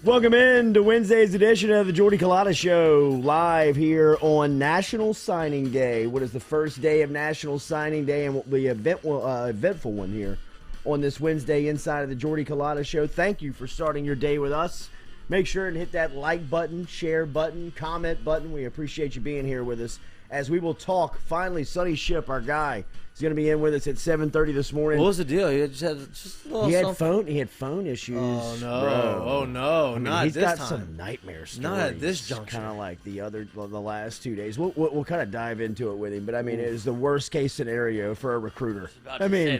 Welcome in to Wednesday's edition of the Jordy Culotta Show, live here on National Signing Day. What is the first day of National Signing Day, and will be an eventful one here on this Wednesday inside of the Jordy Culotta Show. Thank you for starting your day with us. Make sure and hit that like button, share button, comment button. We appreciate you being here with us as we will talk. Finally, Sonny Shipp, our guy, is going to be in with us at 7:30 this morning. What was the deal? He just had a little something. He had phone issues. Oh no! Bro. Oh no! I mean, not he's this got time. some nightmare stories. Not at this juncture. Kind of like the last 2 days. We'll kind of dive into it with him, but I mean, it is the worst case scenario for a recruiter. oh my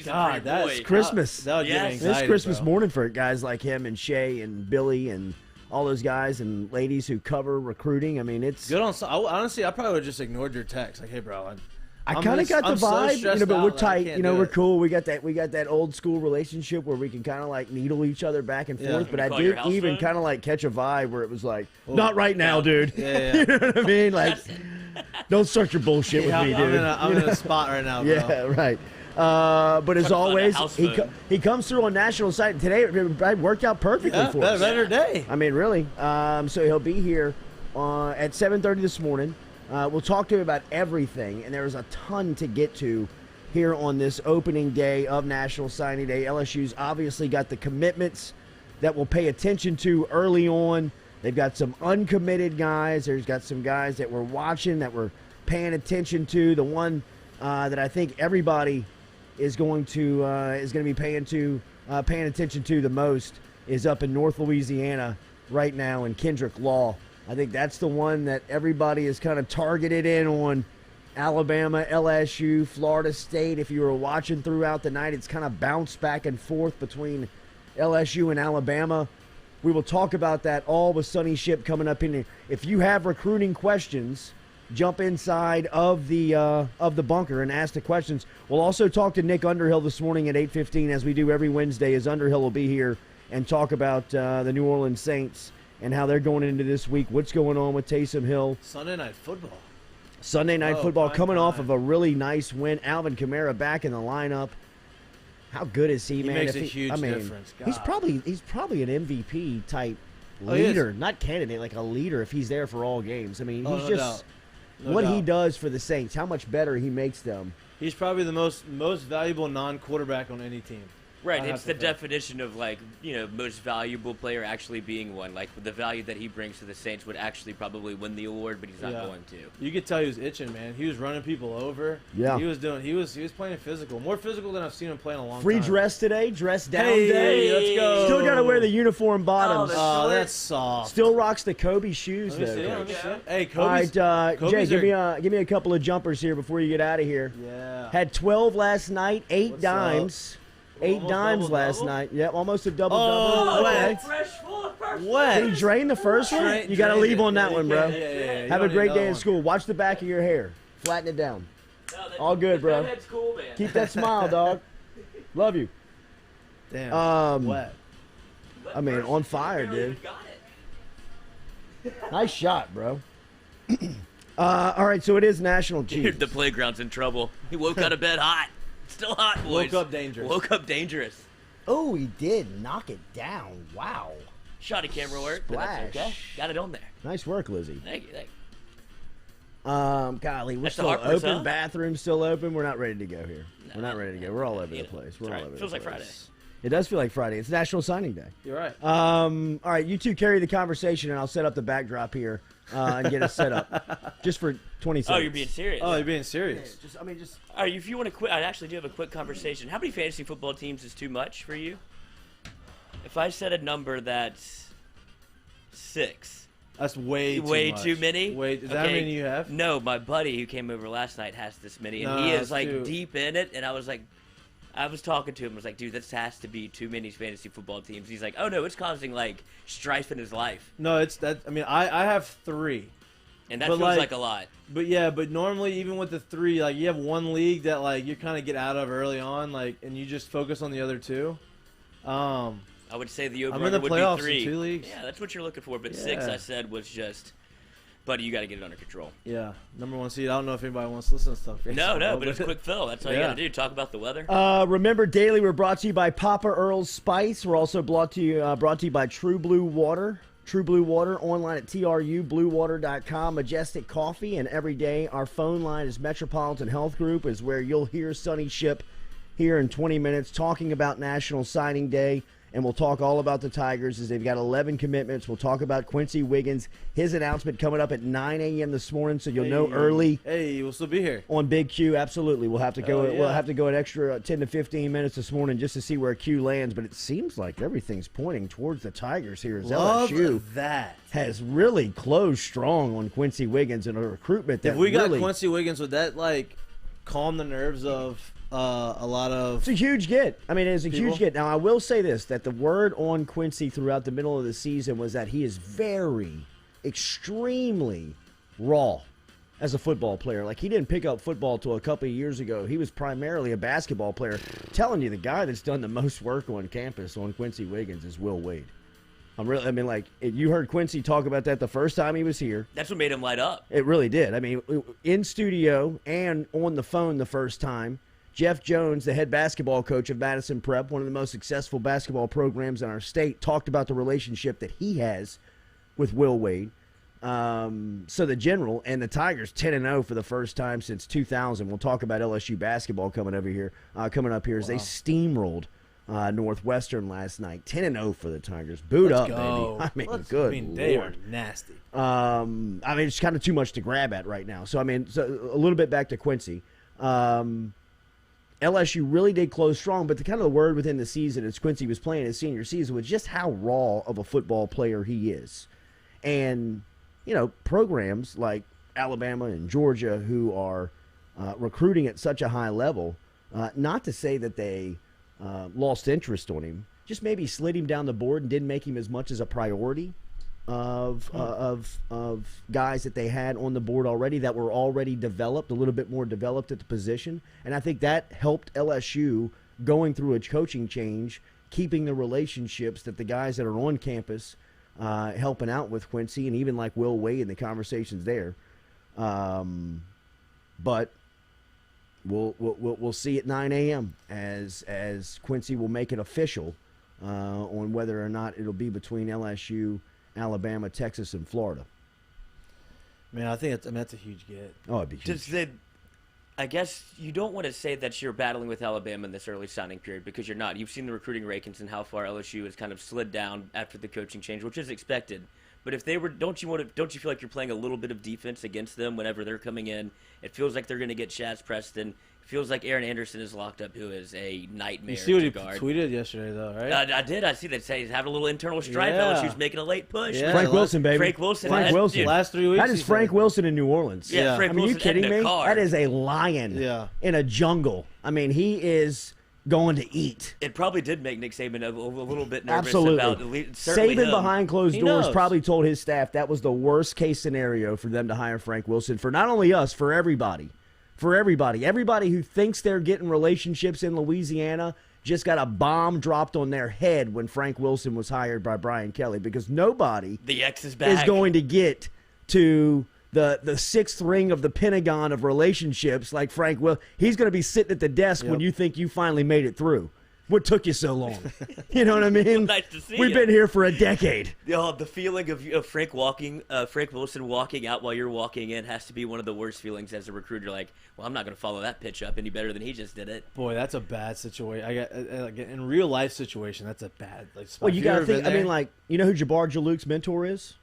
God, that's Christmas. That would give me anxiety, It's Christmas bro. morning for guys like him and Shay and Billy and all those guys and ladies who cover recruiting. I mean, it's Good on. Honestly, I probably would have just ignored your text. Like, hey, bro. I kind of got the vibe, but we're tight. We're cool. We got that old school relationship where we can kind of like needle each other back and forth. But I did even kind of like catch a vibe where it was like, not right now, dude. Yeah. You know what I mean? Like, don't start your bullshit with me, dude. I'm in a spot right now, bro. Yeah, right. But as always, he comes through on national site today. It worked out perfectly for us. Better day. I mean, really. So he'll be here at 7:30 this morning. We'll talk to him about everything, and there's a ton to get to here on this opening day of National Signing Day. LSU's obviously got the commitments that we'll pay attention to early on. They've got some uncommitted guys. There's got some guys that we're watching, that we're paying attention to. The one that I think everybody is going to be paying attention to the most is up in North Louisiana right now in Kendrick Law. I think that's the one that everybody is kind of targeted in on. Alabama, LSU, Florida State. If you were watching throughout the night, it's kind of bounced back and forth between LSU and Alabama. We will talk about that all with Sonny Shipp coming up in here. If you have recruiting questions, jump inside of the bunker and ask the questions. We'll also talk to Nick Underhill this morning at 8:15, as we do every Wednesday, as Underhill will be here and talk about the New Orleans Saints and how they're going into this week, what's going on with Taysom Hill. Sunday night football coming off of a really nice win. Alvin Kamara back in the lineup. How good is he, man? He makes a huge difference. God. He's probably an MVP type leader, not candidate, like a leader if he's there for all games. I mean, he's just what he does for the Saints, how much better he makes them. He's probably the most valuable non-quarterback on any team. Right, it's the definition of, like, most valuable player actually being one. Like, the value that he brings to the Saints would actually probably win the award, but he's not going to. You could tell he was itching, man. He was running people over. Yeah. He was playing physical. More physical than I've seen him play in a long time. Free dress today, dress down day. day. Let's go. Still got to wear the uniform bottoms. Oh, that's soft. Still rocks the Kobe shoes, though. Let me see. Hey, All right, Jay, give me a couple of jumpers here before you get out of here. Yeah. Had 12 last night, 8 dimes. 8 dimes last night. Yeah, almost a double-double. Okay. Fresh, full of perfect. What? Did he drain the first one? You got to leave on that one, bro. Yeah. Have a great day at school. Watch the back of your hair. Flatten it down. All good, bro. Cool, man. Keep that smile, dog. Love you. Damn. Wet. I mean, on fire, dude. Nice shot, bro. All right, so it is National Chief. The playground's in trouble. He woke out of bed hot. Still hot, boys. Woke up dangerous. Oh, he did knock it down. Wow. Shoddy camera work, but that's okay. Got it on there. Nice work, Lizzie. Thank you. Golly, we're That's still the Harpers, open. huh? Bathroom's still open. We're not ready to go here. No, we're not ready to go. We're all over the place. We're all right. over Feels the like place. Friday. It does feel like Friday. It's National Signing Day. You're right. All right, you two carry the conversation, and I'll set up the backdrop here and get us set up just for 20 seconds. Oh, you're being serious? Oh, you're being serious. All right, if you want to quit, I actually do have a quick conversation. How many fantasy football teams is too much for you? If I said a number that's 6. That's way too many? Is that how many you have? No, my buddy who came over last night has this many, and he is like deep in it, and I was talking to him. I was like, dude, this has to be too many fantasy football teams. He's like, oh, no, it's causing, like, strife in his life. No, it's that. I mean, I have 3. And that feels like a lot. But normally, even with the 3, like, you have one league that, like, you kind of get out of early on, like, and you just focus on the other 2. I would say the over I'm in the would playoffs be 3. in 2 leagues. Yeah, that's what you're looking for. But 6, I said, was just but you got to get it under control. Yeah, number 1 seed. I don't know if anybody wants to listen to stuff. No, but it's quick fill. That's all you got to do. Talk about the weather. Remember, daily we're brought to you by Papa Earls Spice. We're also brought to you by True Blue Water. True Blue Water, online at trubluewater.com. Majestic Coffee, and every day our phone line is Metropolitan Health Group, is where you'll hear Sonny Shipp here in 20 minutes talking about National Signing Day. And we'll talk all about the Tigers as they've got 11 commitments. We'll talk about Quincy Wiggins, his announcement coming up at 9 a.m. this morning, so you'll know early. Hey, we'll still be here on Big Q. Absolutely, we'll have to go. We'll have to go an extra 10 to 15 minutes this morning just to see where Q lands. But it seems like everything's pointing towards the Tigers here. As LSU has really closed strong on Quincy Wiggins in a recruitment. That if we got Quincy Wiggins, would that calm the nerves of a lot of... It's a huge get. I mean, it's a huge get. Now, I will say this, that the word on Quincy throughout the middle of the season was that he is extremely raw as a football player. Like, he didn't pick up football till a couple of years ago. He was primarily a basketball player. I'm telling you, the guy that's done the most work on campus on Quincy Wiggins is Will Wade. You heard Quincy talk about that the first time he was here. That's what made him light up. It really did. I mean, in studio and on the phone the first time, Jeff Jones, the head basketball coach of Madison Prep, one of the most successful basketball programs in our state, talked about the relationship that he has with Will Wade. So the General and the Tigers 10-0 for the first time since 2000. We'll talk about LSU basketball coming up here as they steamrolled Northwestern last night. 10-0 for the Tigers. Boot up, baby. They are nasty. It's kind of too much to grab at right now. So a little bit back to Quincy. LSU really did close strong, but the word within the season as Quincy was playing his senior season was just how raw of a football player he is. And, programs like Alabama and Georgia who are recruiting at such a high level, not to say that they lost interest on him, just maybe slid him down the board and didn't make him as much as a priority of guys that they had on the board already that were already developed, a little bit more developed at the position. And I think that helped LSU going through a coaching change, keeping the relationships that the guys that are on campus helping out with Quincy, and even like Will Wade and the conversations there. But we'll see at 9 a.m. as Quincy will make it official on whether or not it'll be between LSU, Alabama, Texas, and Florida. Man, I think that's a huge get. Oh, it'd be huge. I guess you don't want to say that you're battling with Alabama in this early signing period, because you're not. You've seen the recruiting rankings and how far LSU has kind of slid down after the coaching change, which is expected. But if they were, don't you feel like you're playing a little bit of defense against them whenever they're coming in? It feels like they're going to get Shaz Preston. It feels like Aaron Anderson is locked up, who is a nightmare. You see what he guard. tweeted yesterday, though, right? I did. I see that. Say he's having a little internal strife. Yeah. LSU's making a late push. Yeah. Frank Wilson, baby. Frank Wilson. Last 3 weeks. That is Frank Wilson in New Orleans. Yeah. Frank Wilson. You kidding me? Car. That is a lion in a jungle. I mean, he is going to eat. It probably did make Nick Saban a little bit nervous. Absolutely. About Saban behind closed doors probably told his staff that was the worst case scenario for them to hire Frank Wilson, for not only us, for everybody. For everybody. Everybody who thinks they're getting relationships in Louisiana just got a bomb dropped on their head when Frank Wilson was hired by Brian Kelly, because nobody the X is back. Is going to get to the sixth ring of the Pentagon of relationships like Frank Will. He's going to be sitting at the desk when you think you finally made it through. What took you so long? You know what I mean? Nice to see We've been here for a decade. The feeling of Frank Wilson walking out while you're walking in has to be one of the worst feelings as a recruiter. Like, well, I'm not going to follow that pitch up any better than he just did it. Boy, that's a bad situation. In real life situation, that's a bad spot. Well, you got to think. I mean, you know who Jabbar Jaluk's mentor is?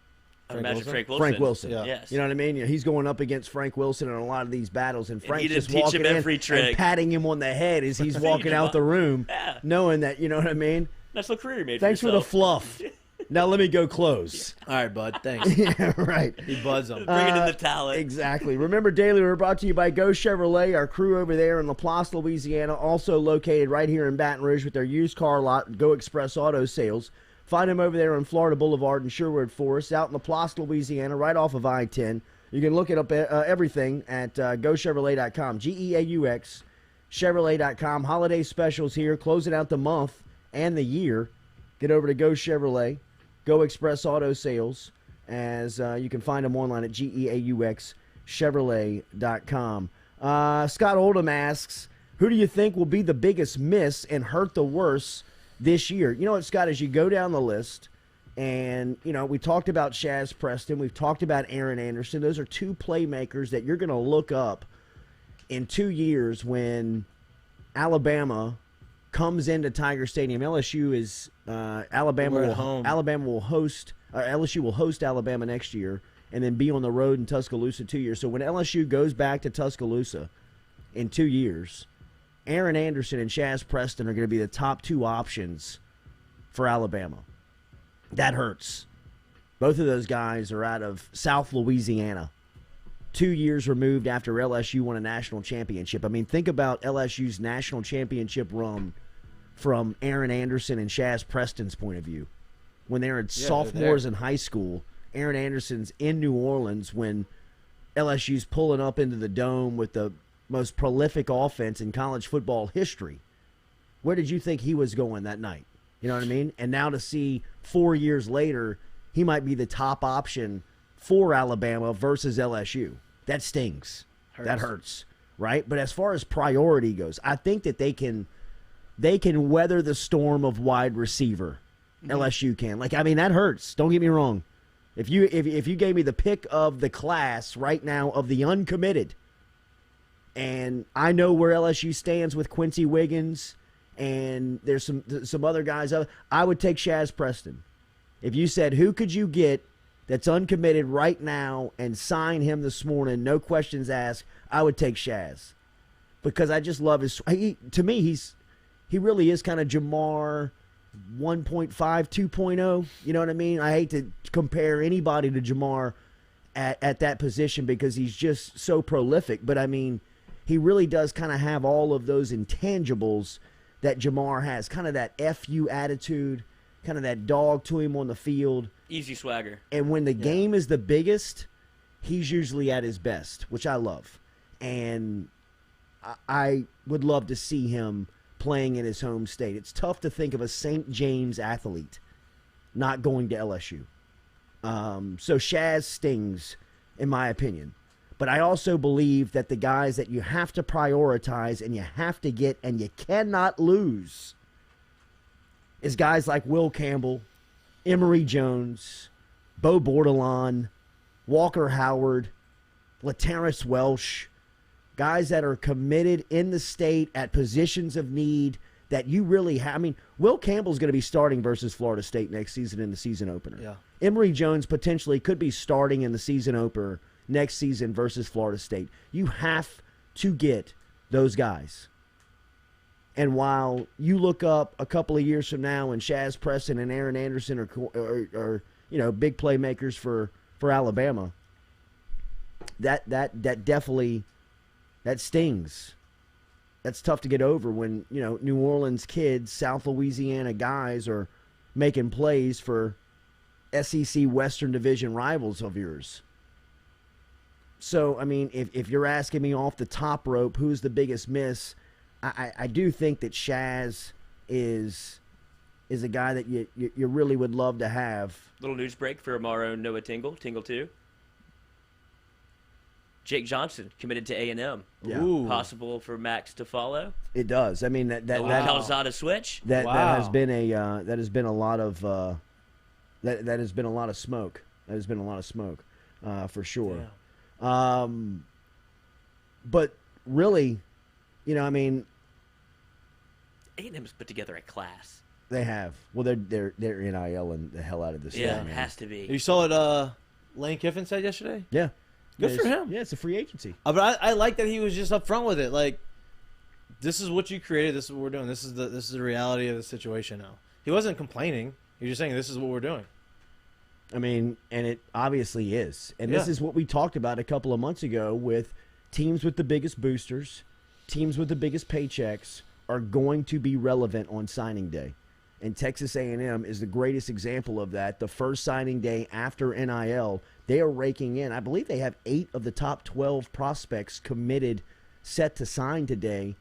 I imagine Frank Wilson. Frank Wilson. Yeah. Yes. You know what I mean? He's going up against Frank Wilson in a lot of these battles, and Frank's just teach walking him every in trick. and patting him on the head as he's walking out the room, knowing that, you know what I mean? That's the career he made. Thanks for the fluff. Now let me go close. All right, bud. Thanks. Yeah, right. He buds them. Bringing in the talent. Exactly. Remember, daily, we're brought to you by Go Chevrolet, our crew over there in Laplace, Louisiana, also located right here in Baton Rouge with their used car lot, Go Express Auto Sales. Find them over there on Florida Boulevard in Sherwood Forest, out in Laplace, Louisiana, right off of I-10. You can look it up everything at GoChevrolet.com, GEAUX, Chevrolet.com. Holiday specials here, closing out the month and the year. Get over to Go Chevrolet, Go Express Auto Sales, as you can find them online at GEAUXChevrolet.com. Scott Oldham asks, who do you think will be the biggest miss and hurt the worst this year? You know what, Scott, as you go down the list, and, you know, we talked about Shaz Preston, we've talked about Aaron Anderson. Those are two playmakers that you're going to look up in 2 years when Alabama comes into Tiger Stadium. LSU is LSU will host Alabama next year and then be on the road in Tuscaloosa 2 years. So when LSU goes back to Tuscaloosa in 2 years, Aaron Anderson and Shaz Preston are going to be the top two options for Alabama. That hurts. Both of those guys are out of South Louisiana, 2 years removed after LSU won a national championship. I mean, think about LSU's national championship run from Aaron Anderson and Shaz Preston's point of view. When they were sophomores in high school, Aaron Anderson's in New Orleans when LSU's pulling up into the Dome with the most prolific offense in college football history. Where did you think he was going that night? You know what I mean? And now to see 4 years later, he might be the top option for Alabama versus LSU. That stings. That hurts, right? But as far as priority goes, I think that they can weather the storm of wide receiver. LSU can. Like, I mean, that hurts. Don't get me wrong. If you gave me the pick of the class right now of the uncommitted, and I know where LSU stands with Quincy Wiggins, and there's some other guys, I would take Shaz Preston. If you said, who could you get that's uncommitted right now and sign him this morning, no questions asked, I would take Shaz. Because I just love his – to me, he really is kind of Jamar 1.5, 2.0. You know what I mean? I hate to compare anybody to Jamar at that position because he's just so prolific. But, I mean, he really does kind of have all of those intangibles that Jamar has, kind of that FU attitude, kind of that dog to him on the field. Easy swagger. And when the game is the biggest, he's usually at his best, which I love. And I would love to see him playing in his home state. It's tough to think of a St. James athlete not going to LSU. So Shaz stings, in my opinion. But I also believe that the guys that you have to prioritize and you have to get and you cannot lose is guys like Will Campbell, Emory Jones, Bo Bordelon, Walker Howard, LaTerrence Welsh, guys that are committed in the state at positions of need that you really have. I mean, Will Campbell's going to be starting versus Florida State next season in the season opener. Yeah. Emory Jones potentially could be starting in the season opener next season versus Florida State. You have to get those guys. And while you look up a couple of years from now and Shaz Preston and Aaron Anderson are you know, big playmakers for Alabama, that definitely that stings. That's tough to get over when, you know, New Orleans kids, South Louisiana guys are making plays for SEC Western Division rivals of yours. So, I mean, if you're asking me off the top rope, who's the biggest miss, I do think that Shaz is a guy that you really would love to have. Little news break for our own Noah Tingle 2. Jake Johnson committed to A&M. Yeah. Ooh. Possible for Max to follow. It does. I mean that Calzada switch. That has been a lot of that has been a lot of smoke. That has been a lot of smoke, for sure. Yeah. But really, you know, I mean, A&M's put together a class. they have. Well, they're NIL and the hell out of this. Yeah, thing, it man. has to be. You saw what Lane Kiffin said yesterday? Yeah. Good for him. Yeah, it's a free agency. But I like that he was just upfront with it. Like, this is what you created. This is what we're doing. This is the reality of the situation now. He wasn't complaining. He was just saying, this is what we're doing. I mean, and it obviously is. And this is what we talked about a couple of months ago with teams with the biggest boosters, teams with the biggest paychecks are going to be relevant on signing day. And Texas A&M is the greatest example of that. The first signing day after NIL, they are raking in. I believe they have 8 of the top 12 prospects committed, set to sign today,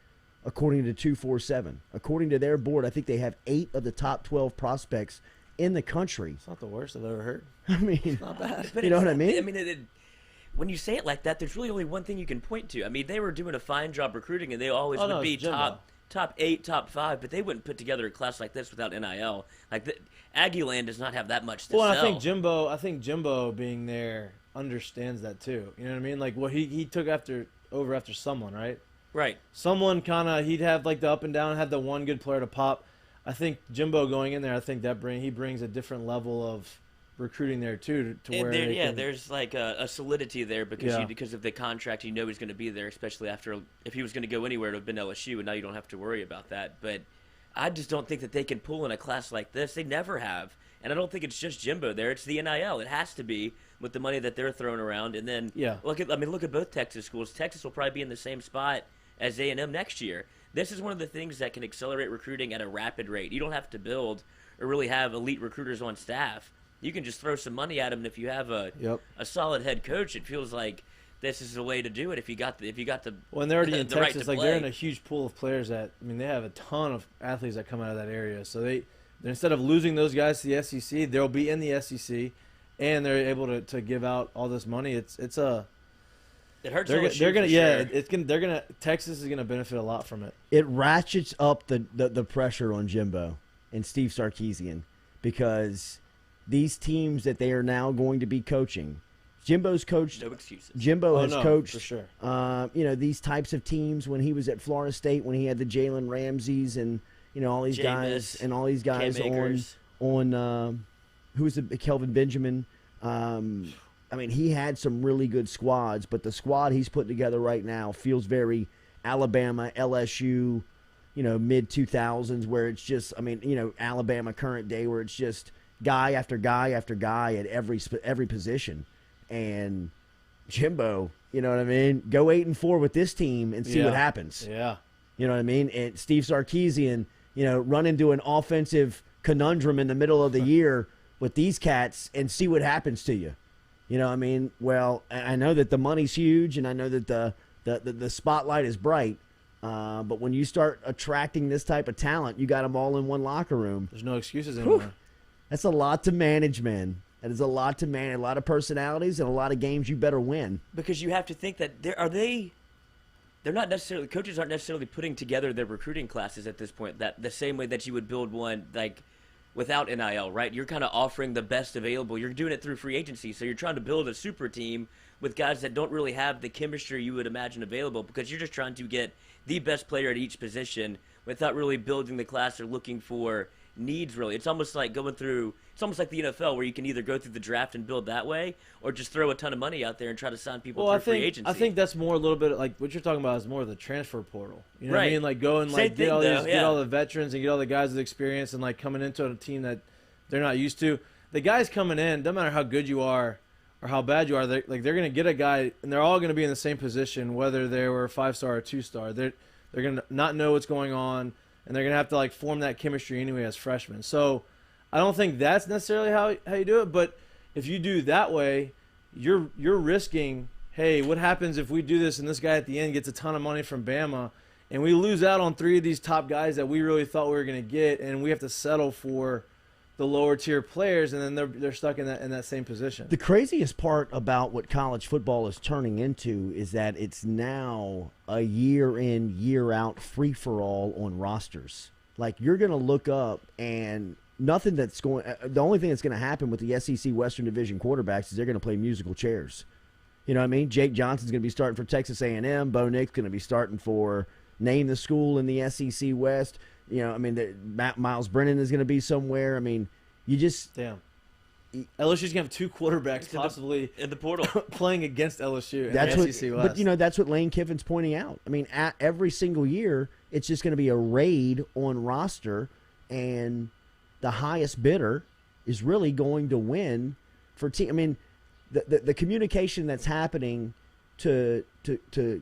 according to 247. According to their board, I think they have 8 of the top 12 prospects in the country. It's not the worst I've ever heard. I mean, It's not bad. But you know what I mean? I mean, when you say it like that, there's really only one thing you can point to. I mean, they were doing a fine job recruiting, and they always would be top 8, top 5, but they wouldn't put together a class like this without NIL. Like Aggieland does not have that much to sell. Well, I think Jimbo being there understands that too. You know what I mean? Like what he took over after someone, right? Right. Someone he'd have like the up and down, had the one good player to pop. I think Jimbo going in there, I think he brings a different level of recruiting there too, to where there's like a solidity there because of the contract. You know he's going to be there, especially if he was going to go anywhere, it would have been LSU, and now you don't have to worry about that. But I just don't think that they can pull in a class like this. They never have, and I don't think it's just Jimbo there. It's the NIL. It has to be with the money that they're throwing around. And then look at both Texas schools. Texas will probably be in the same spot as A&M next year. This is one of the things that can accelerate recruiting at a rapid rate. You don't have to build or really have elite recruiters on staff. You can just throw some money at them, and if you have a solid head coach, it feels like this is the way to do it. If you got the when they're already in Texas, right they're in a huge pool of players they have a ton of athletes that come out of that area. So they instead of losing those guys to the SEC, they'll be in the SEC, and they're able to give out all this money. It hurts. Texas is gonna benefit a lot from it. It ratchets up the pressure on Jimbo and Steve Sarkisian because these teams that they are now going to be coaching, Jimbo's coached. No excuses. Jimbo has coached for sure. These types of teams when he was at Florida State, when he had the Jalen Ramseys and all these guys and all these guys on who was the Kelvin Benjamin. I mean, he had some really good squads, but the squad he's put together right now feels very Alabama, LSU, mid 2000s, where it's just, Alabama current day, where it's just guy after guy after guy at every position. And Jimbo, you know what I mean? Go 8-4 with this team and see what happens. Yeah. You know what I mean? And Steve Sarkisian, run into an offensive conundrum in the middle of the year with these cats and see what happens to you. You know what I mean? Well, I know that the money's huge, and I know that the spotlight is bright. But when you start attracting this type of talent, you got them all in one locker room. There's no excuses anymore. Whew. That's a lot to manage, man. That is a lot to manage. A lot of personalities and a lot of games you better win. Because you have to think that they're not necessarily, coaches aren't necessarily putting together their recruiting classes at this point that the same way that you would build one like without NIL, right? You're kind of offering the best available. You're doing it through free agency, so you're trying to build a super team with guys that don't really have the chemistry you would imagine available because you're just trying to get the best player at each position without really building the class or looking for needs, really. It's almost like the NFL, where you can either go through the draft and build that way or just throw a ton of money out there and try to sign people through free agency. I think that's more a little bit like what you're talking about is more of the transfer portal. You know what I Right. mean? Like go and like Same thing, get all the veterans and get all the guys with experience and like coming into a team that they're not used to. The guys coming in, no matter how good you are or how bad you are, they're going to get a guy and they're all going to be in the same position, whether they were a 5-star or 2-star. They're going to not know what's going on. And they're going to have to like form that chemistry anyway as freshmen. So I don't think that's necessarily how you do it. But if you do that way, you're risking, hey, what happens if we do this and this guy at the end gets a ton of money from Bama and we lose out on 3 of these top guys that we really thought we were going to get, and we have to settle for the lower tier players, and then they're stuck in that same position. The craziest part about what college football is turning into is that it's now a year in, year out free for all on rosters. Like you're going to look up and nothing that's going. The only thing that's going to happen with the SEC Western Division quarterbacks is they're going to play musical chairs. You know what I mean? Jake Johnson's going to be starting for Texas A&M. Bo Nick's going to be starting for name the school in the SEC West. You know, I mean, Miles Brennan is going to be somewhere. I mean, you just LSU's gonna have 2 quarterbacks possibly in the portal playing against LSU. That's in the what, SEC West. But that's what Lane Kiffin's pointing out. I mean, every single year, it's just going to be a raid on roster, and the highest bidder is really going to win for team. I mean, the communication that's happening to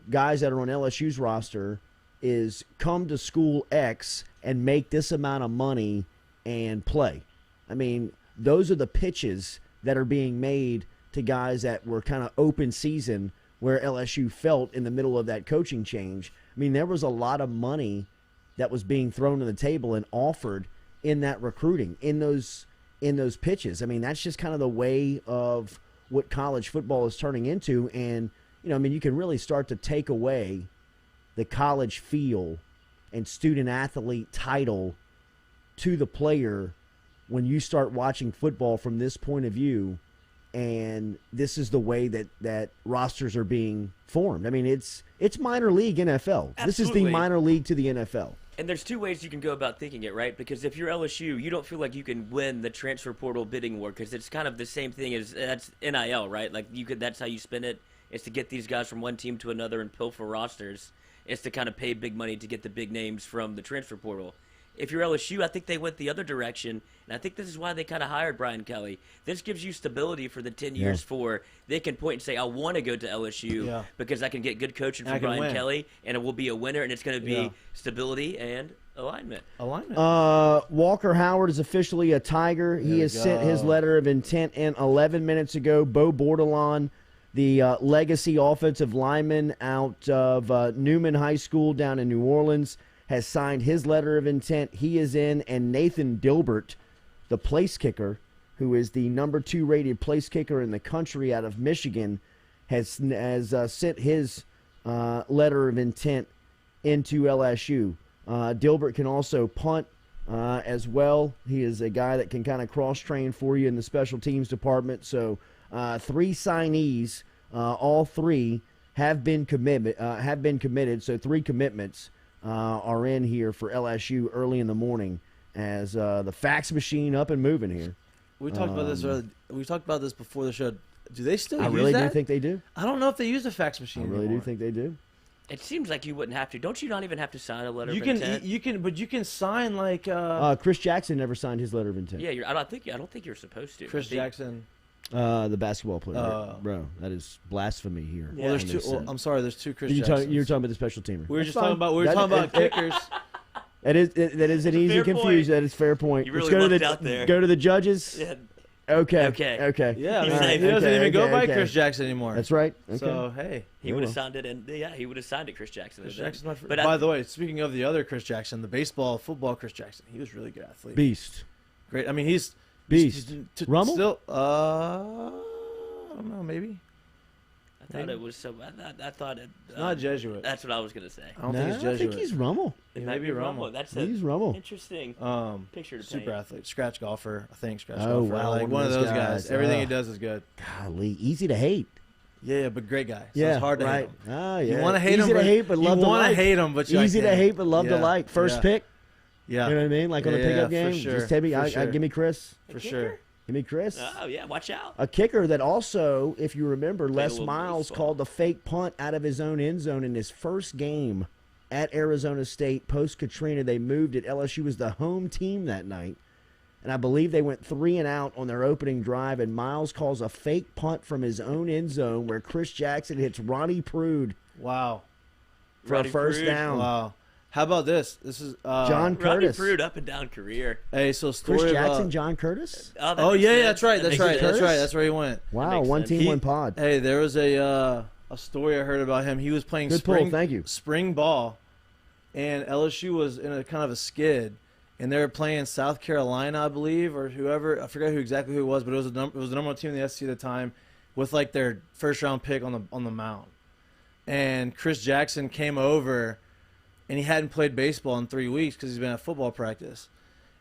guys that are on LSU's roster is come to school X and make this amount of money and play. I mean, those are the pitches that are being made to guys that were kind of open season where LSU felt in the middle of that coaching change. I mean, there was a lot of money that was being thrown on the table and offered in that recruiting, in those in those pitches. I mean, that's just kind of the way of what college football is turning into. And, I mean, you can really start to take away the college feel and student-athlete title to the player when you start watching football from this point of view. And this is the way that rosters are being formed. I mean, it's minor league NFL. Absolutely. This is the minor league to the NFL. And there's two ways you can go about thinking it, right? Because if you're LSU, you don't feel like you can win the transfer portal bidding war because it's kind of the same thing as that's NIL, right? Like that's how you spin it. It's to get these guys from one team to another and pilfer rosters. It's to kind of pay big money to get the big names from the transfer portal. If you're LSU, I think they went the other direction, and I think this is why they kind of hired Brian Kelly. This gives you stability for the 10 years for they can point and say, I want to go to LSU because I can get good coaching from Brian Kelly, and it will be a winner, and it's going to be stability and alignment. Walker Howard is officially a Tiger. He has sent his letter of intent in 11 minutes ago. Bo Bordelon, the legacy offensive lineman out of Newman High School down in New Orleans, has signed his letter of intent. He is in, and Nathan Dilbert, the place kicker, who is the number 2 rated place kicker in the country out of Michigan, has sent his letter of intent into LSU. Dilbert can also punt as well. He is a guy that can kind of cross-train for you in the special teams department. So 3 signees, all 3 have been committed. So 3 commitments are in here for LSU early in the morning as the fax machine up and moving here. We talked about this earlier. We talked about this before the show. Do they still use that? I really do think they do. I don't know if they use the fax machine I really anymore. do think they do. It seems like you wouldn't have to. Don't you not even have to sign a letter of intent? intent? You can sign like. Chris Jackson never signed his letter of intent. Yeah, I don't think you're supposed to. Chris Jackson. The basketball player, bro. That is blasphemy here. Yeah. Well, there's 2. I'm sorry, there's 2 Chris Jacksons. Jacksons. You were talking about the special teamer. We were talking about kickers. That is an easy confusion. That is fair point. You really looked out there. Go to the judges. Yeah. Okay. Yeah, Right. he doesn't even go by Chris Jackson anymore. That's right. Okay. So hey, he would have signed it, and he would have signed it, Chris Jackson. Chris Jackson's my but by the way, speaking of the other Chris Jackson, the football Chris Jackson, he was a really good athlete. Beast. Great. I mean, he's beast. Rummel? Still, I don't know, maybe. I thought it was so. I thought it. Not Jesuit. That's what I was gonna say. I don't think it's Jesuit. I think he's Rummel. It may be Rummel. He's Rummel. Interesting picture to super paint. athlete, scratch golfer. I think scratch Oh, golfer. wow, Like one of those guys. Everything he does is good. Golly, easy to hate. Yeah, but great guy. So Yeah, it's hard to hate him. Oh, yeah. You want to hate him, Easy to hate, but love to like. You want to hate him, but you easy to hate, but love to like. First pick. Yeah. You know what I mean? Like on a pickup game. For sure. Just tell me, give me Chris. For sure. Give me Chris. Oh, yeah, watch out. A kicker that also, if you remember, Les little Miles baseball. called the fake punt out of his own end zone in his first game at Arizona State post-Katrina. They moved it. LSU was the home team that night. And I believe they went 3 and out on their opening drive, and Miles calls a fake punt from his own end zone where Chris Jackson hits Ronnie Prude Wow. for a first down. Wow. How about this? This is John Ronnie Curtis. Prude up and down career. Hey, so story Chris Jackson, of, John Curtis? Oh yeah, that's right. That's right. Curtis? That's where he went. Wow, makes one sense. team, one pod. Hey, there was a story I heard about him. He was playing Good pull, thank you. spring ball, and LSU was in a kind of a skid, and they were playing South Carolina, I believe, or whoever. I forget who it was, but it was the number 1 team in the SEC at the time, with like their first round pick on the mound, and Chris Jackson came over, and he hadn't played baseball in 3 weeks because he's been at football practice,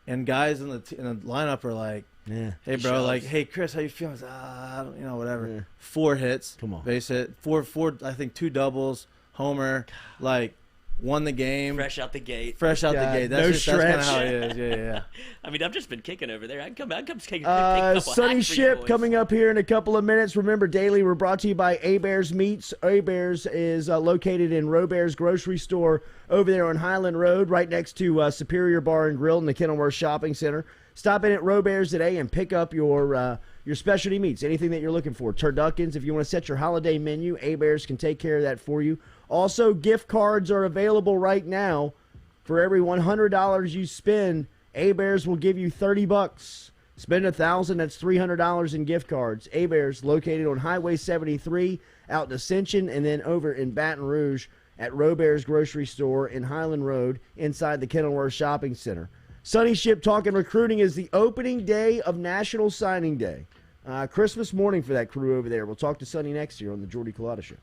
and guys in the lineup are like, Yeah. hey, bro, like, hey, Chris, how you feeling? I don't, whatever. Yeah. 4 hits. Come on. Base hit. Four, I think 2 doubles. Homer, like, won the game. Fresh out the gate. Fresh out the gate. That's no kind of stretch. how he is. Yeah. I mean, I've just been kicking over there. I can come kick a couple Sonny hacks for you Shipp boys. coming up here in a couple of minutes. Remember, daily, we're brought to you by A-Bears Meats. A-Bears is located in Robert's grocery store over there on Highland Road, right next to Superior Bar and Grill in the Kenilworth Shopping Center. Stop in at Robert's today and pick up your specialty meats, anything that you're looking for. Turduckins, if you want to set your holiday menu, A-Bears can take care of that for you. Also, gift cards are available right now. For every $100 you spend, A-Bears will give you $30. Spend $1,000, that's $300 in gift cards. A-Bears located on Highway 73 out in Ascension, and then over in Baton Rouge at Robert's Grocery Store in Highland Road inside the Kenilworth Shopping Center. Sonny Shipp talking recruiting is the opening day of National Signing Day. Christmas morning for that crew over there. We'll talk to Sonny next year on the Jordy Culotta Show.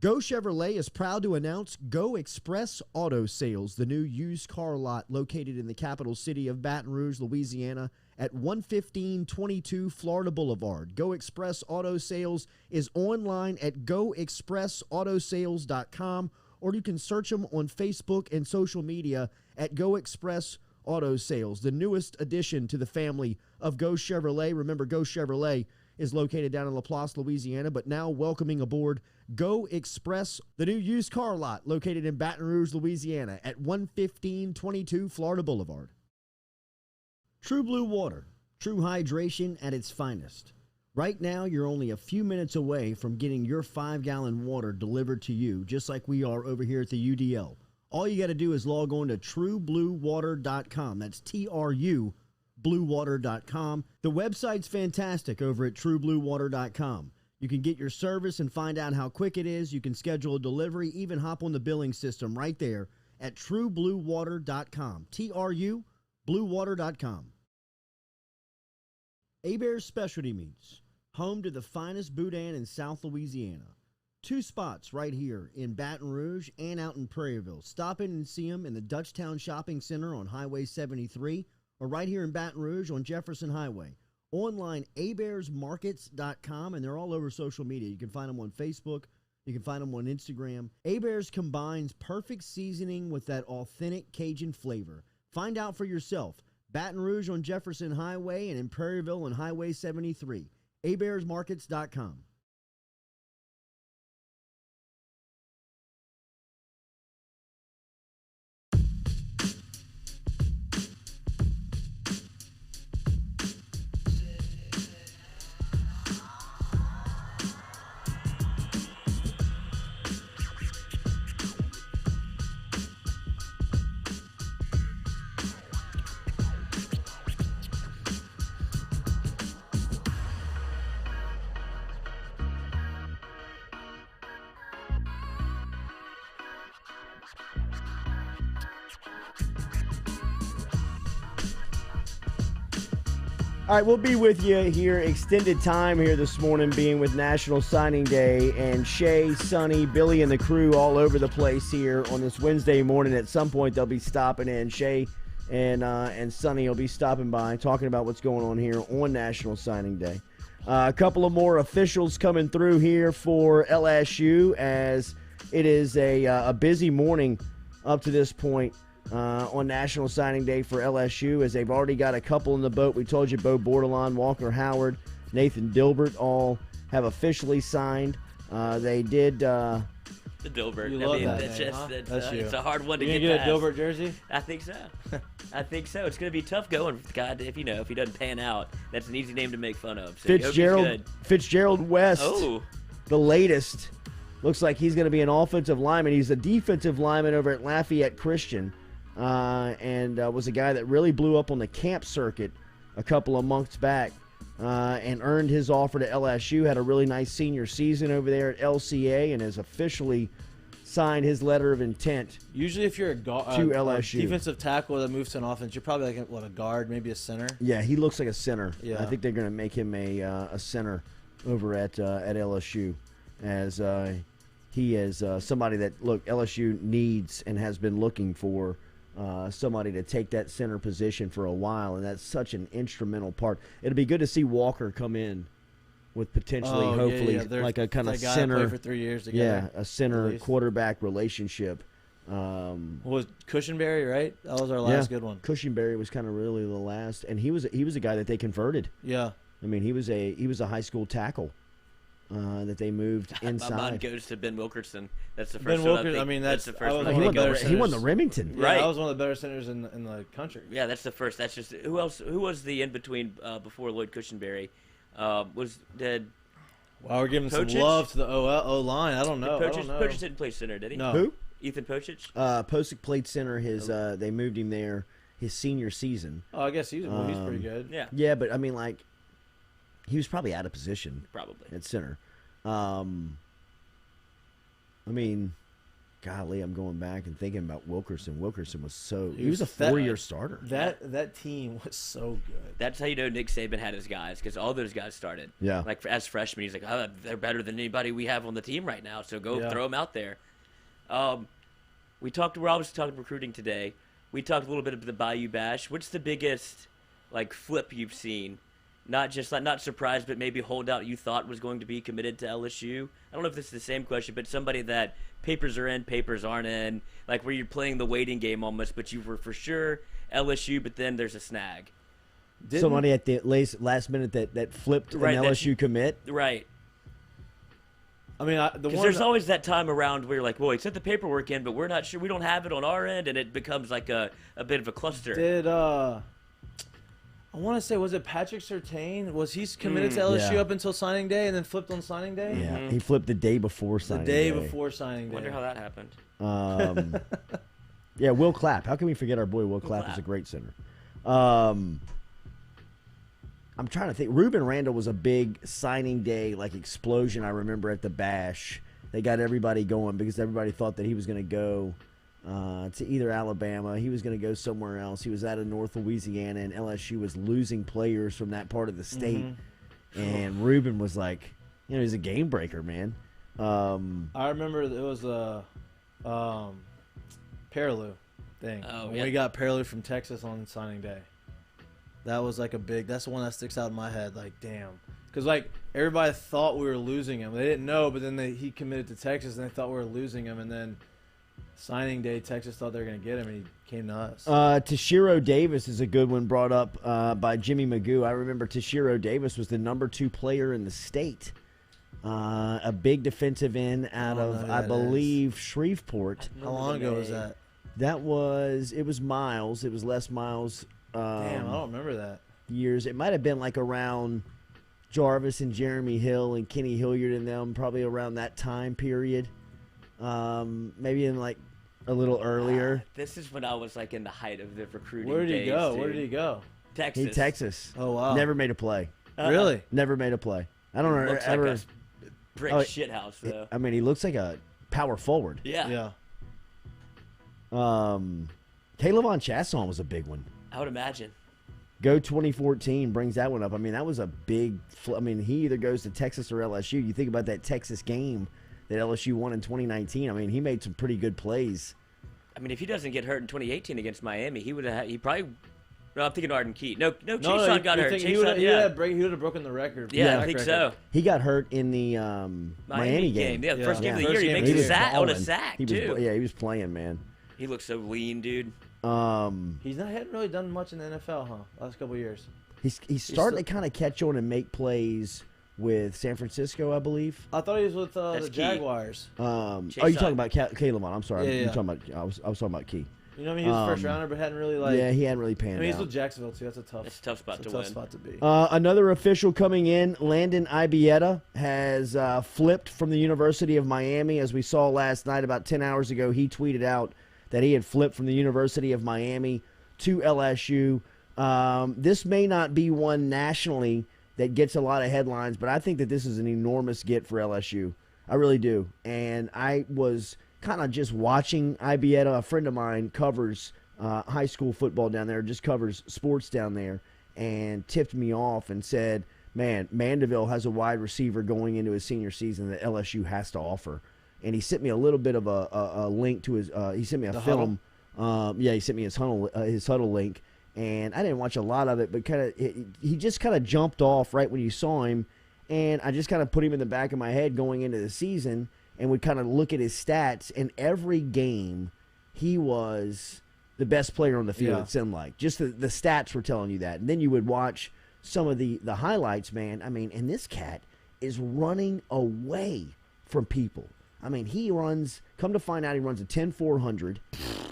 Go Chevrolet is proud to announce Go Express Auto Sales, the new used car lot located in the capital city of Baton Rouge, Louisiana, at 11522 Florida Boulevard. Go Express Auto Sales is online at goexpressautosales.com, or you can search them on Facebook and social media at Go Express Auto Sales, the newest addition to the family of Go Chevrolet. Remember, Go Chevrolet is located down in Laplace, Louisiana, but now welcoming aboard Go Express, the new used car lot located in Baton Rouge, Louisiana at 11522 Florida Boulevard. True Blue Water, true hydration at its finest. Right now, you're only a few minutes away from getting your 5-gallon water delivered to you, just like we are over here at the UDL. All you got to do is log on to truebluewater.com. That's TRU bluewater.com. The website's fantastic over at truebluewater.com. You can get your service and find out how quick it is. You can schedule a delivery, even hop on the billing system right there at truebluewater.com. TRU bluewater.com. Hebert's Specialty Meats, home to the finest boudin in South Louisiana. 2 spots right here in Baton Rouge and out in Prairieville. Stop in and see them in the Dutchtown Shopping Center on Highway 73, or right here in Baton Rouge on Jefferson Highway. Online, hebertsmarkets.com, and they're all over social media. You can find them on Facebook. You can find them on Instagram. Hebert's combines perfect seasoning with that authentic Cajun flavor. Find out for yourself. Baton Rouge on Jefferson Highway and in Prairieville on Highway 73. hebertsmarkets.com. All right, we'll be with you here, extended time here this morning, being with National Signing Day, and Shay, Sonny, Billy, and the crew all over the place here on this Wednesday morning. At some point, they'll be stopping in. Shay and Sonny will be stopping by, talking about what's going on here on National Signing Day. A couple of more officials coming through here for LSU, as it is a busy morning up to this point. On National Signing Day for LSU, as they've already got a couple in the boat. We told you Bo Bordelon, Walker Howard, Nathan Dilbert all have officially signed. They did. The Dilbert. You love that that's name, just huh? that's you. It's a hard one to You get gonna past. get a Dilbert jersey? I think so. I think so. It's going to be tough going with the guy if he doesn't pan out. That's an easy name to make fun of. So Fitzgerald West. Oh, the latest. Looks like he's going to be an offensive lineman. He's a defensive lineman over at Lafayette Christian. And was a guy that really blew up on the camp circuit a couple of months back, and earned his offer to LSU. Had a really nice senior season over there at LCA, and has officially signed his letter of intent. Usually, if you're a LSU defensive tackle that moves to an offense, you're probably like a guard, maybe a center. Yeah, he looks like a center. Yeah. I think they're going to make him a center over at LSU, as he is somebody that LSU needs and has been looking for. Somebody to take that center position for a while, and that's such an instrumental part. It'll be good to see Walker come in with potentially, hopefully, like a kind of center. For 3 years together. Yeah, a center quarterback relationship. Was Cushenberry, right? That was our last good one. Cushenberry was kind of really the last, and he was a guy that they converted. Yeah, I mean, he was a high school tackle. That they moved inside. My mind goes to Ben Wilkerson. That's the first Ben one. Wilkerson. I mean, that's the first one. He won the Remington. Yeah, Right. that was one of the better centers in the country. Yeah, that's the first. That's just who else? Who was the in between before Lloyd Cushenberry? Wow, we're giving Pocic? some love to the O line. I don't know. Pocic didn't play center, did he? No. Who? Ethan Pocic? Posick played center. They moved him there his senior season. Oh, I guess he's pretty good. Yeah. Yeah, but I mean, like, he was probably out of position Probably. at center. I mean, golly, I'm going back and thinking about Wilkerson. Wilkerson was he was a 4-year starter. That team was so good. That's how you know Nick Saban had his guys, because all those guys started. Yeah. Like, as freshmen, he's like, oh, they're better than anybody we have on the team right now, so go throw them out there. We're obviously talking recruiting today. We talked a little bit about the Bayou Bash. What's the biggest, like, flip you've seen? Not surprised, but maybe holdout you thought was going to be committed to LSU? I don't know if this is the same question, but somebody that papers are in, papers aren't in, like where you're playing the waiting game almost, but you were for sure LSU, but then there's a snag. Somebody at the last minute that flipped an LSU commit. Right. I mean, because there's always that time around where you're like, well, he sent the paperwork in, but we're not sure. We don't have it on our end, and it becomes like a bit of a cluster. I want to say, was it Patrick Surtain? Was he committed to LSU up until signing day and then flipped on signing day? Yeah, he flipped the day before signing day. Before signing day. Wonder how that happened. Yeah, Will Clapp. How can we forget our boy Will Clapp is a great center. I'm trying to think. Ruben Randall was a big signing day like explosion. I remember at the Bash, they got everybody going because everybody thought that he was going to go to either Alabama. He was going to go somewhere else. He was out of North Louisiana, and LSU was losing players from that part of the state. And Ruben was like, he's a game breaker, man. I remember it was a Paraloo thing. When we got Paraloo from Texas on signing day. That was like that's the one that sticks out in my head. Like, damn. Because, like, everybody thought we were losing him. They didn't know, but then he committed to Texas, and they thought we were losing him. And then signing day, Texas thought they were going to get him, and he came to us. Tashiro Davis is a good one brought up by Jimmy Magoo. I remember Tashiro Davis was the number 2 player in the state. A big defensive end out of, I believe, Shreveport. How long ago was that? It was Miles. It was Les Miles. Damn, I don't remember that. Years. It might have been like around Jarvis and Jeremy Hill and Kenny Hilliard and them, probably around that time period. Maybe in like a little earlier. This is when I was like in the height of the recruiting. Where did he go? Dude. Where did he go? Texas. Texas. Oh wow. Never made a play. Really? Never made a play. I don't know. Looks like a brick shithouse though. I mean, he looks like a power forward. Yeah. Caleb on Chasson was a big one. I would imagine. Go 2014 brings that one up. I mean, that was a big I mean, he either goes to Texas or LSU. You think about that Texas game that LSU won in 2019. I mean, he made some pretty good plays. I mean, if he doesn't get hurt in 2018 against Miami, he would have. He probably. No, I'm thinking Arden Key. No, Chason got hurt. He would have broken the record. Yeah, I think so. He got hurt in the Miami game. Yeah, the first game of the year. He makes a sack on a sack too. He was playing, man. He looks so lean, dude. Hadn't really done much in the NFL, huh? Last couple of years. He's starting to kind of catch on and make plays with San Francisco, I believe. I thought he was with the Jaguars. You're talking about Caleb? I'm sorry. Yeah. Talking about, I was talking about Key. You know what I mean? He was a first rounder, but hadn't really he hadn't really panned out. He's with Jacksonville too. That's a tough spot to win. be. Another official coming in, Landon Ibieta, has flipped from the University of Miami. As we saw last night, about 10 hours ago, he tweeted out that he had flipped from the University of Miami to LSU. This may not be one nationally that gets a lot of headlines, but I think that this is an enormous get for LSU. I really do. And I was kind of just watching Ibieta. A friend of mine covers high school football down there, just covers sports down there, and tipped me off and said, man, Mandeville has a wide receiver going into his senior season that LSU has to offer. And he sent me a little bit of a link to his he sent me a film. He sent me his huddle link. And I didn't watch a lot of it, but he just kind of jumped off right when you saw him. And I just kind of put him in the back of my head going into the season and would kind of look at his stats. And every game, he was the best player on the field, it seemed like. Just the stats were telling you that. And then you would watch some of the highlights, man. I mean, and this cat is running away from people. I mean, he runs, come to find out, he runs a 10-400,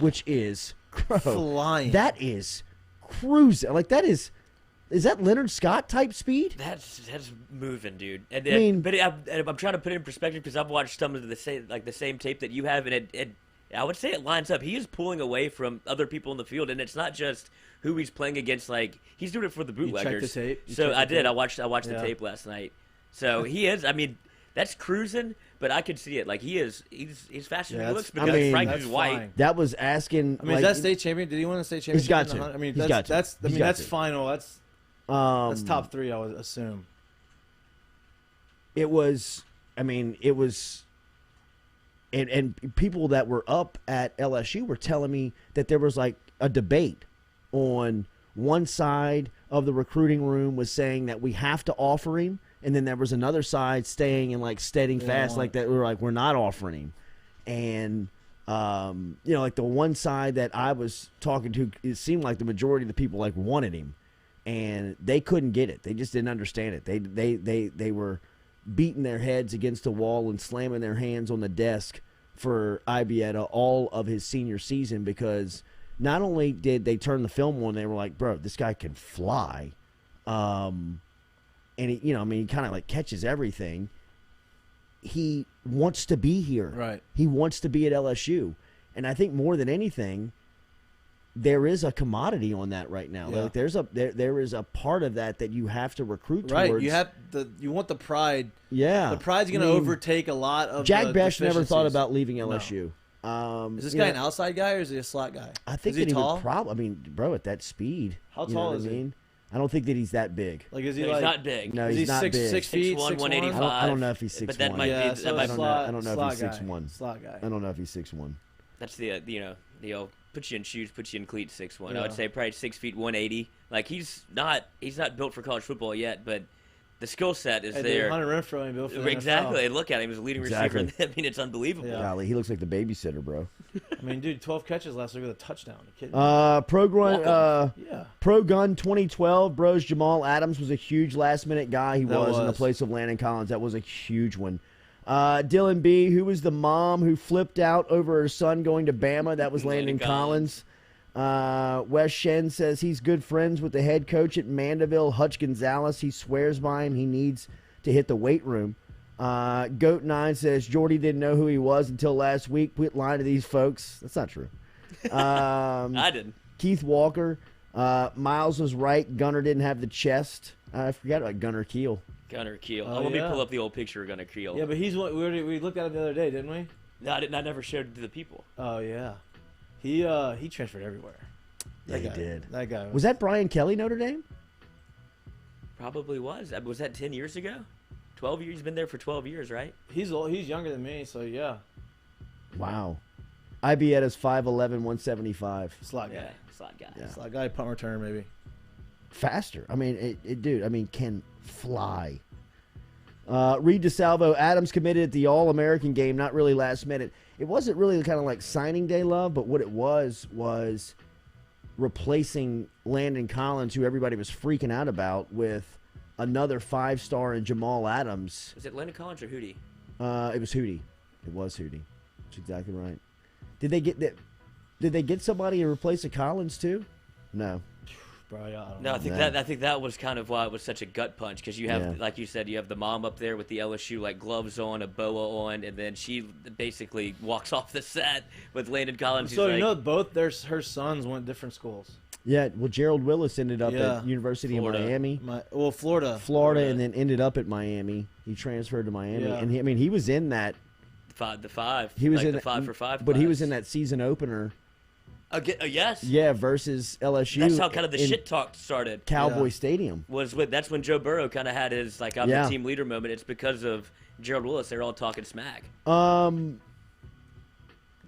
which is flying. That is cruising. Like, that is Is that Leonard Scott type speed? That's moving, dude. And I mean, but I'm trying to put it in perspective because I've watched some of the same tape that you have, and I would say it lines up. He is pulling away from other people in the field, and it's not just who he's playing against. Like, he's doing it for the bootleggers. You checked the tape? So I did. I watched the tape last night. So he is. I mean, that's cruising, but I could see it. Like, he's faster than he looks because Frankie's white. Fine. That was asking. I mean, is that state champion? Did he win the state championship? He's got to. I mean, He's got to. that's final. That's top 3, I would assume. It was. I mean, it was. And people that were up at LSU were telling me that there was like a debate on one side of the recruiting room was saying that we have to offer him, and then there was another side staying and like steadying fast like that. We were like, we're not offering him. And like the one side that I was talking to, it seemed like the majority of the people like wanted him, and they couldn't get it. They just didn't understand it. They were beating their heads against the wall and slamming their hands on the desk for Ibieta all of his senior season, because not only did they turn the film on, they were like, bro, this guy can fly. And he, he kind of like catches everything. He wants to be here. Right. He wants to be at LSU. And I think more than anything, there is a commodity on that right now. Yeah. Like there is a part of that you have to recruit right. towards. You want the pride. Yeah. The pride's going to overtake a lot of Jack the Besh never thought deficiencies. about leaving LSU. No. Is this guy an outside guy or is he a slot guy? I think is he that tall? would probably. I mean, bro, at that speed. How tall is he? I don't think that he's that big. Like, is he No, like? he's not big. No, Is he's he not big. 6 feet, 6'1", 6'1"? 185. I don't know if he's 6'1". But that might Yeah, be. so That I might, don't know if he's slot guy. 6'1". Slot guy. I don't know if he's 6'1". that's the old put you in shoes, put you in cleats 6'1". Yeah. I would say probably 6 feet 180. Like, he's not built for college football yet, but the skill set is Hey, there. dude, Hunter Renfrow ain't built for the Exactly. NFL. And look at him. He's a leading Exactly. receiver. I mean, it's unbelievable. Yeah. Golly, he looks like the babysitter, bro. I mean, dude, 12 catches last week with a touchdown. Kid. Pro Gun 2012, bros. Jamal Adams was a huge last-minute guy. He was in the was. place of Landon Collins. That was a huge one. Dylan B., who was the mom who flipped out over her son going to Bama? That was Landon Collins. Wes Shen says he's good friends with the head coach at Mandeville, Hutch Gonzalez. He swears by him. He needs to hit the weight room. Goat9 says Jordy didn't know who he was until last week. Quit lying to these folks. That's not true. I didn't. Keith Walker. Miles was right. Gunner didn't have the chest. I forgot about Gunner Keel. Gunner Keel. Oh, Let me yeah. pull up the old picture of Gunner Keel. Yeah, but he's what we looked at it the other day, didn't we? No, I didn't. I never showed it to the people. Oh yeah, he transferred everywhere. Yeah, he did. That guy Was that Brian Kelly, Notre Dame? Probably was. Was that 10 years ago? 12 years? He's been there for 12 years, right? He's old. He's younger than me, so yeah. Wow. Ibieta's 5'11", 175. Slot guy. Yeah, slot guy. Yeah. Slot guy, punt return maybe. Faster. I mean, dude, can fly. Reed DeSalvo, Adams committed at the All-American game, not really last minute. It wasn't really kind of like signing day love, but what it was replacing Landon Collins, who everybody was freaking out about, with another 5-star in Jamal Adams. Is it Landon Collins or Hootie? It was Hootie. It was Hootie. That's exactly right. Did they get that? Did they get somebody to replace a Collins too? No. Bro, I don't No, know. I think that was kind of why it was such a gut punch, because you have, like you said, you have the mom up there with the LSU like gloves on, a boa on, and then she basically walks off the set with Landon Collins. So He's like, both her sons went different schools. Yeah. Well, Gerald Willis ended up Yeah. at University Florida. of Miami. Florida, and then ended up at Miami. He transferred to Miami, Yeah. and he was in that. the five. He was like in the 5 for 5. but he was class. in that season opener. Yes. Yeah, versus LSU. That's how kind of the in shit talk started. Cowboy Yeah. Stadium. That's when Joe Burrow kind of had his like I'm Yeah. the team leader moment. It's because of Gerald Willis. They're all talking smack.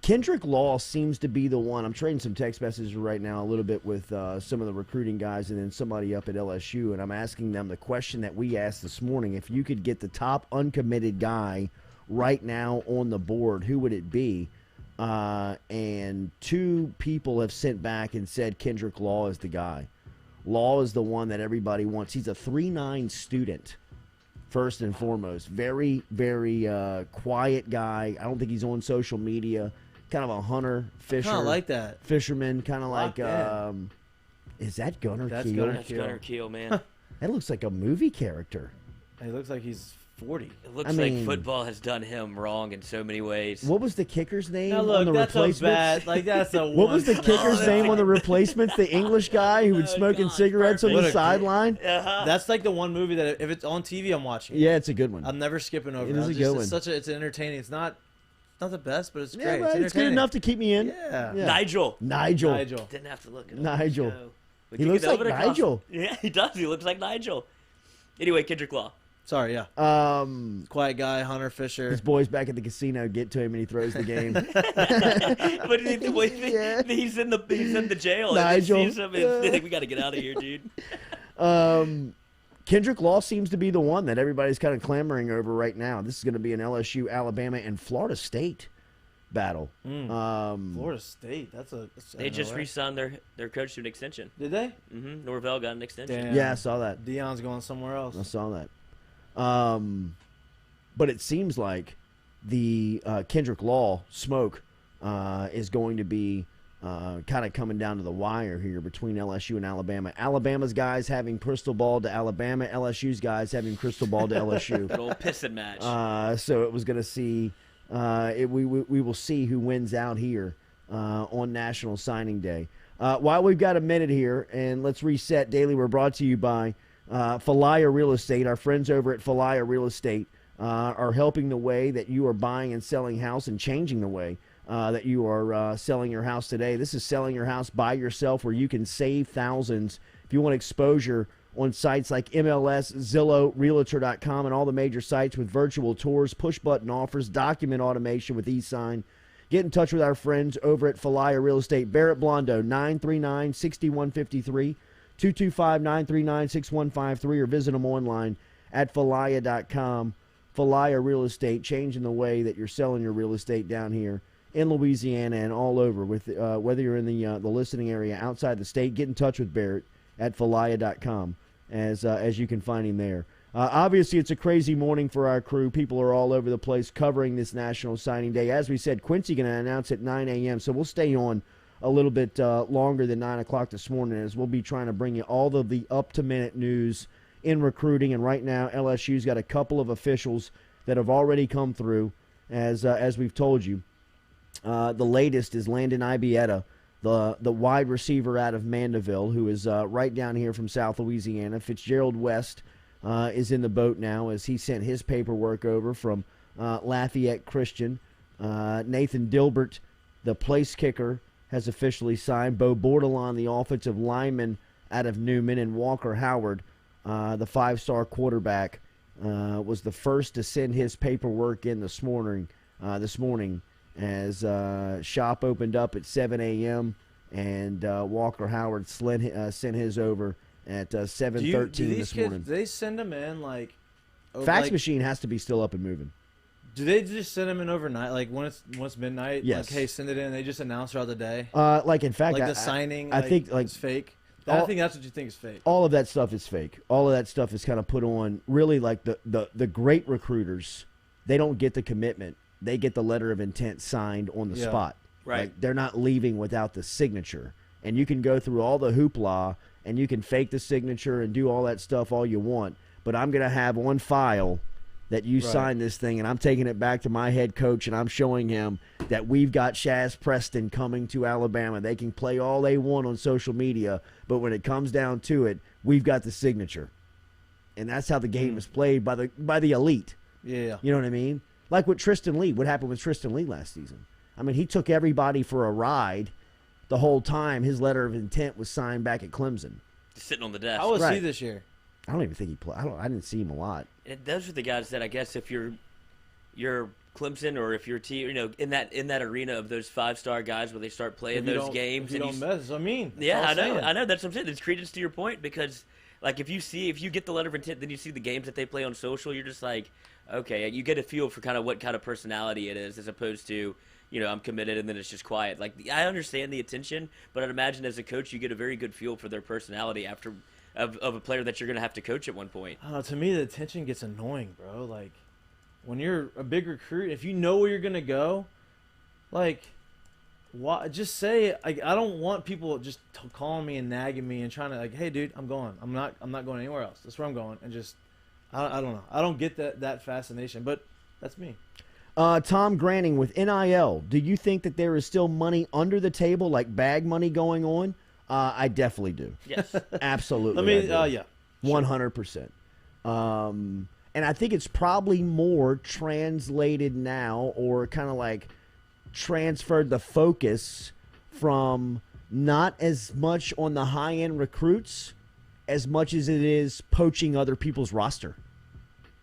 Kendrick Law seems to be the one. I'm trading some text messages right now a little bit with some of the recruiting guys and then somebody up at LSU, and I'm asking them the question that we asked this morning. If you could get the top uncommitted guy right now on the board, who would it be? And 2 people have sent back and said Kendrick Law is the guy. Law is the one that everybody wants. He's a 3.9 student, first and foremost. Very, very quiet guy. I don't think he's on social media. Kind of a hunter, fisher. Kind of like that. Fisherman, kind of like Locked Is that Gunnar That's Keel? Gunnar That's Gunnar Keel, man. That looks like a movie character. He looks like he's 40. It looks I like mean- football has done him wrong in so many ways. What was the kicker's name Now on look, the that's a replacements? bad. Like that's a. What was the kicker's Oh, name no. on the replacements? The English guy who was Oh, smoking God, cigarettes on What the a- sideline? Uh-huh. That's like the one movie that if it's on TV, I'm watching. Yeah, it's a good one. I'm never skipping over. It is I'm a just- good it's one. such a. It's entertaining. It's not the best, but it's Yeah, great. but it's good entertaining. enough to keep me in. Yeah. Nigel. Nigel. Nigel. Didn't have to look at him. Nigel. No. We He took looks it like over to Nigel. Yeah, he does. He looks like Nigel. Anyway, Kendrick Law. Sorry. Yeah. Quiet guy, Hunter Fisher. His boys back at the casino get to him and he throws the game. But Yeah. he's in the jail. Nigel. And he sees him and we got to get out of here, dude. Kendrick Law seems to be the one that everybody's kind of clamoring over right now. This is going to be an LSU, Alabama, and Florida State battle. Florida State. They just re-signed their coach to an extension. Did they? Mm-hmm. Norvell got an extension. Damn. Yeah, I saw that. Deion's going somewhere else. I saw that. But it seems like the Kendrick Law smoke is going to be kind of coming down to the wire here between LSU and Alabama. Alabama's guys having crystal ball to Alabama. LSU's guys having crystal ball to LSU. Good old pissing match. So it was going to see. We will see who wins out here on National Signing Day. While we've got a minute here, and let's reset. Daily, we're brought to you by Falaya Real Estate. Our friends over at Falaya Real Estate are helping the way that you are buying and selling house and changing the way that you are selling your house today. This is selling your house by yourself where you can save thousands. If you want exposure on sites like MLS, Zillow, Realtor.com, and all the major sites with virtual tours, push-button offers, document automation with e-sign. Get in touch with our friends over at Falaya Real Estate. Barrett Blondo, 939-6153, 225-939-6153, or visit them online at Falaya.com. Falaya Real Estate, changing the way that you're selling your real estate down here in Louisiana and all over. With whether you're in the listening area outside the state, get in touch with Barrett at Falaya.com as you can find him there. Obviously, it's a crazy morning for our crew. People are all over the place covering this National Signing Day. As we said, Quincy going to announce at 9 a.m., so we'll stay on a little bit longer than 9 o'clock this morning as we'll be trying to bring you all of the up-to-minute news in recruiting. And right now, LSU's got a couple of officials that have already come through, as we've told you. The latest is Landon Ibieta, the wide receiver out of Mandeville, who is right down here from South Louisiana. Fitzgerald West is in the boat now as he sent his paperwork over from Lafayette Christian. Nathan Dilbert, the place kicker, has officially signed. Bo Bordelon, the offensive lineman out of Newman, and Walker Howard, the five-star quarterback, was the first to send his paperwork in this morning as shop opened up at 7 a.m. and Walker Howard sent his over at 7:13 this morning. Do they send them in like Fax machine has to be still up and moving. Do they just send them in overnight, like when it's midnight? Yes. Like, hey, send it in. They just announce throughout the day. In fact, Like the signing. I think it's fake. I think that's what you think is fake. all of that stuff is fake. All of that stuff is kind of put on. Really, like the great recruiters, they don't get the commitment. They get the letter of intent signed on the spot. Right. Like, they're not leaving without the signature. And you can go through all the hoopla and you can fake the signature and do all that stuff all you want. But I'm going to have on file that you signed this thing, and I'm taking it back to my head coach, and I'm showing him that we've got Shaz Preston coming to Alabama. They can play all they want on social media, but when it comes down to it, we've got the signature. And that's how the game is played by the elite. Yeah. You know what I mean? Like with Tristan Lee. What happened with Tristan Lee last season? I mean, he took everybody for a ride the whole time. His letter of intent was signed back at Clemson. Just sitting on the desk. How was he Right. this year? I don't even think he played. I didn't see him a lot. And those are the guys that I guess if you're Clemson or if your team, in that arena of those 5-star guys where they start playing those games. If you don't mess, I mean. That's Yeah, all I I'm know. saying. I know. That's what I'm saying. It's credence to your point because, like, if you get the letter of intent, then you see the games that they play on social, you're just like, okay, you get a feel for kind of what kind of personality it is, as opposed to, I'm committed and then it's just quiet. Like, I understand the attention, but I'd imagine as a coach, you get a very good feel for their personality after of a player that you're going to have to coach at one point. I don't know, to me, the attention gets annoying, bro. Like, when you're a big recruit, if you know where you're going to go, like, Why? Just say I don't want people just calling me and nagging me and trying to like, hey, dude, I'm going. I'm not going anywhere else. That's where I'm going. And just I don't know. I don't get that fascination, but that's me. Tom Granning with NIL. Do you think that there is still money under the table, like bag money going on? I definitely do. Yes, absolutely. Yeah, 100%. And I think it's probably more translated now, or kind of like transferred the focus from not as much on the high-end recruits as much as it is poaching other people's roster.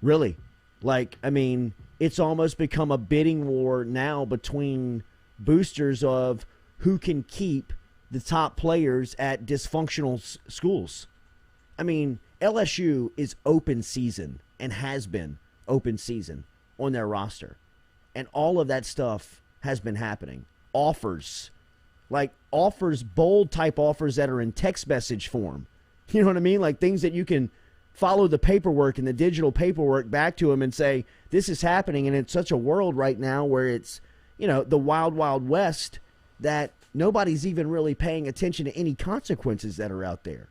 Really. Like, I mean, it's almost become a bidding war now between boosters of who can keep the top players at dysfunctional schools. I mean, LSU is open season and has been open season on their roster. And all of that stuff has been happening. Offers, bold type offers that are in text message form. You know what I mean? Like things that you can follow the paperwork and the digital paperwork back to them and say, this is happening. And it's such a world right now where it's, the wild, wild west, that nobody's even really paying attention to any consequences that are out there.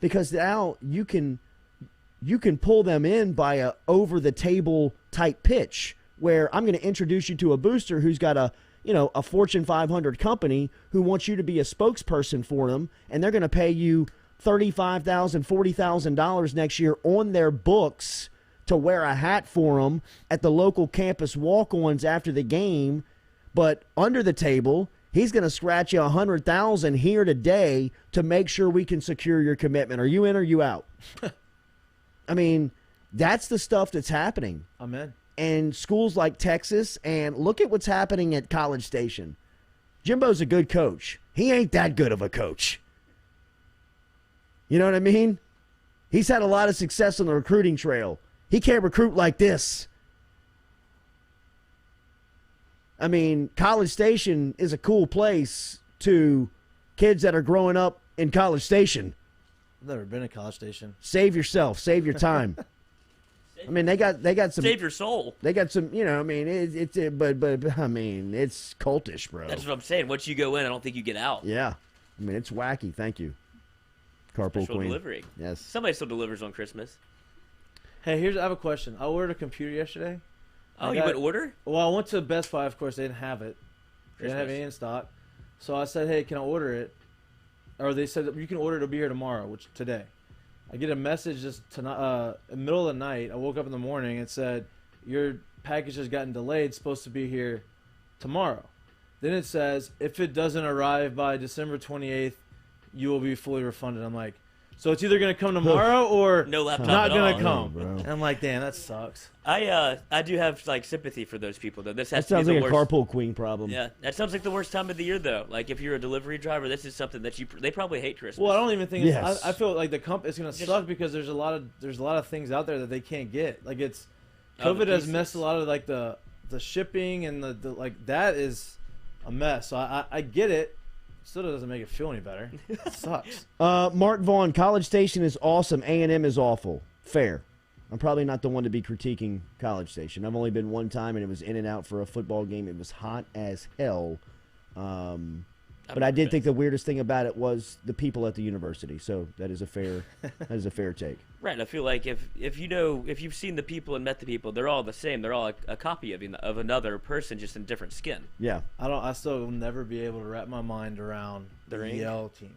Because now you can pull them in by a over the table type pitch where I'm going to introduce you to a booster who's got a Fortune 500 company who wants you to be a spokesperson for them, and they're going to pay you $35,000, $40,000 next year on their books to wear a hat for them at the local campus walk-ons after the game. But under the table, he's going to scratch you $100,000 here today to make sure we can secure your commitment. Are you in or you out? I mean, that's the stuff that's happening. Amen. And schools like Texas, and look at what's happening at College Station. Jimbo's a good coach. He ain't that good of a coach. You know what I mean? He's had a lot of success on the recruiting trail. He can't recruit like this. I mean, College Station is a cool place to kids that are growing up in College Station. I've never been to College Station. Save yourself. Save your time. I mean, they got some. Save your soul. They got some, I mean, but I mean, it's cultish, bro. That's what I'm saying. Once you go in, I don't think you get out. Yeah, I mean, it's wacky. Thank you, Carpool Special Queen. Delivery. Yes. Somebody still delivers on Christmas. Hey, I have a question. I ordered a computer yesterday. Oh, you went order? Well, I went to Best Buy. Of course, they didn't have it. They didn't have Christmas. any in stock. So I said, hey, can I order it? Or they said, you can order it. It'll be here tomorrow, which today. I get a message just tonight, in the middle of the night. I woke up in the morning and said, your package has gotten delayed. It's supposed to be here tomorrow. Then it says, if it doesn't arrive by December 28th, you will be fully refunded. I'm like, so it's either going to come tomorrow or No laptop not at going all. to come. Bro. And I'm like, damn, that sucks. I do have sympathy for those people though. This has That sounds to be like the a worst. Carpool Queen problem. Yeah, that sounds like the worst time of the year though. Like if you're a delivery driver, this is something that they probably hate Christmas. Well, I don't even think Yes. it's, I feel like the company is going to suck because there's a lot of things out there that they can't get. Like it's COVID has messed a lot of like the shipping and the like that is a mess. So I get it. Still doesn't make it feel any better. It sucks. Mark Vaughn, College Station is awesome. A&M is awful. Fair. I'm probably not the one to be critiquing College Station. I've only been one time, and it was in and out for a football game. It was hot as hell. But I did think the weirdest thing about it was the people at the university. So that is a fair take. Right. I feel like if you've seen the people and met the people, they're all the same. They're all a copy of another person, just in different skin. Yeah. I still will never be able to wrap my mind around the Yale team.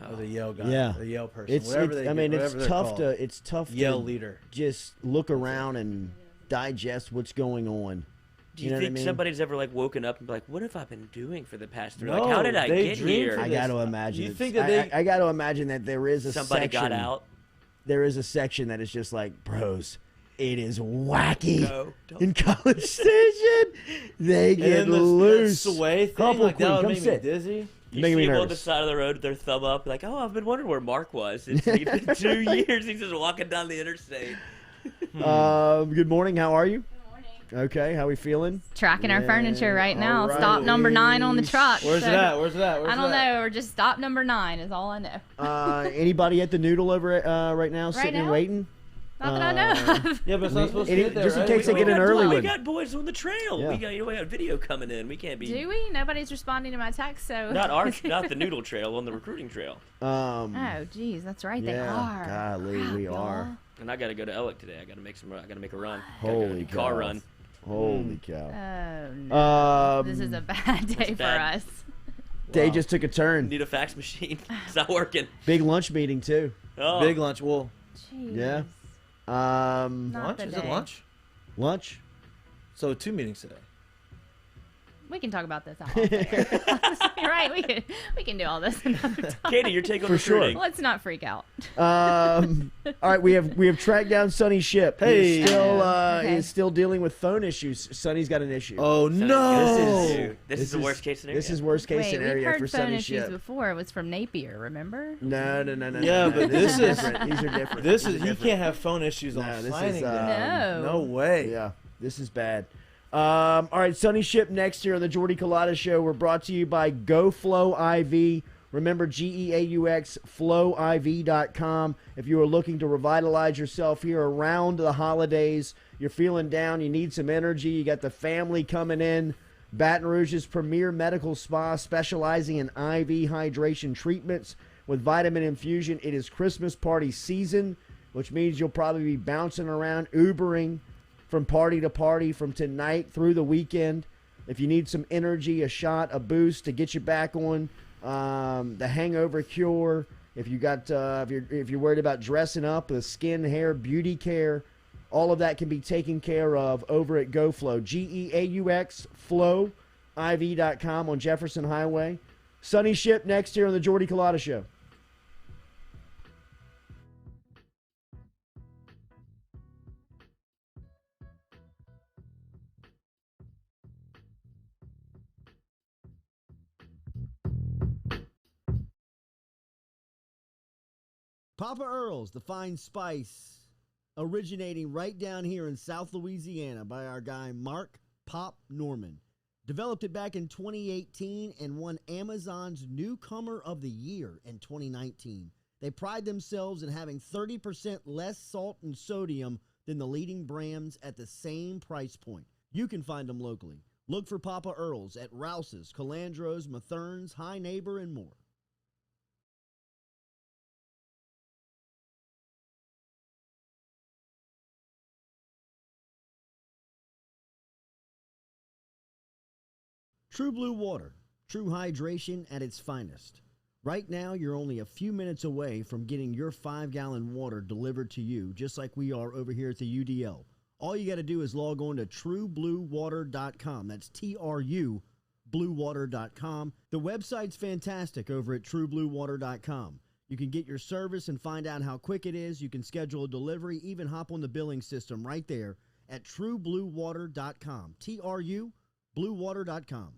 Or the Yale guy. Yeah. The Yale person. Whatever It's tough Yale to leader. just look around and digest what's going on. Do you know think what I mean? somebody's ever woken up and be like, what have I been doing for the past 3 No, Like, how did I they get dream here? for I this. got to imagine. You it's- think that I got to imagine that there is a Somebody section. got out. There is a section that is just like, bros, it is wacky No, don't. in College Station. They get And then loose. the sway thing, Carpool like Queen, that would come make me sit. dizzy. You Making see me him on the nervous. side of the road, their thumb up, like, oh, I've been wondering where Mark was. It's been 2 years. He's just walking down the interstate. Good morning. How are you? Good morning. Okay. How we feeling? Tracking our furniture right now. all right. Stop number 9 on the truck. Where's so- it at? Where's it at? I don't know. We're just stop number 9 is all I know. Anybody at the Noodle over right now, sitting and now? waiting? Not that I know of. Yeah, but it's not supposed to get there, just in right? case they get an early We one. got boys on the trail. Yeah. We got video coming in. We can't be. Do we? Nobody's responding to my text, so. Not the noodle trail, on the recruiting trail. Oh, geez, that's right. They are. Golly, Crap, we y'all. are. And I got to go to Ellick today. I got to make a run. Holy car cow. run. Holy cow. Oh, no. This is a bad day for bad. us. Day just took a turn. Need a fax machine. It's not working. Big lunch meeting too. Oh. Big lunch. Well, Jeez. Yeah. Not lunch? the Is it day. lunch? Lunch. So 2 meetings today. We can talk about this off air. You're right. We can do all this another time. Katie, your take on For sure. recruiting. Let's not freak out. All right, we have tracked down Sonny Shipp. Hey. He's still dealing with phone issues. Sonny's got an issue. Oh, So no. This is the worst case scenario. This is worst case Wait, we've scenario heard for phone Sonny issues Shipp. before. It was from Napier, remember? No. Yeah, but this is- different. These are different. This These is are he different. can't have phone issues on this is, signing day. No. No way. Yeah, this is bad. All right, Sonny Shipp next year on the Jordy Culotta Show. We're brought to you by GoFlow IV. Remember, GEAUX, flowiv.com. If you are looking to revitalize yourself here around the holidays, you're feeling down, you need some energy, you got the family coming in. Baton Rouge's premier medical spa specializing in IV hydration treatments with vitamin infusion. It is Christmas party season, which means you'll probably be bouncing around, Ubering from party to party from tonight through the weekend. If you need some energy, a shot, a boost to get you back on the hangover cure, if you got if you're worried about dressing up, the skin, hair, beauty care, all of that can be taken care of over at GoFlow. GEAUX, flowiv.com on Jefferson Highway. Sonny Shipp next year on the Jordy Culotta Show. Papa Earls, the fine spice, originating right down here in South Louisiana by our guy Mark Pop Norman. Developed it back in 2018 and won Amazon's Newcomer of the Year in 2019. They pride themselves in having 30% less salt and sodium than the leading brands at the same price point. You can find them locally. Look for Papa Earls at Rouse's, Calandro's, Mathern's, High Neighbor, and more. True Blue Water, true hydration at its finest. Right now, you're only a few minutes away from getting your 5-gallon water delivered to you, just like we are over here at the UDL. All you got to do is log on to truebluewater.com. That's TRU, bluewater.com. The website's fantastic over at truebluewater.com. You can get your service and find out how quick it is. You can schedule a delivery, even hop on the billing system right there at truebluewater.com. TRU, bluewater.com.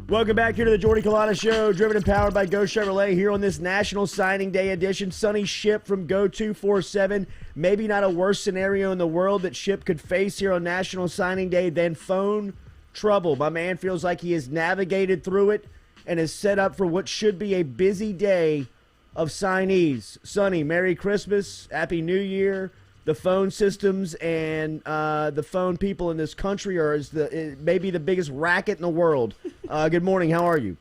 Welcome back here to the Jordy Culotta Show, driven and powered by Go Chevrolet here on this National Signing Day edition. Sonny Shipp from Go 247. Maybe not a worse scenario in the world that Shipp could face here on National Signing Day than phone trouble. My man feels like he has navigated through it and is set up for what should be a busy day of signees. Sonny, Merry Christmas, Happy New Year. The phone systems and the phone people in this country are maybe the biggest racket in the world. Good morning. How are you?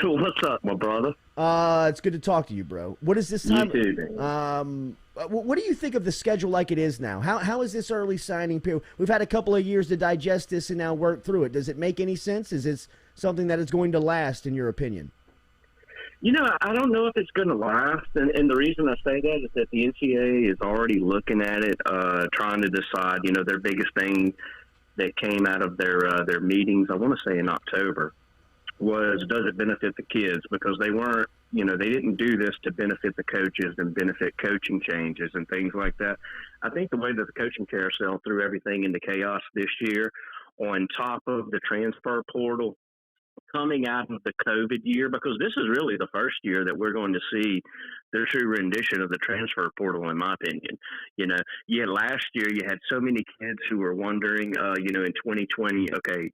What's up, my brother? It's good to talk to you, bro. What is this time? You too, man. What do you think of the schedule like it is now? How is this early signing period? We've had a couple of years to digest this and now work through it. Does it make any sense? Is this something that is going to last, in your opinion? You know, I don't know if it's going to last, and the reason I say that is that the NCAA is already looking at it, trying to decide, their biggest thing that came out of their meetings, I want to say in October, was, does it benefit the kids? Because they weren't, they didn't do this to benefit the coaches and benefit coaching changes and things like that. I think the way that the coaching carousel threw everything into chaos this year, on top of the transfer portal coming out of the COVID year, because this is really the first year that we're going to see the true rendition of the transfer portal, in my opinion. Last year you had so many kids who were wondering, in 2020, okay,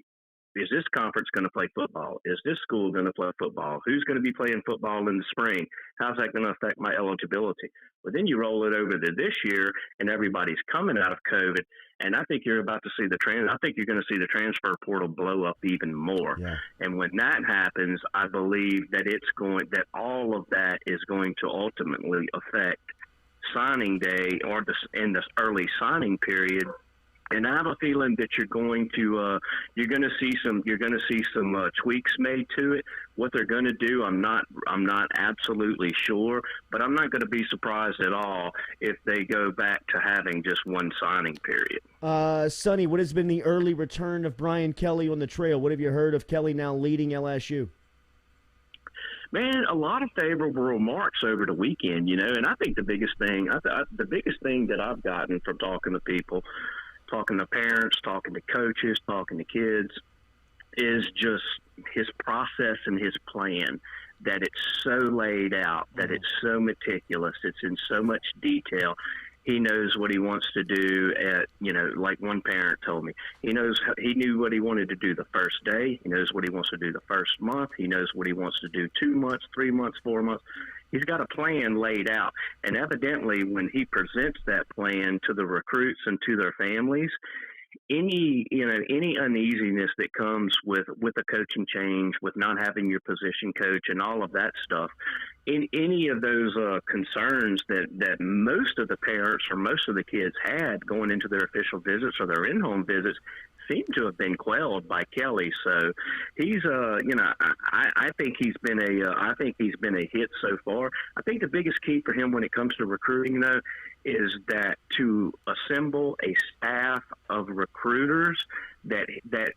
is this conference going to play football? Is this school going to play football? Who's going to be playing football in the spring? How's that going to affect my eligibility? But then you roll it over to this year, and everybody's coming out of COVID, and I think you're about to see I think you're going to see the transfer portal blow up even more. Yeah. And when that happens, I believe that that all of that is going to ultimately affect signing day in this early signing period. And I have a feeling that you're going to see some tweaks made to it. What they're going to do, I'm not absolutely sure, but I'm not going to be surprised at all if they go back to having just one signing period. Sonny, what has been the early return of Brian Kelly on the trail? What have you heard of Kelly now leading LSU? Man, a lot of favorable remarks over the weekend, and I think the biggest thing that I've gotten from talking to people, talking to parents, talking to coaches, talking to kids, is just his process and his plan, that it's so laid out, that it's so meticulous, it's in so much detail. He knows what he wants to do like one parent told me, he knew what he wanted to do the first day. He knows what he wants to do the first month. He knows what he wants to do 2 months, 3 months, 4 months. He's got a plan laid out. And evidently, when he presents that plan to the recruits and to their families, any uneasiness that comes with a coaching change, with not having your position coach and all of that stuff, in any of those concerns that most of the parents or most of the kids had going into their official visits or their in-home visits, seem to have been quelled by Kelly. So he's I think he's been a hit so far. I think the biggest key for him when it comes to recruiting, though, is that to assemble a staff of recruiters that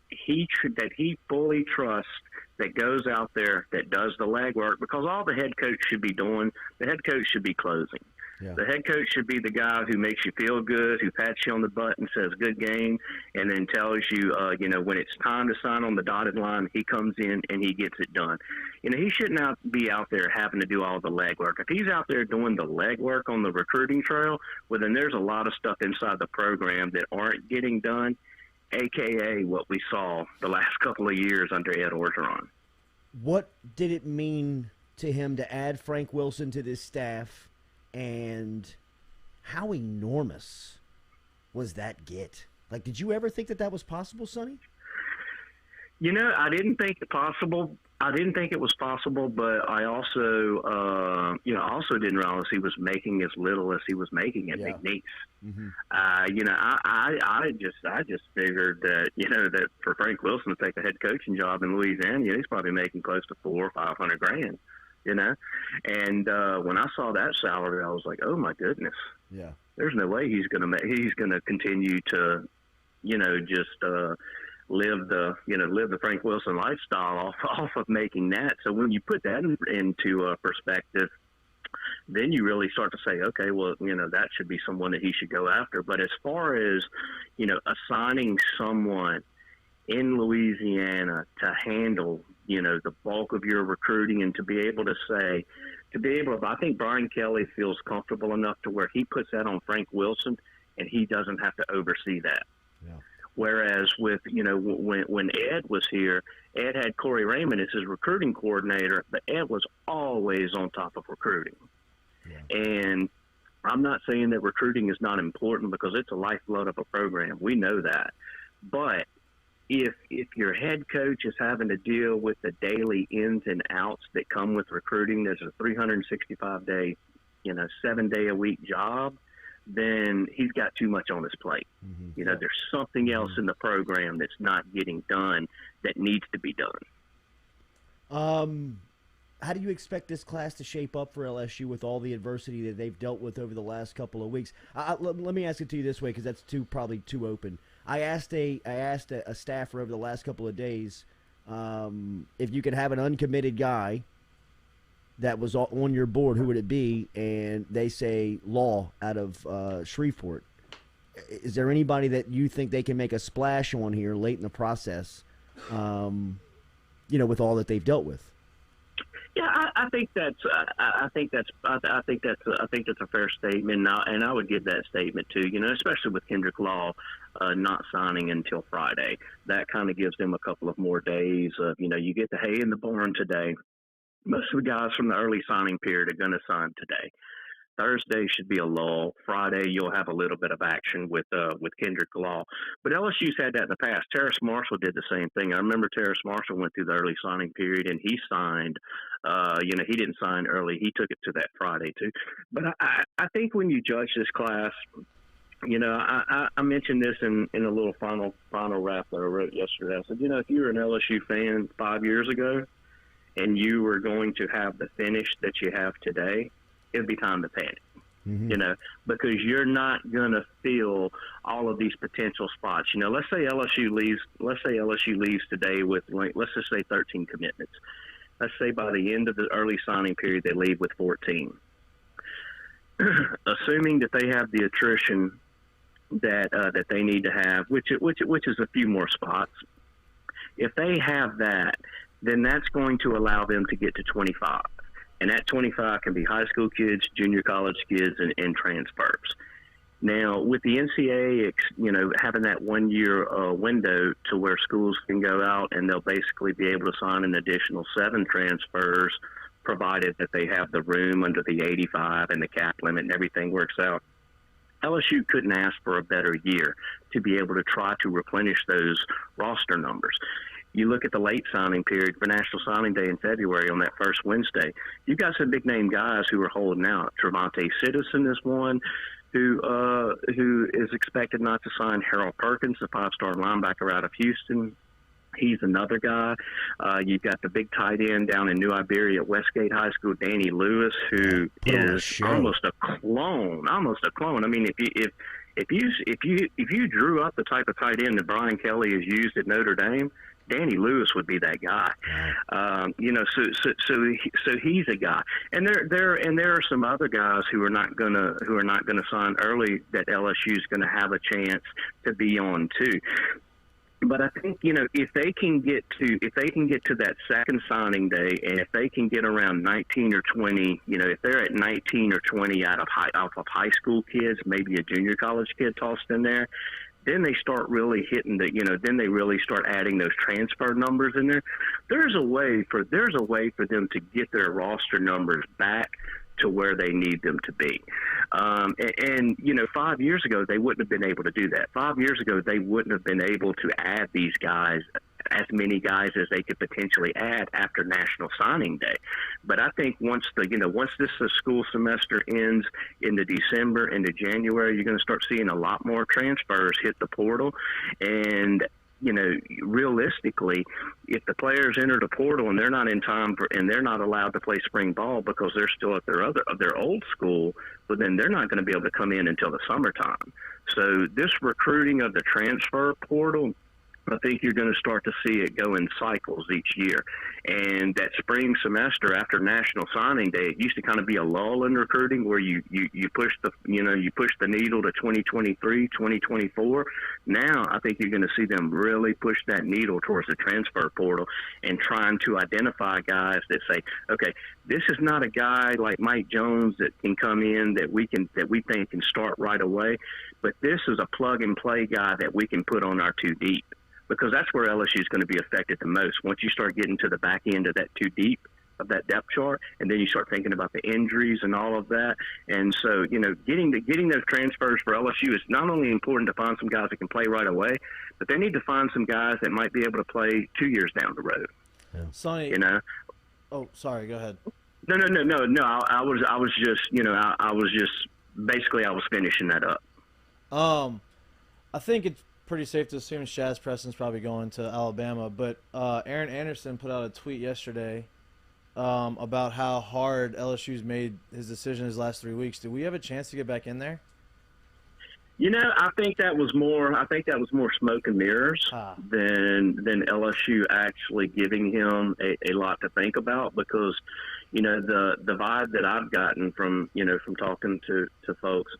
he fully trusts, that goes out there, that does the legwork, because all the head coach should be doing, the head coach should be closing. Yeah. The head coach should be the guy who makes you feel good, who pats you on the butt and says, good game, and then tells you, when it's time to sign on the dotted line, he comes in and he gets it done. He shouldn't be out there having to do all the legwork. If he's out there doing the legwork on the recruiting trail, well, then there's a lot of stuff inside the program that aren't getting done, a.k.a. what we saw the last couple of years under Ed Orgeron. What did it mean to him to add Frank Wilson to this staff? And how enormous was that get? Like, did you ever think that was possible, Sonny? I didn't think it possible. I didn't think it was possible, but I also, also didn't realize he was making as little as he was making at McNeese. Mm-hmm. I just figured that, that for Frank Wilson to take a head coaching job in Louisiana, he's probably making close to $400,000 or $500,000. And when I saw that salary, I was like, oh my goodness, there's no way he's gonna continue to, live the Frank Wilson lifestyle off of making that. So when you put that into perspective, then you really start to say, okay, well, that should be someone that he should go after. But as far as, assigning someone in Louisiana to handle, the bulk of your recruiting, and to be able to I think Brian Kelly feels comfortable enough to where he puts that on Frank Wilson and he doesn't have to oversee that. Yeah. Whereas with, when Ed was here, Ed had Corey Raymond as his recruiting coordinator, but Ed was always on top of recruiting. Yeah. And I'm not saying that recruiting is not important, because it's a lifeblood of a program. We know that. But if your head coach is having to deal with the daily ins and outs that come with recruiting, there's a 365-day, 7-day-a-week job, then he's got too much on his plate. Mm-hmm. There's something else in the program that's not getting done that needs to be done. How do you expect this class to shape up for LSU with all the adversity that they've dealt with over the last couple of weeks? Let me ask it to you this way, because that's probably too open. I asked a staffer over the last couple of days if you could have an uncommitted guy that was on your board, who would it be? And they say Law out of Shreveport. Is there anybody that you think they can make a splash on here late in the process? With all that they've dealt with. Yeah, I think that's a fair statement, and I would give that statement too. Especially with Kendrick Law not signing until Friday, that kind of gives them a couple of more days of you get the hay in the barn today. Most of the guys from the early signing period are going to sign today. Thursday should be a lull. Friday, you'll have a little bit of action with Kendrick Law. But LSU's had that in the past. Terrace Marshall did the same thing. I remember Terrace Marshall went through the early signing period, and he signed. He didn't sign early. He took it to that Friday, too. But I think when you judge this class, I mentioned this in a little final rap that I wrote yesterday. I said, if you were an LSU fan 5 years ago and you were going to have the finish that you have today, it'd be time to panic, because you're not going to fill all of these potential spots. Let's say LSU leaves today with, let's just say 13 commitments. Let's say by the end of the early signing period, they leave with 14. Assuming that they have the attrition that they need to have, which is a few more spots. If they have that, then that's going to allow them to get to 25. And that 25 can be high school kids, junior college kids, and transfers. Now, with the NCAA, having that 1 year window to where schools can go out and they'll basically be able to sign an additional 7 transfers, provided that they have the room under the 85 and the cap limit and everything works out. LSU couldn't ask for a better year to be able to try to replenish those roster numbers. You look at the late signing period for National Signing Day in February on that first Wednesday. You've got some big-name guys who are holding out. Trevante Citizen is one who is expected not to sign. Harold Perkins, the 5-star linebacker out of Houston. He's another guy. You've got the big tight end down in New Iberia at Westgate High School, Danny Lewis, who is almost a clone. I mean, if you drew up the type of tight end that Brian Kelly has used at Notre Dame, Danny Lewis would be that guy. So he's a guy. And there are some other guys who are not gonna sign early that LSU is gonna have a chance to be on too. But I think, if they can get to that second signing day, and if they can get around 19 or 20, if they're at 19 or 20 out of high school kids, maybe a junior college kid tossed in there, then they start really hitting then they really start adding those transfer numbers in there. There's a way for them to get their roster numbers back to where they need them to be. And 5 years ago, they wouldn't have been able to do that. 5 years ago, they wouldn't have been able to add these guys, as many guys as they could potentially add after National Signing Day. But I think once this school semester ends into December, into January, you're going to start seeing a lot more transfers hit the portal. And realistically, if the players enter the portal and they're not in time and they're not allowed to play spring ball because they're still at their old school, well, then they're not going to be able to come in until the summertime. So this recruiting of the transfer portal, I think you're going to start to see it go in cycles each year. And that spring semester after National Signing Day, it used to kind of be a lull in recruiting where you push the needle to 2023, 2024. Now I think you're going to see them really push that needle towards the transfer portal and trying to identify guys that say, okay, this is not a guy like Mike Jones that can come in that we think can start right away, but this is a plug and play guy that we can put on our 2 deep. Because that's where LSU is going to be affected the most. Once you start getting to the back end of that 2 deep of that depth chart, and then you start thinking about the injuries and all of that. And so, getting those transfers for LSU is not only important to find some guys that can play right away, but they need to find some guys that might be able to play 2 years down the road. Yeah. Sonny, Oh, sorry. Go ahead. No. I was finishing that up. I think it's pretty safe to assume Shaz Preston's probably going to Alabama, but Aaron Anderson put out a tweet yesterday about how hard LSU's made his decision his last 3 weeks. Do we have a chance to get back in there? I think that was more. I think that was more smoke and mirrors than LSU actually giving him a lot to think about, because, the vibe that I've gotten from talking to folks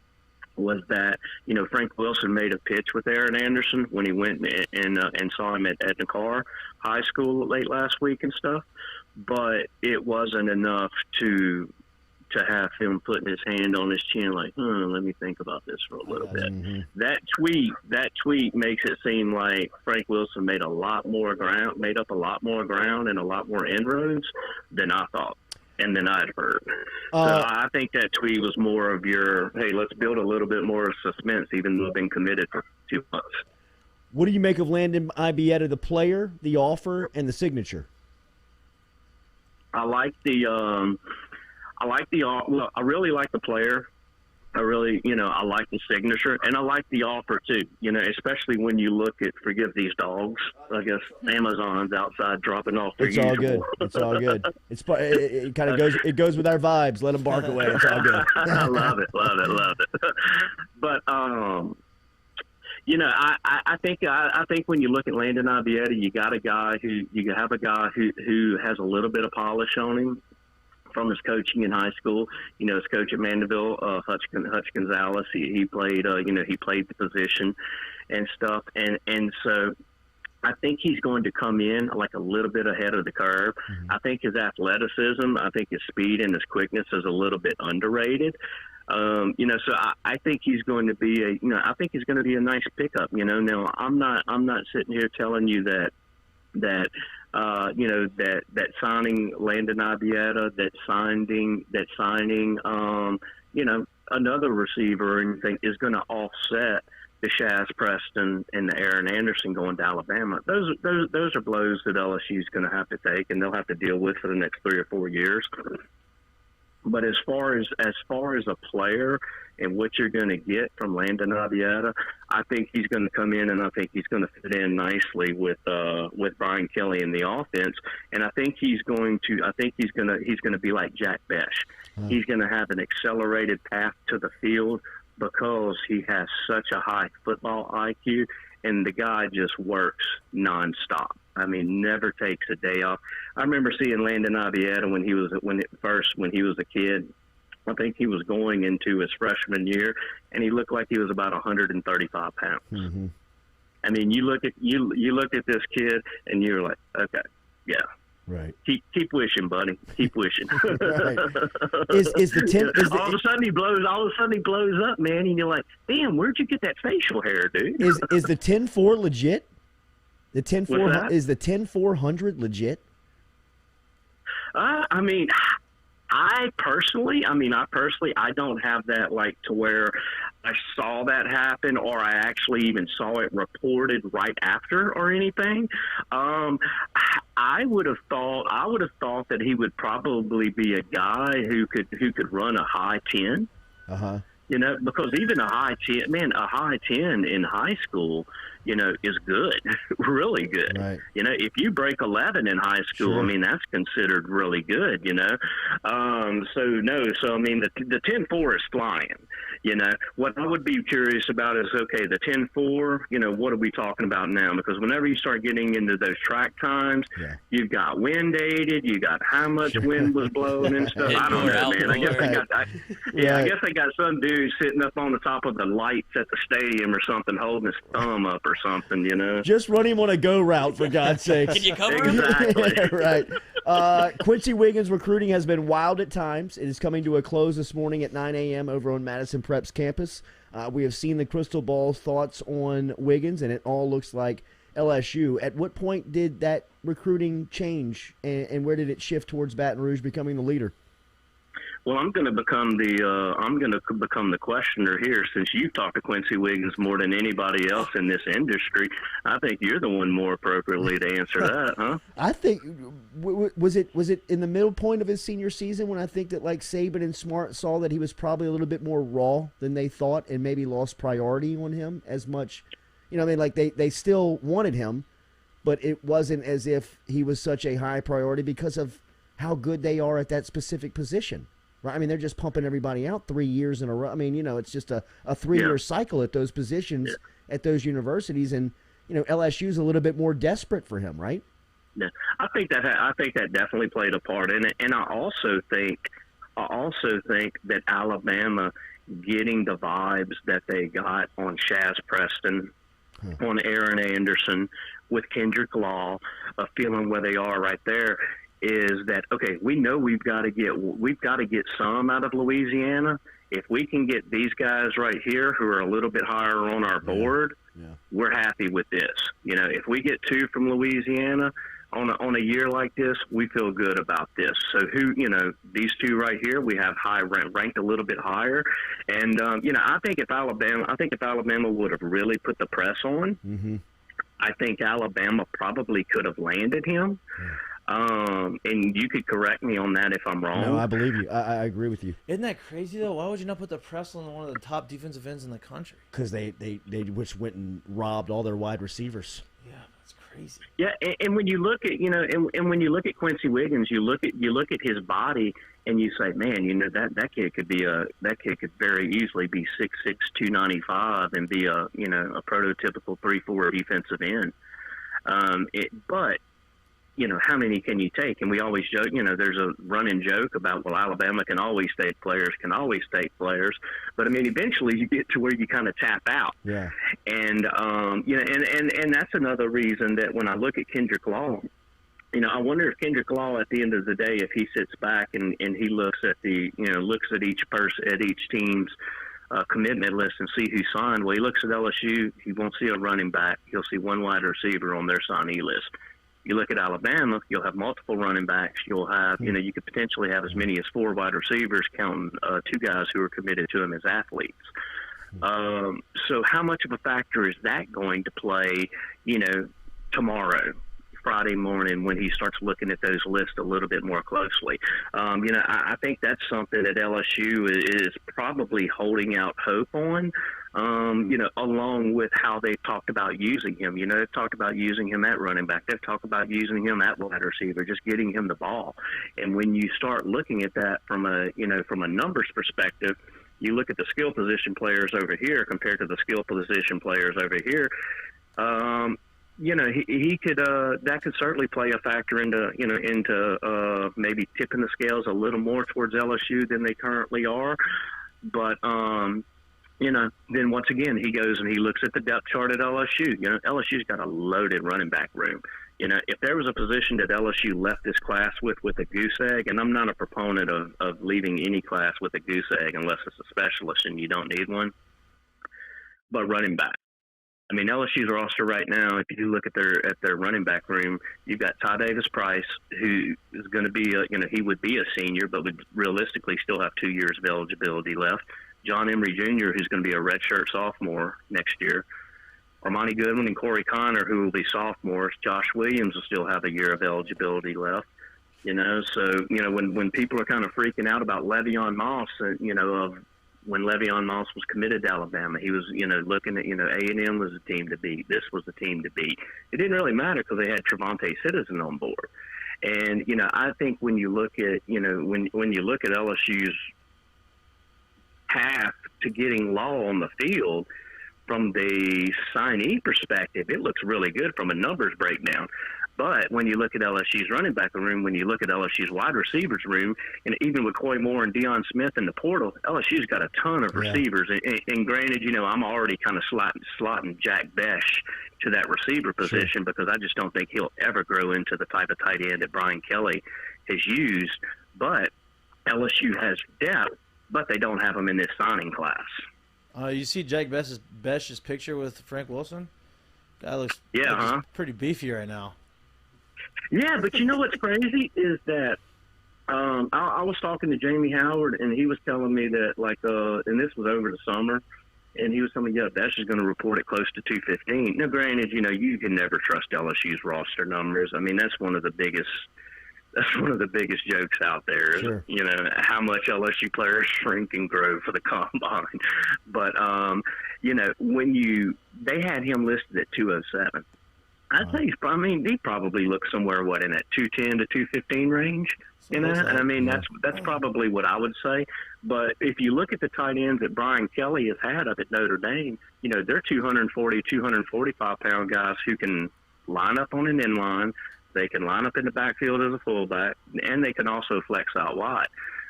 was that, Frank Wilson made a pitch with Aaron Anderson when he went and saw him at Nacar High School late last week and stuff, but it wasn't enough to have him putting his hand on his chin like, let me think about this for a little bit. Mm-hmm. That tweet makes it seem like Frank Wilson made up a lot more ground and a lot more inroads than I thought and than I'd heard. So I think that tweet was more of your, hey, let's build a little bit more suspense, even though we've been committed for 2 months. What do you make of Landon Ibieta, the player, the offer, and the signature? I really like the player. I like the signature, and I like the offer too. Especially when you look at, forgive these dogs, I guess Amazon's outside dropping off their usual. All good. It's all good. It kind of goes with our vibes. Let them bark away. It's all good. I love it. But I think when you look at Landon Ibieta, you have a guy who has a little bit of polish on him from his coaching in high school. His coach at Mandeville, Hutch Gonzalez, he played the position and stuff. And so I think he's going to come in like a little bit ahead of the curve. Mm-hmm. I think his athleticism, I think his speed and his quickness is a little bit underrated. So I think he's going to be a nice pickup. Now I'm not sitting here telling you that signing Landon Ibieta, that signing another receiver or anything is going to offset the Shaz Preston and the Aaron Anderson going to Alabama. Those are blows that LSU is going to have to take, and they'll have to deal with for the next 3 or 4 years. But as far as a player and what you're going to get from Landon Ibieta, I think he's going to come in and I think he's going to fit in nicely with Brian Kelly in the offense. And I think he's going to be like Jack Besh. He's going to have an accelerated path to the field because he has such a high football IQ, and the guy just works nonstop. I mean, never takes a day off. I remember seeing Landon Ibieta when he was a kid. I think he was going into his freshman year, and he looked like he was about 135 pounds. Mm-hmm. I mean, you look at this kid, and you're like, okay, yeah. Right. Keep wishing, buddy. Keep wishing. Right. Is the 10? All of a sudden he blows up, man, and you're like, damn, where'd you get that facial hair, dude? Is the 10-4 legit? The 10-4 is the 10-400 legit? I personally, I don't have that like to where I saw that happen or I actually even saw it reported right after or anything. I would have thought that he would probably be a guy who could run a high 10. Uh-huh. Because even a high 10 in high school, is good, really good. Right. If you break 11 in high school, sure. That's considered really good, So the 10-4 is flying. What I would be curious about is, okay, the 10-4, what are we talking about now? Because whenever you start getting into those track times, you've got wind aided, you got how much wind was blowing and stuff. I don't know, man. I guess they got some dude sitting up on the top of the lights at the stadium or something, holding his thumb up or something, Just run him on a go route, for God's sakes. Can you cover him? Exactly. Right. Quincy Wiggins recruiting has been wild at times. It is coming to a close this morning at 9 a.m. over on Madison Prep's campus. We have seen the crystal ball's thoughts on Wiggins, and it all looks like LSU. At what point did that recruiting change, and where did it shift towards Baton Rouge becoming the leader? Well, I'm going to become the questioner here, since you've talked to Quincy Wiggins more than anybody else in this industry. I think you're the one more appropriately to answer that, huh? I think was it in the middle point of his senior season when I think that like Saban and Smart saw that he was probably a little bit more raw than they thought and maybe lost priority on him as much. They still wanted him, but it wasn't as if he was such a high priority because of how good they are at that specific position. right? I mean, they're just pumping everybody out 3 years in a row. I mean, it's just a 3-year cycle at those positions at those universities, and LSU's a little bit more desperate for him, right? Yeah, I think that definitely played a part in it, and I also think that Alabama getting the vibes that they got on Shaz Preston, on Aaron Anderson, with Kendrick Law, a feeling where they are right there, is that okay? We know we've got to get some out of Louisiana. If we can get these guys right here who are a little bit higher on our board, we're happy with this. If we get 2 from Louisiana on a year like this, we feel good about this. So these 2 right here, we have ranked a little bit higher, and I think if Alabama would have really put the press on, I think Alabama probably could have landed him. And you could correct me on that if I'm wrong. No, I believe you. I agree with you. Isn't that crazy though? Why would you not put the press on one of the top defensive ends in the country? Because they just went and robbed all their wide receivers. Yeah, that's crazy. Yeah, and when you look at and when you look at Quincy Wiggins, you look at his body and you say, man, that kid could very easily be 6'6", 295 and be a prototypical 3-4 defensive end. But how many can you take? And we always joke, there's a running joke about, well, Alabama can always take players. But, I mean, eventually you get to where you kind of tap out. Yeah. And, and that's another reason that when I look at Kendrick Law, I wonder if Kendrick Law at the end of the day, if he sits back and he looks at looks at each person, at each team's commitment list and see who signed. Well, he looks at LSU, he won't see a running back. He'll see one wide receiver on their signee list. You look at Alabama, you'll have multiple running backs. You'll have, you could potentially have as many as 4 wide receivers, counting 2 guys who are committed to them as athletes. So how much of a factor is that going to play, tomorrow, Friday morning, when he starts looking at those lists a little bit more closely? I think that's something that LSU is probably holding out hope on. Along with how they've talked about using him. They've talked about using him at running back. They've talked about using him at wide receiver, just getting him the ball. And when you start looking at that from a numbers perspective, you look at the skill position players over here compared to the skill position players over here. He could that could certainly play a factor into maybe tipping the scales a little more towards LSU than they currently are. But then once again, he goes and he looks at the depth chart at LSU. LSU's got a loaded running back room. If there was a position that LSU left this class with a goose egg, and I'm not a proponent of leaving any class with a goose egg unless it's a specialist and you don't need one, but running back. I mean, LSU's roster right now, if you look at their running back room, you've got Ty Davis-Price, who is going to be, he would be a senior, but would realistically still have 2 years of eligibility left. John Emery Jr., who's going to be a redshirt sophomore next year. Armani Goodwin and Corey Connor, who will be sophomores. Josh Williams will still have a year of eligibility left. So, when people are kind of freaking out about Le'Veon Moss, when Le'Veon Moss was committed to Alabama, he was, looking at, A&M was a team to beat. This was the team to beat. It didn't really matter because they had Trevante Citizen on board. And, I think when you look at, when you look at LSU's path to getting Law on the field, from the signee perspective, it looks really good from a numbers breakdown. But when you look at LSU's running back room, when you look at LSU's wide receivers room, and even with Coy Moore and Deion Smith in the portal, LSU's got a ton of receivers. And granted, I'm already kind of slotting Jack Besh to that receiver position because I just don't think he'll ever grow into the type of tight end that Brian Kelly has used. But LSU has depth, but they don't have him in this signing class. You see Jack Besh's picture with Frank Wilson? Guy looks pretty beefy right now. Yeah, but you know what's crazy is that I was talking to Jamie Howard, and he was telling me that, and this was over the summer, and he was telling me, Besh is going to report it close to 215. Now, granted, you can never trust LSU's roster numbers. I mean, that's one of the biggest jokes out there is, how much LSU players shrink and grow for the combine. But, they had him listed at 207. I'd say he probably looks somewhere in that 210 to 215 range. And I mean that's probably what I would say. But if you look at the tight ends that Brian Kelly has had up at Notre Dame, they're 240, 245 pound guys who can line up on an end line. They can line up in the backfield as a fullback, and they can also flex out wide.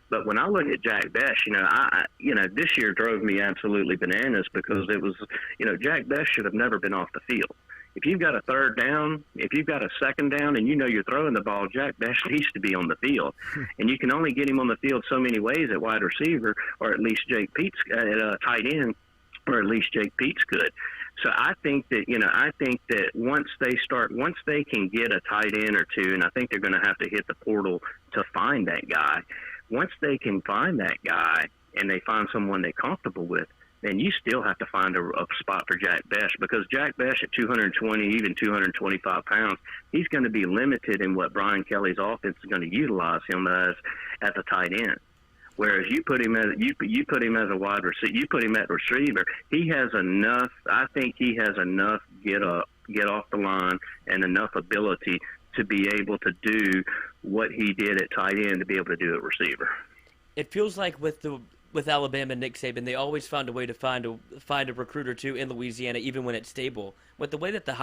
But when I look at Jack Bech, this year drove me absolutely bananas because it was, Jack Bech should have never been off the field. If you've got a third down, if you've got a second down, and you're throwing the ball, Jack Bech needs to be on the field. And you can only get him on the field so many ways at wide receiver, or at least Jake Peets at tight end, or at least Jake Peets could. So I think that once they can get a tight end or two, and I think they're going to have to hit the portal to find that guy. Once they can find that guy and they find someone they're comfortable with, then you still have to find a spot for Jack Bech, because Jack Bech at 220, even 225 pounds, he's going to be limited in what Brian Kelly's offense is going to utilize him as a tight end. Whereas you put him as a wide receiver, you put him at receiver, he has enough. I think he has enough get off the line and enough ability to be able to do what he did at tight end to be able to do at receiver. It feels like with Alabama and Nick Saban, they always found a way to find a recruit or two in Louisiana, even when it's stable. With the way that the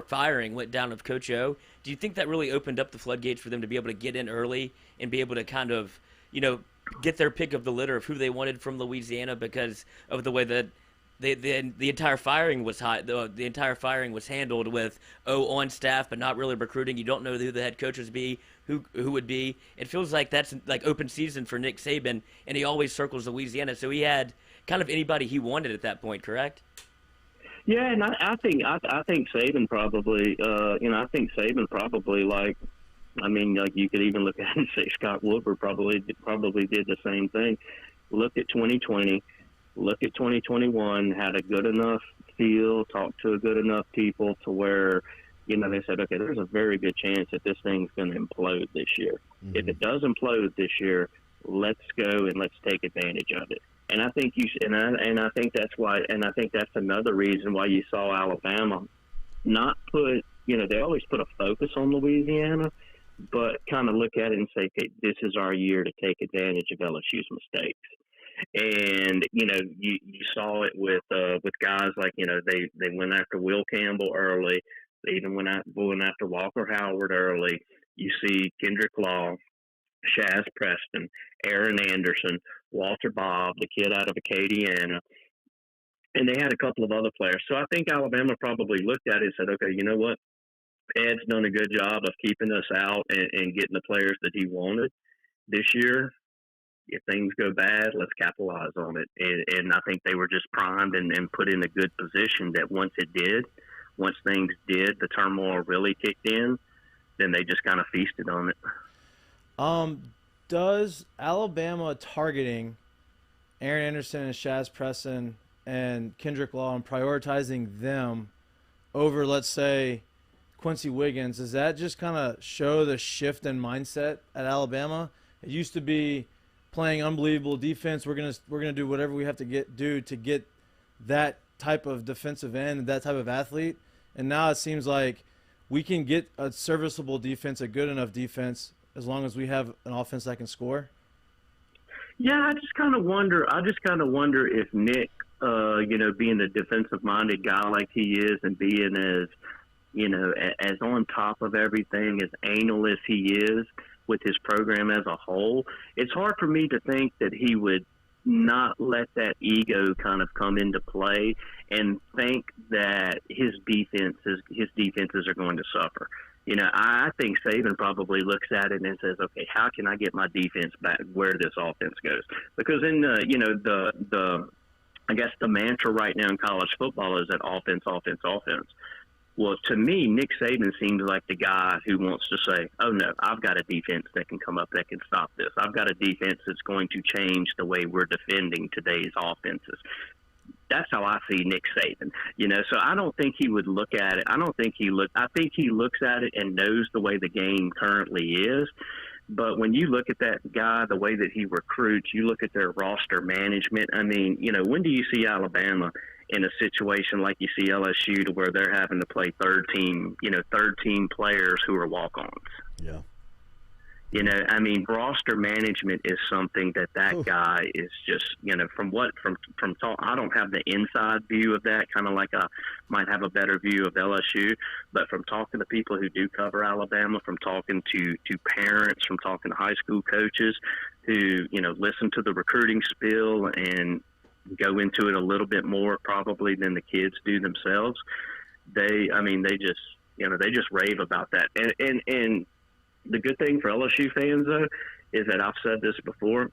firing went down of Coach O, do you think that really opened up the floodgates for them to be able to get in early and be able to kind of, get their pick of the litter of who they wanted from Louisiana because of the way that the entire firing was the entire firing was handled with on staff but not really recruiting. You don't know who the head coach who would be. It feels like that's like open season for Nick Saban, and he always circles Louisiana, so he had kind of anybody he wanted at that point, correct? Yeah, and I think Saban probably like you could even look at it and say Scott Woodward probably did the same thing. Look at 2020. Look at 2021, had a good enough feel, talked to a good enough people to where, they said, okay, there's a very good chance that this thing's going to implode this year. Mm-hmm. If it does implode this year, let's go and let's take advantage of it. And I think I think that's another reason why you saw Alabama not put, they always put a focus on Louisiana, but kind of look at it and say, okay, this is our year to take advantage of LSU's mistakes. And you saw it with guys like they went after Will Campbell early. They even went after Walker Howard early. You see Kendrick Law, Shaz Preston, Aaron Anderson, Walter Bobb, the kid out of Acadiana, and they had a couple of other players. So I think Alabama probably looked at it and said, okay, you know what? Ed's done a good job of keeping us out and getting the players that he wanted this year. If things go bad, let's capitalize on it. And I think they were just primed and put in a good position that once things did, the turmoil really kicked in, then they just kind of feasted on it. Does Alabama targeting Aaron Anderson and Shaz Preston and Kendrick Law and prioritizing them over, let's say, Quincy Wiggins, does that just kind of show the shift in mindset at Alabama? It used to be playing unbelievable defense. We're gonna do whatever we have to do to get that type of defensive end, that type of athlete. And now it seems like we can get a serviceable defense, a good enough defense, as long as we have an offense that can score. Yeah, I just kind of wonder if Nick, being the defensive-minded guy like he is, and being as on top of everything, as anal as he is with his program as a whole, it's hard for me to think that he would not let that ego kind of come into play and think that his defenses are going to suffer. I think Saban probably looks at it and says, okay, how can I get my defense back where this offense goes? Because in I guess the mantra right now in college football is that offense, offense, offense. Well, to me, Nick Saban seems like the guy who wants to say, oh, no, I've got a defense that can come up that can stop this. I've got a defense that's going to change the way we're defending today's offenses. That's how I see Nick Saban, So I don't think he would look at it. I think he looks at it and knows the way the game currently is. But when you look at that guy, the way that he recruits, you look at their roster management. I mean, when do you see Alabama in a situation like you see LSU to where they're having to play third team players who are walk-ons. Yeah. You know, I mean, roster management is something that guy is just, you know, from talk, I don't have the inside view of that, kind of like I might have a better view of LSU, but from talking to people who do cover Alabama, from talking to parents, from talking to high school coaches who, you know, listen to the recruiting spiel and go into it a little bit more probably than the kids do themselves, they just rave about that. And the good thing for LSU fans, though, is that I've said this before.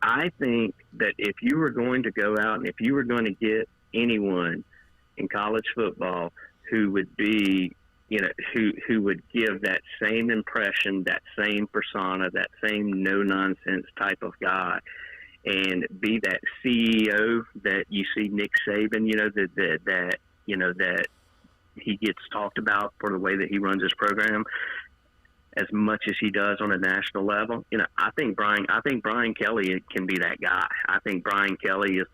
I think that if you were going to go out and if you were going to get anyone in college football who would be, you know, who would give that same impression, that same persona, that same no-nonsense type of guy, and be that CEO that you see Nick Saban, you know, that he gets talked about for the way that he runs his program, as much as he does on a national level. You know, I think Brian Kelly can be that guy. I think Brian Kelly is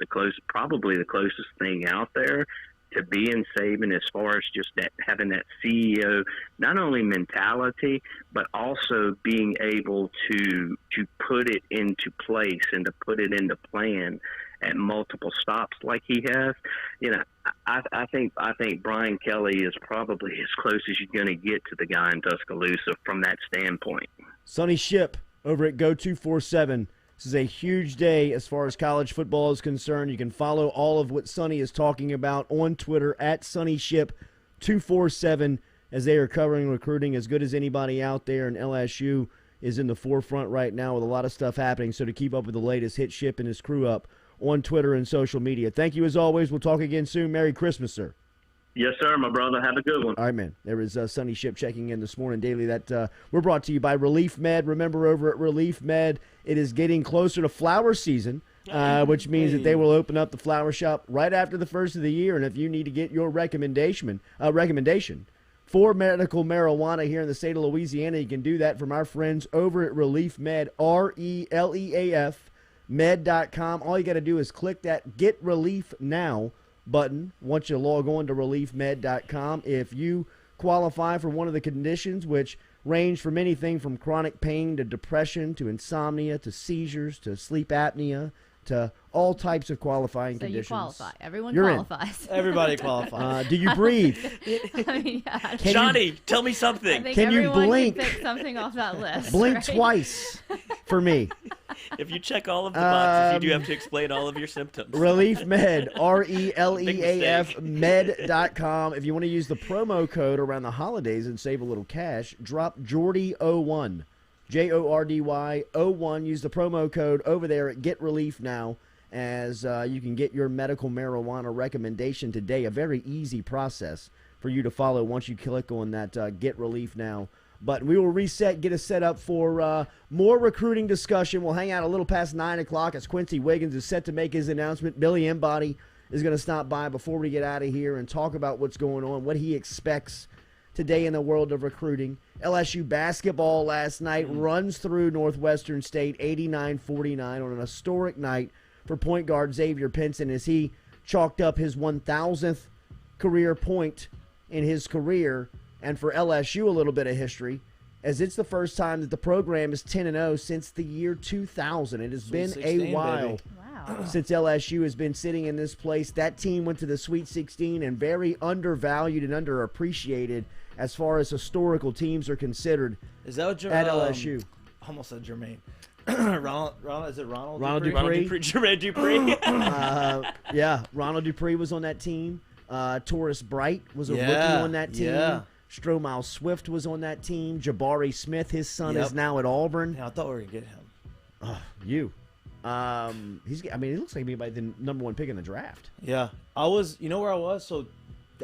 probably the closest thing out there to being Saban as far as just that having that CEO, not only mentality, but also being able to put it into place and to put it into plan at multiple stops like he has. You know, I think Brian Kelly is probably as close as you're going to get to the guy in Tuscaloosa from that standpoint. Sonny Shipp over at Go 247. This is a huge day as far as college football is concerned. You can follow all of what Sonny is talking about on Twitter at Sonny Shipp 247 as they are covering recruiting as good as anybody out there, and LSU is in the forefront right now with a lot of stuff happening. So to keep up with the latest, hit Shipp and his crew up on Twitter and social media. Thank you as always. We'll talk again soon. Merry Christmas, sir. Yes, sir, my brother. Have a good one. All right, man. There is Sonny Shipp checking in this morning daily. That we're brought to you by Relief Med. Remember, over at Relief Med, it is getting closer to flower season, which means that they will open up the flower shop right after the first of the year. And if you need to get your recommendation for medical marijuana here in the state of Louisiana, you can do that from our friends over at Relief Med, RELEAF, med.com. All you got to do is click that Get Relief Now button once you log on to reliefmed.com. If you qualify for one of the conditions, which range from anything from chronic pain to depression to insomnia to seizures to sleep apnea to all types of qualifying conditions. So you qualify. Everyone You're qualifies. Everybody qualifies. Do you breathe? I mean, yeah. Johnny, tell me something. I think Can you everyone blink? can pick something off that list. Blink right? twice for me. If you check all of the boxes, you do have to explain all of your symptoms. Relief Med, RELEAF med.com. If you want to use the promo code around the holidays and save a little cash, drop Jordy01. JORDY01. Use the promo code over there at Get Relief Now as you can get your medical marijuana recommendation today. A very easy process for you to follow once you click on that Get Relief Now button. We will reset, get us set up for more recruiting discussion. We'll hang out a little past 9 o'clock as Quincy Wiggins is set to make his announcement. Billy Embody is going to stop by before we get out of here and talk about what's going on, what he expects today in the world of recruiting. LSU basketball last night runs through Northwestern State 89-49 on an historic night for point guard Xavier Pinson as he chalked up his 1,000th career point in his career. And for LSU, a little bit of history, as it's the first time that the program is 10-0 since the year 2000. It has been a while since LSU has been sitting in this place. That team went to the Sweet 16 and very undervalued and underappreciated as far as historical teams are considered. Is that what at LSU? Almost said Jermaine. Ronald, is it Ronald? Ronald Dupree? Dupree. Jermaine Dupree. Yeah, Ronald Dupree was on that team. Taurus Bright was a rookie on that team. Yeah. Stromile Swift was on that team. Jabari Smith, his son, is now at Auburn. Yeah, I thought we were gonna get him. He looks like maybe the number one pick in the draft. Yeah, I was. You know where I was? So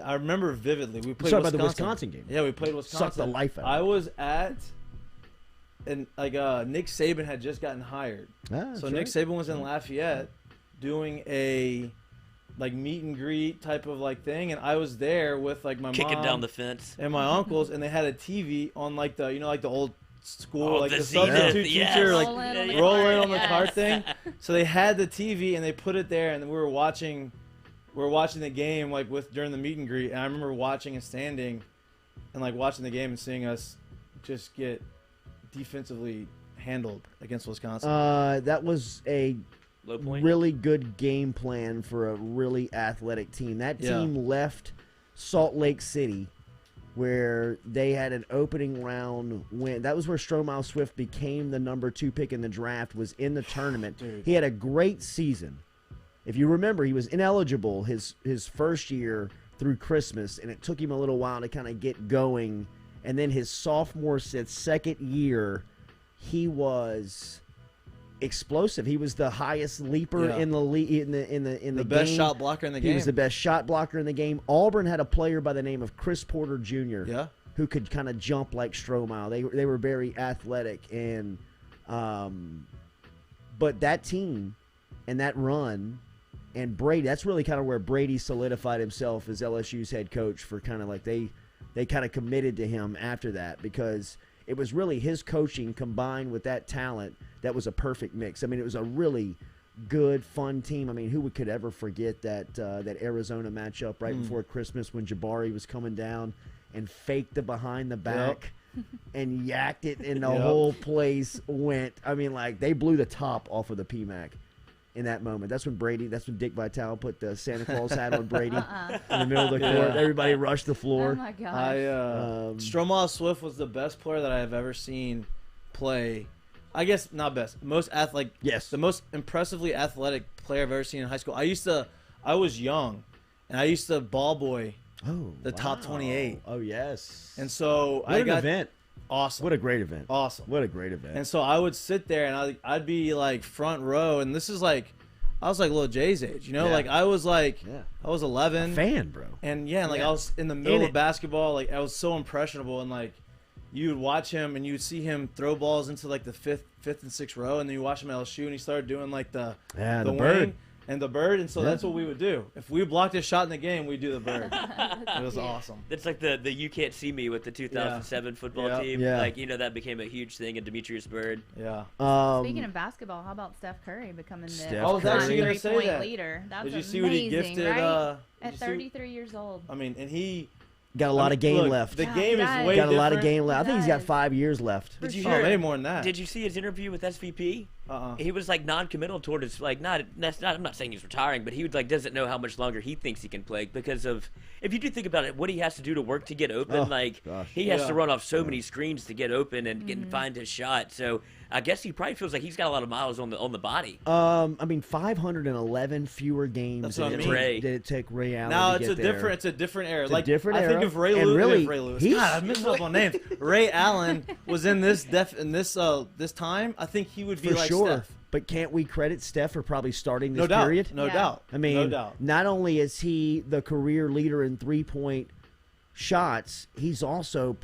I remember vividly. We played About the Wisconsin game. Yeah, we played Wisconsin. Sucked the life out. I was at, and Nick Saban had just gotten hired. So Nick Saban was in Lafayette doing a meet and greet type of thing, and I was there with my mom kicking down the fence and my uncles, and they had a TV on the old school the the Zenith, substitute teacher roll in roll in on the cart thing. So they had the TV and they put it there, and we were watching we're watching the game like during the meet and greet, and I remember watching and standing, and like watching the game and seeing us just get defensively handled against Wisconsin. That was a Low point. really good game plan for a really athletic team. That team left Salt Lake City, where they had an opening round win. That was where Stromile Swift became the number 2 pick in the draft, was in the tournament. Dude. He had a great season. If you remember, he was ineligible his first year through Christmas, and it took him a little while to kind of get going. And then his sophomore, second year, he was explosive. He was the highest leaper in the league in the the best game. shot blocker in the game. He was the best shot blocker in the game. Auburn had a player by the name of Chris Porter Jr. Yeah. who could kind of jump like Stromile. They were very athletic, and but that team and that run and Brady, that's really kind of where Brady solidified himself as LSU's head coach for kind of like they kind of committed to him after that, because it was really his coaching combined with that talent that was a perfect mix. I mean, it was a really good, fun team. I mean, who could ever forget that Arizona matchup right before Christmas when Jabari was coming down and faked the behind the back and yacked it, and the whole place went. I mean, like, they blew the top off of the PMAC in that moment. That's when Dick Vitale put the Santa Claus hat on Brady in the middle of the court. Everybody rushed the floor. Oh my gosh. Stromile Swift was the best player that I have ever seen play. I guess not best, most athletic. Yes, the most impressively athletic player I've ever seen in high school. I was young, and I used to ball boy the top 28. Oh yes. And so what an event. Awesome. What a great event. Awesome. What a great event. And so I would sit there, and I'd be like front row, and this is like, I was like little Jay's age, you know, like I was like, I was 11. A fan, bro. And and like I was in the middle of basketball, like I was so impressionable, and like you would watch him and you would see him throw balls into like the fifth and sixth row, and then you watch him at LSU, and he started doing like the bird. And the bird, and so that's what we would do. If we blocked a shot in the game, we'd do the bird. It was awesome. That's like the You Can't See Me with the 2007 football team. Yeah. Like, you know, that became a huge thing, and Demetrius Bird. Yeah. Speaking of basketball, how about Steph Curry becoming the I was actually gonna say three-point that. leader? That's Did you amazing, see what he gifted? Right? At 33 years old. I mean, and he got a lot of game left. The God, game is guys. way got a lot of different. game left. I think he's got Guys. 5 years left. Did you Oh, hear? maybe more than that. Did you see his interview with SVP? He was like non-committal toward his I'm not saying he's retiring, but he would like doesn't know how much longer he thinks he can play because of, if you do think about it, what he has to do to work to get open. He has to run off so many screens to get open and find his shot. So I guess he probably feels like he's got a lot of miles on the body. I mean, 511 fewer games That's what I did mean. it take Ray Allen Now to it's get there. it's a different era. It's a like different I era. think if Ray And Lewis, really, God, I missed up on names. Ray Allen was in this this time, I think he would be For like sure. Steph. But can't we credit Steph for probably starting this No doubt. period? No Yeah. doubt. I mean, no doubt. not only is he the career leader in three-point shots, he's also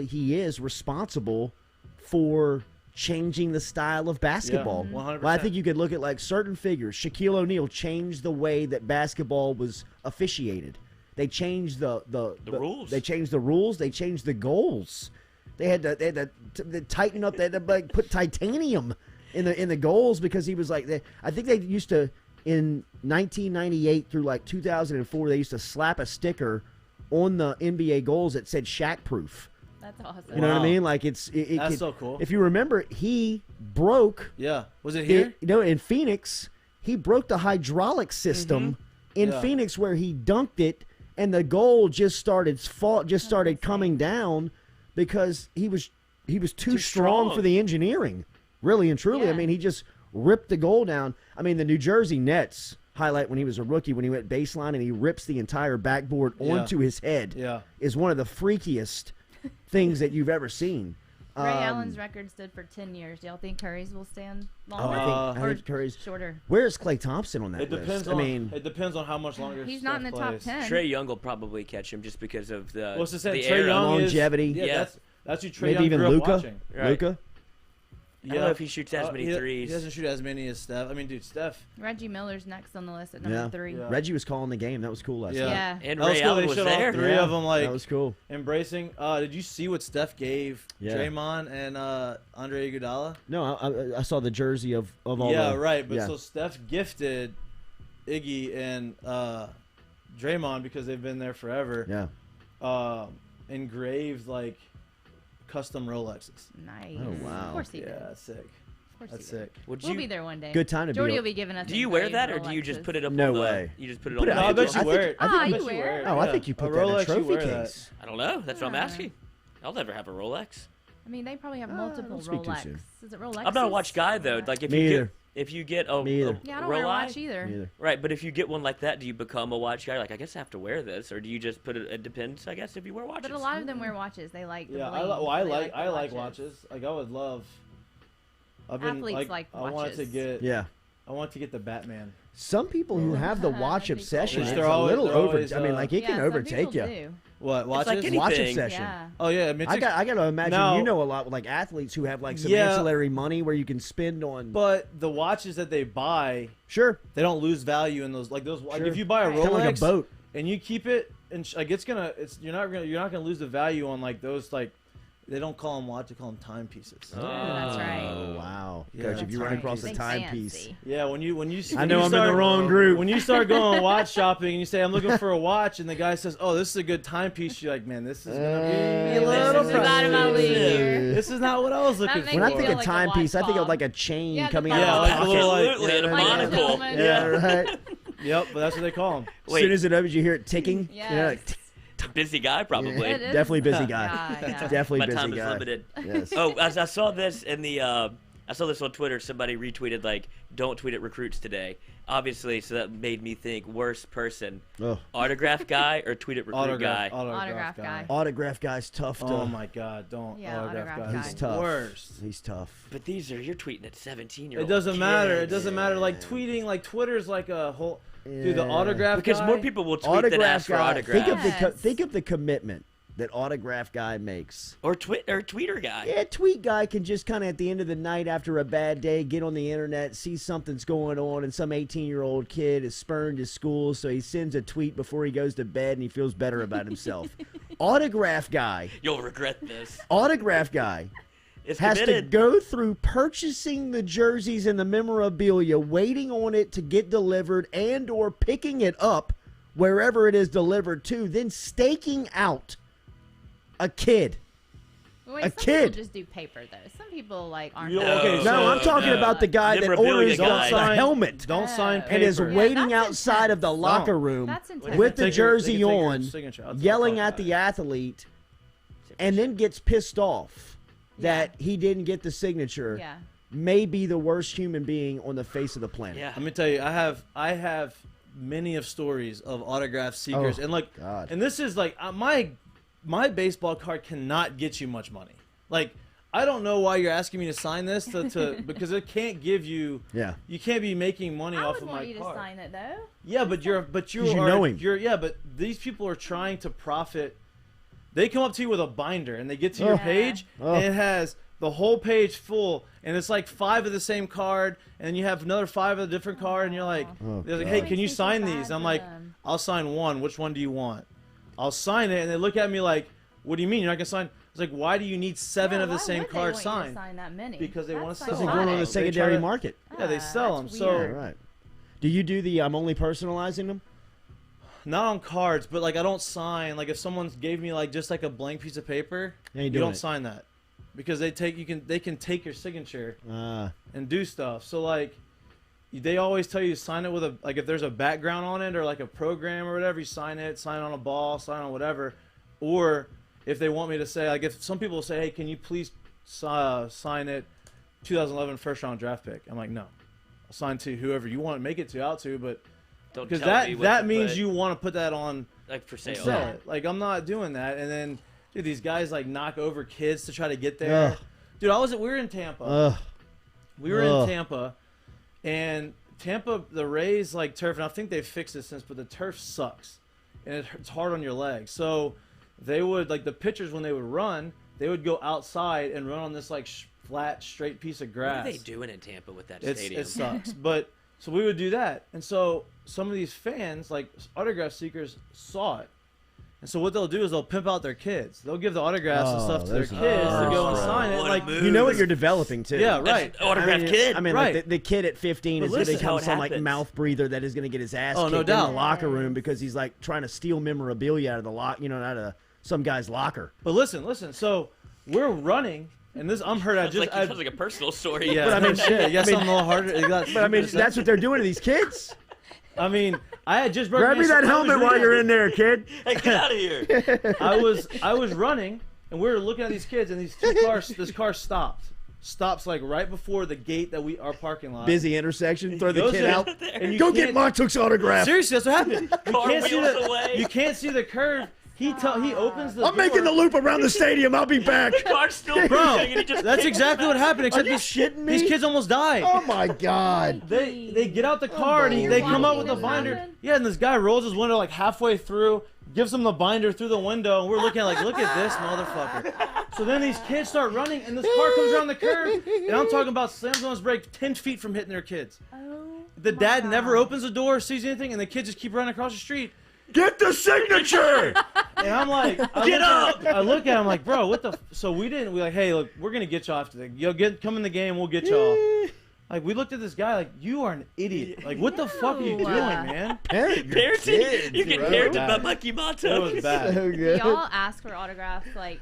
he is responsible for changing the style of basketball. 100%. Well, I think you could look at like certain figures. Shaquille O'Neal changed the way that basketball was officiated. They changed the rules. They changed the rules. They changed the goals. They had to tighten up. They had to like put titanium in the goals because he was like. I think they used to in 1998 through like 2004. They used to slap a sticker on the NBA goals that said Shaq proof. That's awesome. You know what I Wow. mean? Like That's so cool. If you remember, he broke. Yeah. Was it here? In Phoenix, he broke the hydraulic system in Phoenix where he dunked it, and the goal just started coming down because he was too strong for the engineering, really and truly. Yeah. I mean, he just ripped the goal down. I mean, the New Jersey Nets highlight when he was a rookie, when he went baseline and he rips the entire backboard onto his head, is one of the freakiest things that you've ever seen. Ray Allen's record stood for 10 years. Do y'all think Curry's will stand longer? I or think Curry's shorter. Where is Klay Thompson on that It depends list? on. I mean, it depends on how much longer. He's Steph not in the top plays. 10. Trey Young will probably catch him just because of the What's the saying? the Trey era. Young Longevity. Is, Yeah. That's who Trey maybe Young even grew up Luka. watching. Right. Luka. I don't know if he shoots as many he threes. doesn't shoot as many as Steph. I mean, dude, Steph. Reggie Miller's next on the list at number 3. Yeah. Reggie was calling the game. That was cool last night. Yeah. And That was Ray cool. Allen They was showed all there. three of them like that was cool. embracing. Did you see what Steph gave Draymond and Andre Iguodala? No, I saw the jersey of all. Yeah, the, right. But yeah. so Steph gifted Iggy and Draymond, because they've been there forever. Yeah. Engraved like custom Rolexes. Nice. Oh, wow. Of course he did. Yeah, that's sick. Of course That's he did. sick. We'll be there one day. Good time to Jordy be. will be giving us. Do you wear engraved that, or do you just Rolexes. put it up? No on the, way. You just put it Put on it- the No, I bet you I wear think- it. I think I you bet wear wear it. it. Oh, I Yeah. think you put A that in a Rolex, you trophy wear that. case. I don't know. That's what I'm asking. I'll never have a Rolex. I mean, they probably have multiple don't speak too Rolex. soon. Is it Rolex? I'm not a watch guy though. Like Me either. if you get a, Me either. Yeah, I don't wear a watch Rolex, either. Neither. right? But if you get one like that, do you become a watch guy? Like, I guess I have to wear this, or do you just put it? It depends, I guess, if you wear watches. But a lot of them wear watches. They like. The Yeah, bling. I They like the watches. Like, I would love. I've been Athletes like I wanted to watches. get. Yeah. I want to get the Batman. Some people who have the watch Pretty cool. obsession, Which it's they're a always- little they're over. always, I mean, like it Yeah, can some overtake people you. do. What watches? like anything. Watch Anything. obsession. Yeah. Oh yeah, I mean, I got to imagine Now- you know a lot with like athletes who have like some Yeah. ancillary money where you can spend on. but the watches that they buy, Sure, they don't lose value in those. Like those, like Sure. if you buy a Right. Rolex, kind of like a boat. and you keep it, and like you're not gonna lose the value on like those like. They don't call them watch; they call them timepieces. That's right. Oh wow, Yeah. Coach! If That's you run right. across a Think timepiece, fancy. Yeah, when you I know I'm in the wrong group. When you start going watch shopping and you say I'm looking for a watch, and the guy says, "Oh, this is a good timepiece," you're like, "Man, this is gonna be a This little is out of my pricey. league here. This is not what I was looking makes for." when I me think feel of like a timepiece, watch I think of fob. like a chain Yeah, the coming fob. out. Yeah, of like the a pocket. little like Absolutely, and a Like a monocle. gentleman. Yeah, right. Yep, but that's what they call them. As Wait. soon as it opens, you hear it ticking. Yes. You're like, Busy guy, probably. Yeah. It is. Definitely busy guy. Yeah. Definitely My busy time is guy. limited. Yes. Oh, as I saw this in the, I saw this on Twitter. Somebody retweeted like, "Don't tweet at recruits today." Obviously, so that made me think: worst person, Oh. autograph guy or tweet at recruit guy? Autograph guy. Autograph guy's tough. To, Oh my God! Don't Yeah, autograph autograph guy. guy. He's tough. Worst. He's tough. But these are you're tweeting at 17-year-old. It doesn't matter. It kids. doesn't matter. Like tweeting, like Twitter's like a whole. Dude, the Yeah. autograph Because guy, more people will tweet than ask for guy. autographs. Yes. Think of the commitment that autograph guy makes. or tweeter guy. Yeah, tweet guy can just kind of at the end of the night after a bad day get on the internet, see something's going on, and some 18-year-old kid has spurned his school, so he sends a tweet before he goes to bed and he feels better about himself. Autograph guy. You'll regret this. Autograph guy. It's Has committed. to go through purchasing the jerseys and the memorabilia, waiting on it to get delivered and or picking it up wherever it is delivered to, then staking out a kid. Wait, A some kid. people just do paper though. Some people like aren't. You know, No. okay, No, I'm talking no. about the guy that Memorabilia orders guy. the helmet Don't sign Oh. paper. and is Yeah, waiting that's outside of the intense. locker No. room That's intense. with the Take your- jersey they can take your on, signature. That's yelling what I'm at the talking athlete, and then gets pissed off that he didn't get the signature. Yeah. May be the worst human being on the face of the planet. Yeah. Let me tell you, I have many of stories of autograph seekers, Oh, and like, God. and this is like my baseball card cannot get you much money. Like, I don't know why you're asking me to sign this to because it can't give you. Yeah. You can't be making money I off would of want my you to card. sign it though. Yeah, but you You know him. Yeah, but these people are trying to profit. They come up to you with a binder and they get to your Oh. page Oh. and it has the whole page full and it's like 5 of the same card and you have another 5 of a different card and you're like, Oh, they're like, God. hey, Makes can you me feel sign bad these? for I'm like, them. I'll sign one. Which one do you want? I'll sign it and they look at me like, what do you mean you're not gonna sign? It's like, why do you need 7 Yeah, of the why same would they cards want you to signed? sign that many? Because they wanna That's sell This is them. going on ironic. the They secondary try to- market. Yeah, they sell them. that's So weird. All right. Do you do the I'm only personalizing them? not on cards, but like I don't sign. Like if someone gave me like just like a blank piece of paper, You ain't you doing don't it. sign that because they can take your signature Uh, and do stuff. So like they always tell you to sign it with a like if there's a background on it or like a program or whatever, you sign it, sign on a ball, sign on whatever. Or if they want me to say like if some people say, hey, can you please sign it 2011 first round draft pick? I'm like, no, I'll sign to whoever you want to make it to out to, but Don't because tell me what that to means put, you want to put that on. like for And sale. sell Yeah. it. Like I'm not doing that. And then, dude, these guys like knock over kids to try to get there. Ugh. Dude, we were in Tampa. We were Ugh. in Tampa, and Tampa, the Rays like turf, and I think they've fixed it since, but the turf sucks, and it's hard on your legs. So they would like the pitchers when they would run, they would go outside and run on this like flat, straight piece of What grass. are they doing in Tampa with that It stadium? sucks. But so we would do that, and so some of these fans, like autograph seekers, saw it, And so what they'll do is they'll pimp out their kids. They'll give the autographs and stuff to their those kids are to go and gross. sign it. What a Like, move. You know what you're developing too. yeah, right. Autographed kid. I mean, Right. like the kid at 15 But is going to listen how become it some like happens. mouth breather that is going to get his ass Oh, kicked no in doubt. the locker room because he's like trying to steal memorabilia out of the out of some guy's locker. But listen. So we're running, and this I'm hurt. Sounds like a personal story. Yeah, But I mean, shit. You got something a little harder. But I mean, that's what they're doing to these kids. I mean, I had just broken. Grab me that helmet while you're in there, kid. Hey, get out of here. I was running, and we were looking at these kids, and these two cars. This car stops like right before the gate that our parking lot. Busy intersection. Throw the Goes kid in, out. and you Go get can't- Montook's autograph. Seriously, that's what happened. Car wheels away. You can't see the curve. He opens the. I'm making the door. loop around the stadium. I'll be back. Car's still Bro, moving, and he just that's exactly what happened. Except you these, shitting me? these kids almost died. Oh my God. They get out the car and You're they come up with watching the this binder. happen? Yeah, and this guy rolls his window like halfway through, gives him the binder through the window, and we're looking like, look at this motherfucker. So then these kids start running, and this car comes around the curve, and I'm talking about slams on his brake 10 feet from hitting their kids. Oh, The my dad God. never opens the door, sees anything, and the kids just keep running across the street. Get the signature. And I'm like, I look at him like, bro, what the? So we like, hey, look, we're gonna get you off today. Come in the game, we'll get y'all. Like we looked at this guy like, you are an idiot. Like what the fuck are you doing, man? parenting. You get bro. parented by Bad. Monkey It Monto. was bad. So Do good. y'all ask for autographs like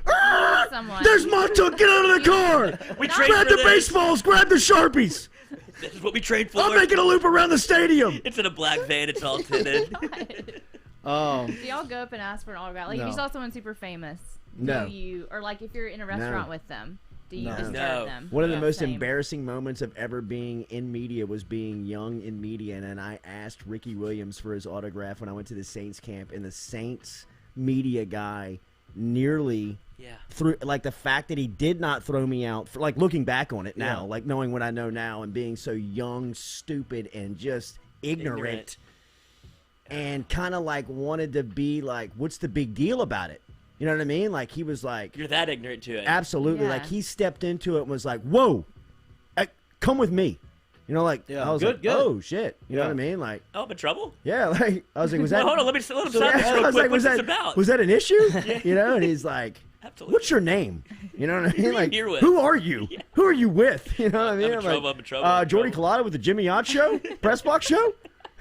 someone? There's Montook. Get out of the car. We trained Grab for the this. baseballs. Grab the Sharpies. This is what we trained for. I'm making a loop around the stadium. It's in a black van. It's all tinted. Do y'all go up and ask for an autograph? Like if No. you saw someone super famous, No. do you, or like if you're in a restaurant with them, do you No. disturb No. them? One of the Yeah, most same. embarrassing moments of ever being in media was being young in media, and I asked Ricky Williams for his autograph when I went to the Saints camp, and the Saints media guy nearly Yeah. threw, like the fact that he did not throw me out, for, like looking back on it now, Yeah. like knowing what I know now and being so young, stupid, and just ignorant. And kind of like wanted to be like, what's the big deal about it? You know what I mean? Like he was like, You're that ignorant to it. absolutely. Yeah. Like he stepped into it and was like, whoa, come with me. You know, like Yeah, I was good, like, good. oh shit. You know Yeah. what I mean? Like, Oh, I'm in trouble? yeah, like I was like, was that? No, hold on. Let him so, sign this I real was quick. like, What's was this that about? was that an issue? You know? And he's like, Absolutely. what's your name? You know what I mean? Like, here with? who are you? Yeah. Who are you with? You know what I mean? in trouble, like, I'm in trouble, I'm in Jordy trouble. Culotta with the Jimmy Ott show, press box show.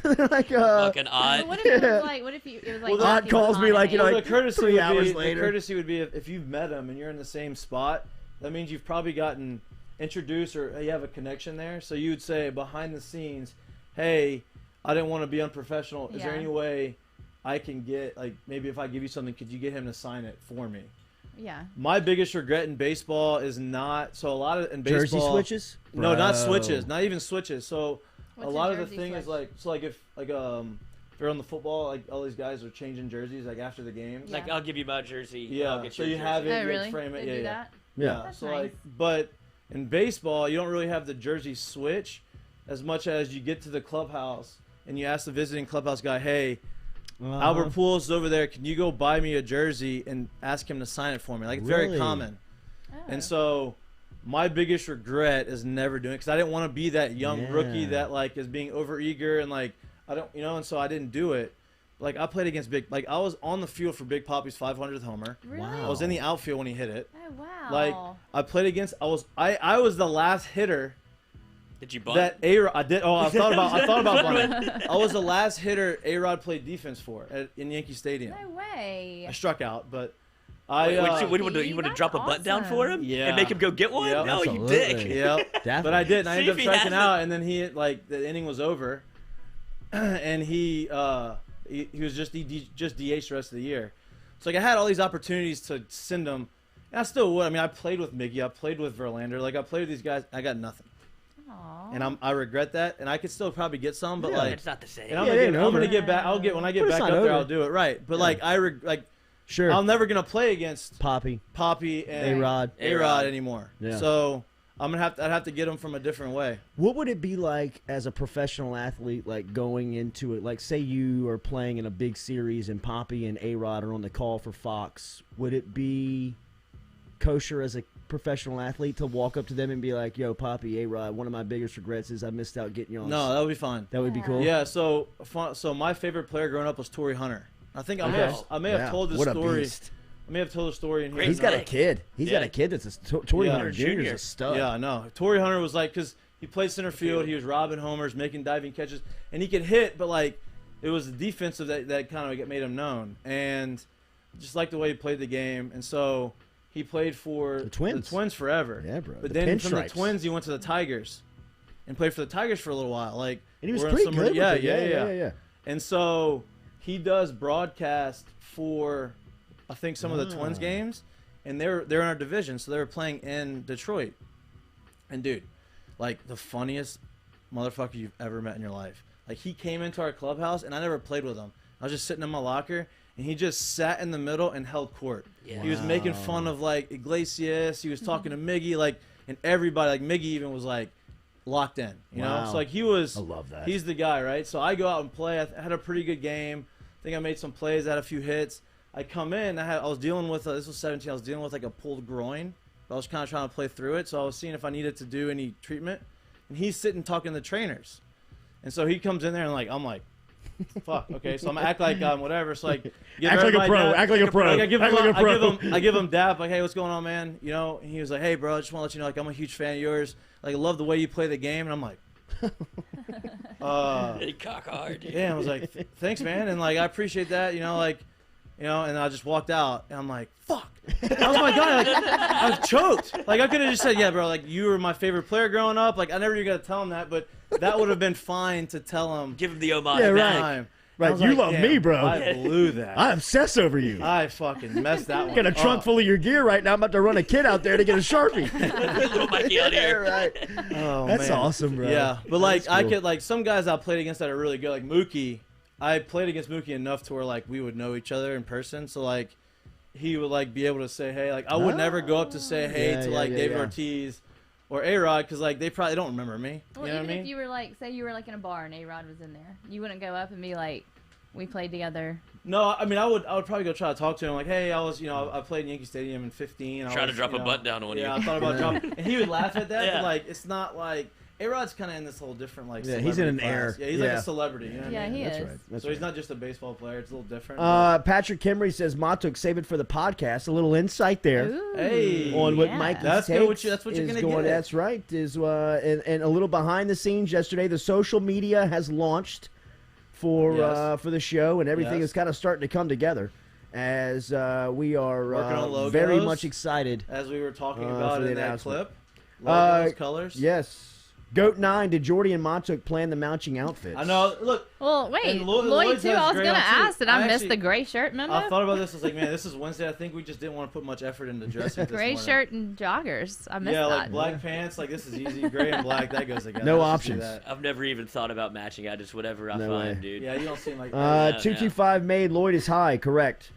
Like, Fucking But odd. what if it was like? What if it was like? Well, Odd Matthew calls me like, you know, McConaughey? like, the courtesy 3 would hours be, later. The courtesy would be if you've met him and you're in the same spot, that means you've probably gotten introduced or you have a connection there. So you would say behind the scenes, hey, I didn't want to be unprofessional. Is there Yeah. any way I can get, like, maybe if I give you something, could you get him to sign it for me? Yeah. My biggest regret in baseball is not, so a lot of, in Jersey baseball. switches? No, not Bro. switches, not even switches. So What's a a lot of the jersey thing is switch? like, so like if you're on the football, like all these guys are changing jerseys like after the games. Like, Yeah. I'll give you my jersey. Yeah, I'll get so your you jersey. have it, Oh you really? frame it, They yeah, do yeah. that? Yeah. That's So nice. like, but in baseball, you don't really have the jersey switch as much as you get to the clubhouse and you ask the visiting clubhouse guy, hey, Albert Pujols is over there. Can you go buy me a jersey and ask him to sign it for me? Like, it's very Really? common. Oh. And so my biggest regret is never doing it because I didn't want to be that young rookie Yeah. that like is being overeager and like I don't, you know, and so I didn't do it. Like I played against I was on the field for Big Papi's 500th homer. Really? Wow. I was in the outfield when he hit it. Oh wow. Like I played against I was the last hitter Did you bunt? that A-Rod I did. Oh, I thought about bunting. I was the last hitter A-Rod played defense for in Yankee Stadium. No way. I struck out, but Wait, I what do you want to do? You want to That's drop a butt down for him? Yeah. And make him go get one? Yeah. No, you Absolutely. dick. yeah. Definitely. But I did, and I See ended if up he striking has out, it. and then he like the inning was over, and he was just DH'd the rest of the year. So like I had all these opportunities to send him, and I still would. I mean, I played with Miggy, I played with Verlander, like I played with these guys. I got nothing, Aw. and I regret that, and I could still probably get some, but like, It's not the same. and I'm Yeah, gonna it get, ain't I'm gonna over. get back. When I get But it's back not up there, over. I'll do it right. But like Sure. I'm never gonna play against Poppy, Poppy and A-Rod. A-Rod anymore. Yeah. So I'd have to get him from a different way. What would it be like as a professional athlete, like going into it? Like, say you are playing in a big series and Poppy and A-Rod are on the call for Fox. Would it be kosher as a professional athlete to walk up to them and be like, yo, Poppy, A-Rod, one of my biggest regrets is I missed out getting you on. No, that would be fine. That would be cool. Yeah, so my favorite player growing up was Torrey Hunter. I think I may have told this what a story. beast. I may have told a story in here. He's got a kid. He's got a kid that's Torrey Hunter Jr. is a stud. Yeah, I know. Torrey Hunter was like, because he played center field, he was robbing homers, making diving catches, and he could hit, but like it was the defensive that kind of made him known, and just like the way he played the game, and so he played for the Twins forever. Yeah, bro. But then from the Twins, he went to the Tigers, and played for the Tigers for a little while. Like, and he was pretty good. Yeah. And so he does broadcast for, I think, some of the Twins games, and they're in our division, so they were playing in Detroit. And dude, like the funniest motherfucker you've ever met in your life. Like he came into our clubhouse, and I never played with him. I was just sitting in my locker, and he just sat in the middle and held court. Yeah. He was making fun of like Iglesias. He was talking to Miggy, like, and everybody, like Miggy even was like locked in, you know. So like he was. I love that. He's the guy, right? So I go out and play. I had a pretty good game. I think I made some plays. I had a few hits. I come in. I was dealing with this was 17. I was dealing with like a pulled groin. But I was kind of trying to play through it. So I was seeing if I needed to do any treatment. And he's sitting talking to the trainers. And so he comes in there and like I'm like, fuck. Okay, so I'm gonna act like whatever. So like, act like a pro. Act like a pro. Like, I give him dap. Like, hey, what's going on, man? You know. And he was like, hey, bro, I just want to let you know, like, I'm a huge fan of yours. Like, I love the way you play the game. And I'm like, cock hard. Dude. Yeah. I was like, thanks, man. And like, I appreciate that. You know, like, you know. And I just walked out. And I'm like, fuck. That was my guy. Like, I was choked. Like, I could have just said, yeah, bro. Like, you were my favorite player growing up. Like, I never even got to tell him that, but that would have been fine to tell him. Give him the homage. Yeah, right. Right, you love me, bro. I blew that. I obsess over you. I fucking messed that one. Got a trunk full of your gear right now. I'm about to run a kid out there to get a Sharpie. Little Mikey out here. Right. Oh, that's awesome, bro. Yeah, but like cool. I could like some guys I played against that are really good. Like Mookie, I played against Mookie enough to where like we would know each other in person. So like he would like be able to say hey. Like I would never go up to say hey to like David Ortiz or A-Rod because like they probably don't remember me. Well, you know what I mean? If you were like, say you were like in a bar and A-Rod was in there, you wouldn't go up and be like, we played together. No, I mean I would probably go try to talk to him like, hey, I was I played in Yankee Stadium in 15. Trying to drop a butt down on you. Yeah, I thought about dropping, and he would laugh at that. But like it's not like A-Rod's kind of in this whole different like. Yeah, he's in an air. Yeah, he's like a celebrity. You know what I mean? He is. Right. That's so he's not just a baseball player. It's a little different. Patrick Kimry says Matuk save it for the podcast. A little insight there. Ooh, hey, on what Mikey that's takes. That's what you're gonna get. That's right. Is and a little behind the scenes yesterday. The social media has launched for the show, and everything is kind of starting to come together as we are very much excited. As we were talking about in that clip. Logos, colors. Yes. Goat 9, did Jordy and Matuk plan the matching outfits? I know. Look. Well, wait. Lloyd too. I was going to ask. Did I miss the gray shirt memo? I thought about this. I was like, man, this is Wednesday. I think we just didn't want to put much effort into dressing this morning. Gray shirt and joggers. I missed that. Yeah, like black pants. Like, this is easy. Gray and black. That goes together. No options. I've never even thought about matching. I just whatever I find, dude. Yeah, you don't seem like 225 made. Lloyd is high. Correct.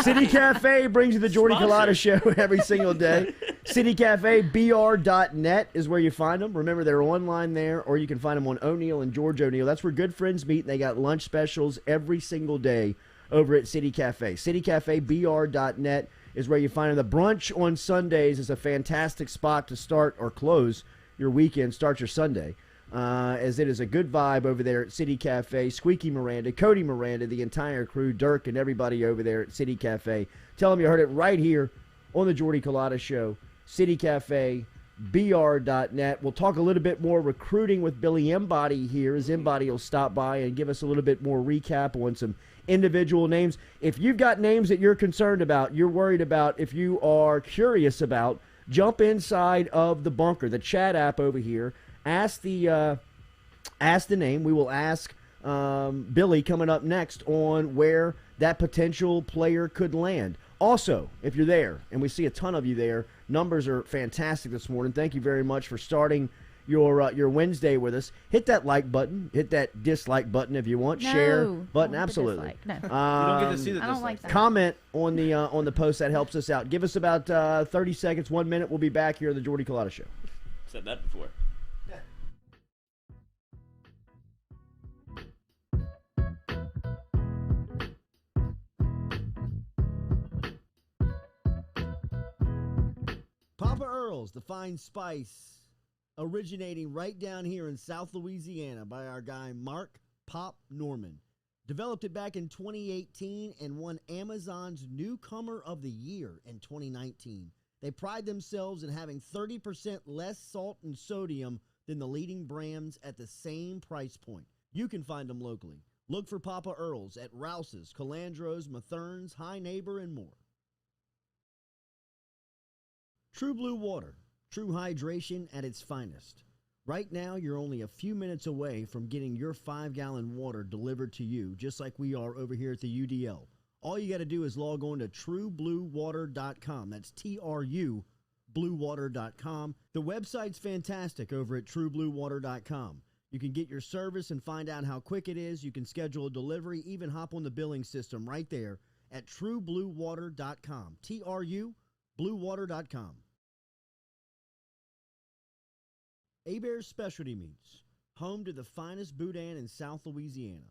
City Cafe brings you the Jordy Culotta show every single day. City Cafe, br.net is where you find them. Remember, they're online there, or you can find them on O'Neill and George O'Neill. That's where good friends meet, and they got lunch specials every single day over at City Cafe. City Cafe, br.net is where you find them. The brunch on Sundays is a fantastic spot to start or close your weekend, start your Sunday. As it is a good vibe over there at City Cafe. Squeaky Miranda, Cody Miranda, the entire crew, Dirk, and everybody over there at City Cafe. Tell them you heard it right here on the Jordy Culotta Show. City Cafe, br.net. We'll talk a little bit more recruiting with Billy Embody here, as Embody will stop by and give us a little bit more recap on some individual names. If you've got names that you're concerned about, you're worried about, if you are curious about, jump inside of the bunker, the chat app over here. Ask the name. We will ask Billy coming up next on where that potential player could land. Also, if you're there, and we see a ton of you there, numbers are fantastic this morning. Thank you very much for starting your Wednesday with us. Hit that like button. Hit that dislike button if you want. Share button. Absolutely. No. You don't get to see the I don't like that. Comment on the post. That helps us out. Give us about 30 seconds, 1 minute. We'll be back here on the Jordy Culotta Show. Said that before. Papa Earls, the fine spice, originating right down here in South Louisiana by our guy Mark Pop Norman. Developed it back in 2018 and won Amazon's Newcomer of the Year in 2019. They pride themselves in having 30% less salt and sodium than the leading brands at the same price point. You can find them locally. Look for Papa Earls at Rouse's, Calandro's, Mathern's, High Neighbor, and more. True Blue Water, true hydration at its finest. Right now, you're only a few minutes away from getting your 5-gallon water delivered to you, just like we are over here at the UDL. All you got to do is log on to truebluewater.com. That's T-R-U, bluewater.com. The website's fantastic over at truebluewater.com. You can get your service and find out how quick it is. You can schedule a delivery, even hop on the billing system right there at truebluewater.com. T-R-U, bluewater.com. Hebert's Specialty Meats, home to the finest boudin in South Louisiana.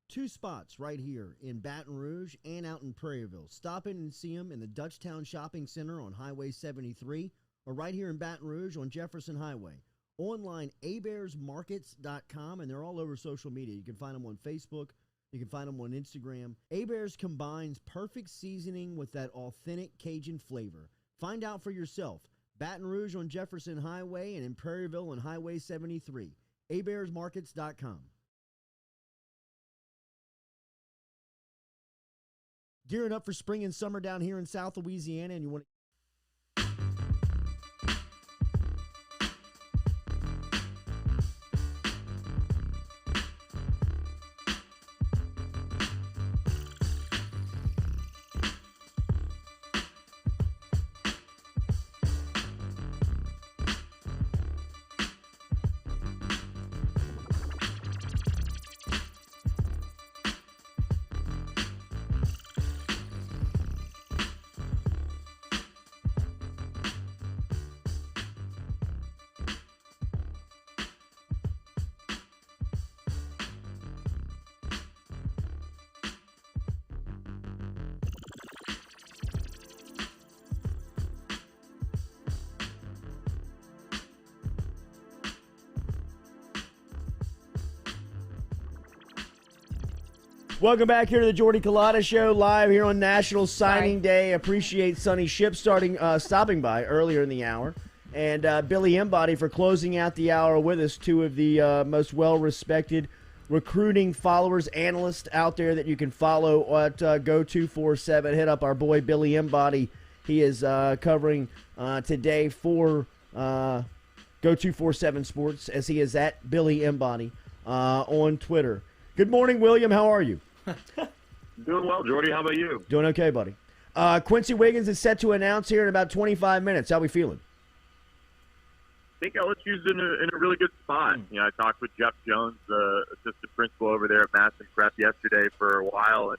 2 spots right here in Baton Rouge and out in Prairieville. Stop in and see them in the Dutchtown Shopping Center on Highway 73 or right here in Baton Rouge on Jefferson Highway. Online, hebertsmarkets.com, and they're all over social media. You can find them on Facebook. You can find them on Instagram. Hebert's combines perfect seasoning with that authentic Cajun flavor. Find out for yourself. Baton Rouge on Jefferson Highway and in Prairieville on Highway 73. hebertsmarkets.com. Gearing up for spring and summer down here in South Louisiana, and you want to Welcome back here to the Jordy Culotta Show, live here on National Signing Day. Appreciate Sonny Shipp stopping by earlier in the hour, and Billy Embody for closing out the hour with us, 2 of the most well-respected recruiting followers, analysts out there that you can follow at Go247. Hit up our boy Billy Embody. He is covering today for Go247 Sports, as he is at Billy Embody on Twitter. Good morning, William. How are you? Doing well, Jordy. How about you? Doing okay, buddy. Quincy Wiggins is set to announce here in about 25 minutes. How we feeling? I think LSU's in a really good spot. You know, I talked with Jeff Jones, the assistant principal over there at Masson Prep yesterday for a while,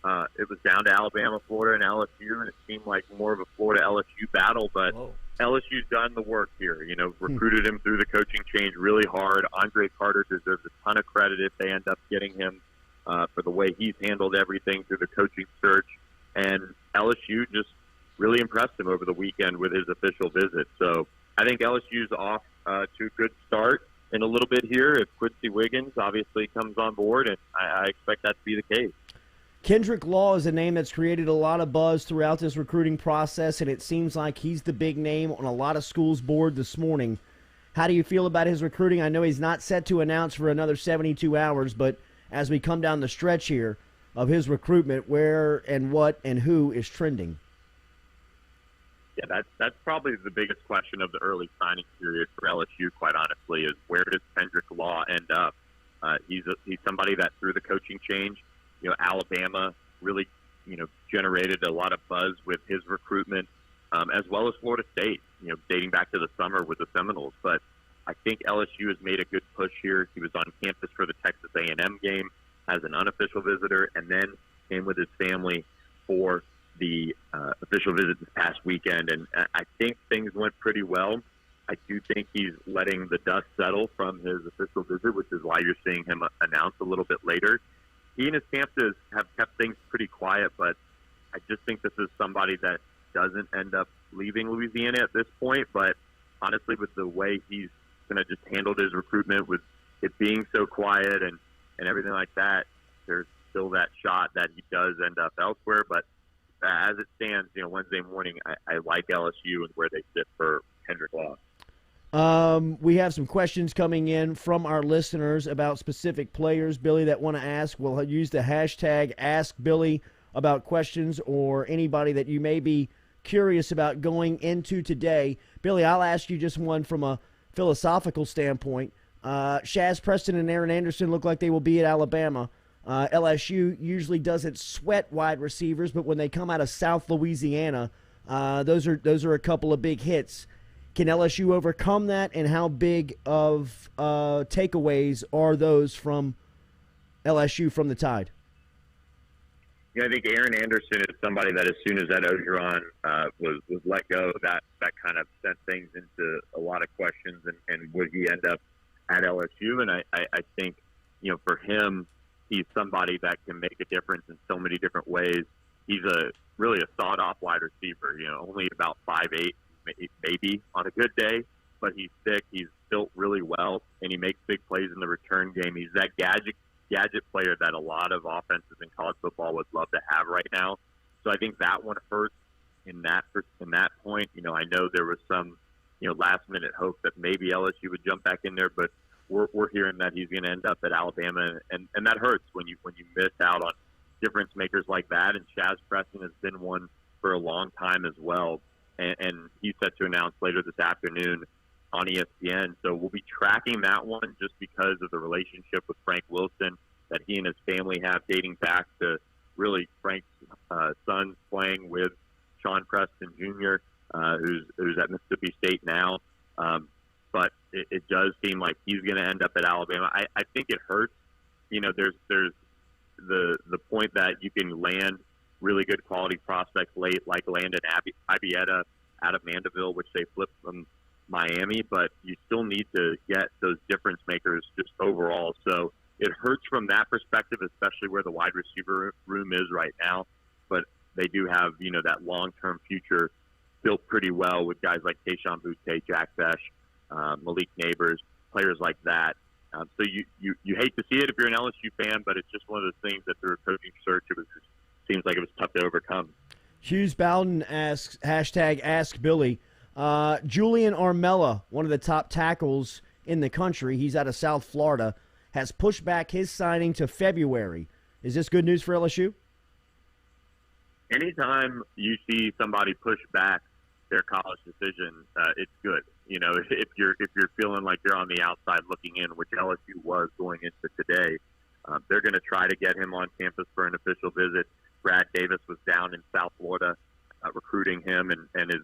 and it was down to Alabama, Florida, and LSU, and it seemed like more of a Florida-LSU battle, but LSU's done the work here. You know, recruited him through the coaching change really hard. Andre Carter deserves a ton of credit if they end up getting him for the way he's handled everything through the coaching search. And LSU just really impressed him over the weekend with his official visit. So I think LSU's off to a good start in a little bit here if Quincy Wiggins obviously comes on board, and I expect that to be the case. Kendrick Law is a name that's created a lot of buzz throughout this recruiting process, and it seems like he's the big name on a lot of schools' board this morning. How do you feel about his recruiting? I know he's not set to announce for another 72 hours, but as we come down the stretch here of his recruitment, where and what and who is trending? Yeah, that's probably the biggest question of the early signing period for LSU, quite honestly, is where does Kendrick Law end up? He's somebody that through the coaching change, you know, Alabama really, you know, generated a lot of buzz with his recruitment, as well as Florida State, you know, dating back to the summer with the Seminoles. But I think LSU has made a good push here. He was on campus for the Texas A&M game as an unofficial visitor, and then came with his family for the official visit this past weekend. And I think things went pretty well. I do think he's letting the dust settle from his official visit, which is why you're seeing him announce a little bit later. He and his campus have kept things pretty quiet, but I just think this is somebody that doesn't end up leaving Louisiana at this point. But honestly, with the way he's going to just handled his recruitment, with it being so quiet and everything like that, there's still that shot that he does end up elsewhere. But as it stands, Wednesday morning, I like LSU and where they sit for Kendrick Law. We have some questions coming in from our listeners about specific players, Billy, that want to ask. We'll use the hashtag #AskBilly about questions or anybody that you may be curious about going into today. Billy, I'll ask you just one from a philosophical standpoint. Shaz Preston and Aaron Anderson look like they will be at Alabama. LSU usually doesn't sweat wide receivers, but when they come out of South Louisiana, those are a couple of big hits. Can LSU overcome that, and how big of takeaways are those from LSU from the Tide? Yeah, I think Aaron Anderson is somebody that as soon as that Ogeron was let go, that kind of sent things into a lot of questions, and would he end up at LSU? And I think, for him, he's somebody that can make a difference in so many different ways. He's really a sawed-off wide receiver, only about 5'8", maybe on a good day, but he's thick, he's built really well, and he makes big plays in the return game. He's that gadget player that a lot of offenses in college football would love to have right now. So I think that one hurts in that point. I know there was some last minute hope that maybe LSU would jump back in there, but we're hearing that he's going to end up at Alabama, and that hurts when you miss out on difference makers like that. And Shaz Preston has been one for a long time as well, and he's set to announce later this afternoon on ESPN. So we'll be tracking that one just because of the relationship with Frank Wilson that he and his family have, dating back to really Frank's son playing with Sean Preston Jr., who's at Mississippi State now. But it does seem like he's going to end up at Alabama. I think it hurts. There's the point that you can land really good quality prospects late, like Landon Ibieta out of Mandeville, which they flipped from Miami, but you still need to get those difference makers just overall. So it hurts from that perspective, especially where the wide receiver room is right now. But they do have, that long-term future built pretty well with guys like Tayshaun Boutte, Jack Besh, Malik Neighbors, players like that. So you hate to see it if you're an LSU fan, but it's just one of those things that through a coaching search, seems like it was tough to overcome. Hughes Bowden asks, #AskBilly. Julian Armella, one of the top tackles in the country, he's out of South Florida, has pushed back his signing to February. Is this good news for LSU? Anytime you see somebody push back their college decision, it's good. If you're feeling like you're on the outside looking in, which LSU was going into today, they're going to try to get him on campus for an official visit. Brad Davis was down in South Florida recruiting him and his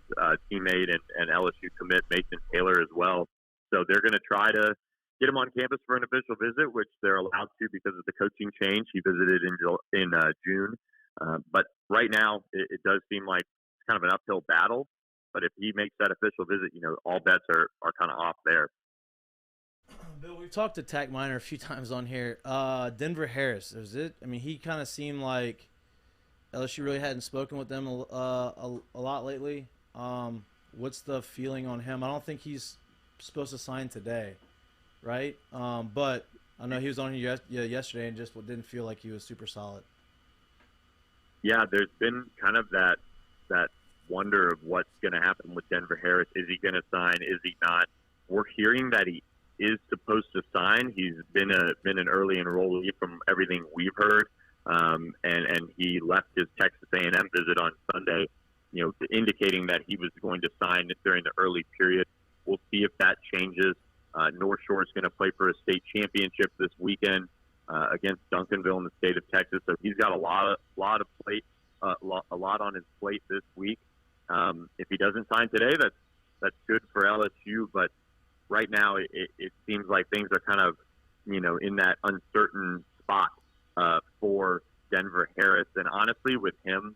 teammate and LSU commit Mason Taylor as well. So they're going to try to get him on campus for an official visit, which they're allowed to because of the coaching change. He visited in June. But right now, it does seem like it's kind of an uphill battle. But if he makes that official visit, all bets are kind of off there. Bill, we've talked to Tack Miner a few times on here. Denver Harris, is it? I mean, he kind of seemed like LSU really hadn't spoken with them a lot lately. What's the feeling on him? I don't think he's supposed to sign today, right? But I know he was on here yesterday and just didn't feel like he was super solid. Yeah, there's been kind of that wonder of what's going to happen with Denver Harris. Is he going to sign? Is he not? We're hearing that he is supposed to sign. He's been an early enrollee from everything we've heard, and he left his Texas A&M visit on Sunday, indicating that he was going to sign during the early period. We'll see if that changes. North Shore is going to play for a state championship this weekend against Duncanville in the state of Texas, so he's got a lot on his plate this week. If he doesn't sign today, that's good for LSU, but right now it seems like things are kind of, in that uncertain spot for Denver Harris. And honestly, with him,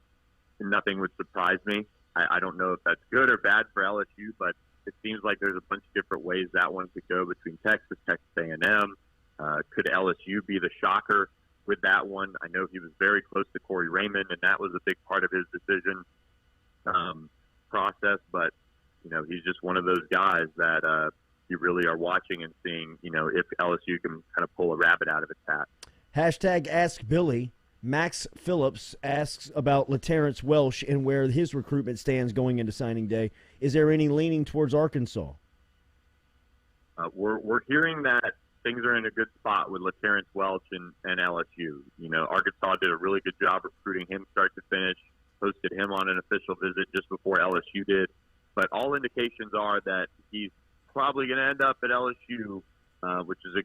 nothing would surprise me. I don't know if that's good or bad for LSU, but it seems like there's a bunch of different ways that one could go between Texas A&M. Could LSU be the shocker with that one? I know he was very close to Corey Raymond, and that was a big part of his decision process. But, he's just one of those guys that you really are watching and seeing, if LSU can kind of pull a rabbit out of its hat. #AskBilly. Max Phillips asks about LaTerrence Welsh and where his recruitment stands going into signing day. Is there any leaning towards Arkansas? We're hearing that things are in a good spot with LaTerrence Welch and LSU. You know, Arkansas did a really good job recruiting him start to finish, hosted him on an official visit just before LSU did. But all indications are that he's probably going to end up at LSU, which is a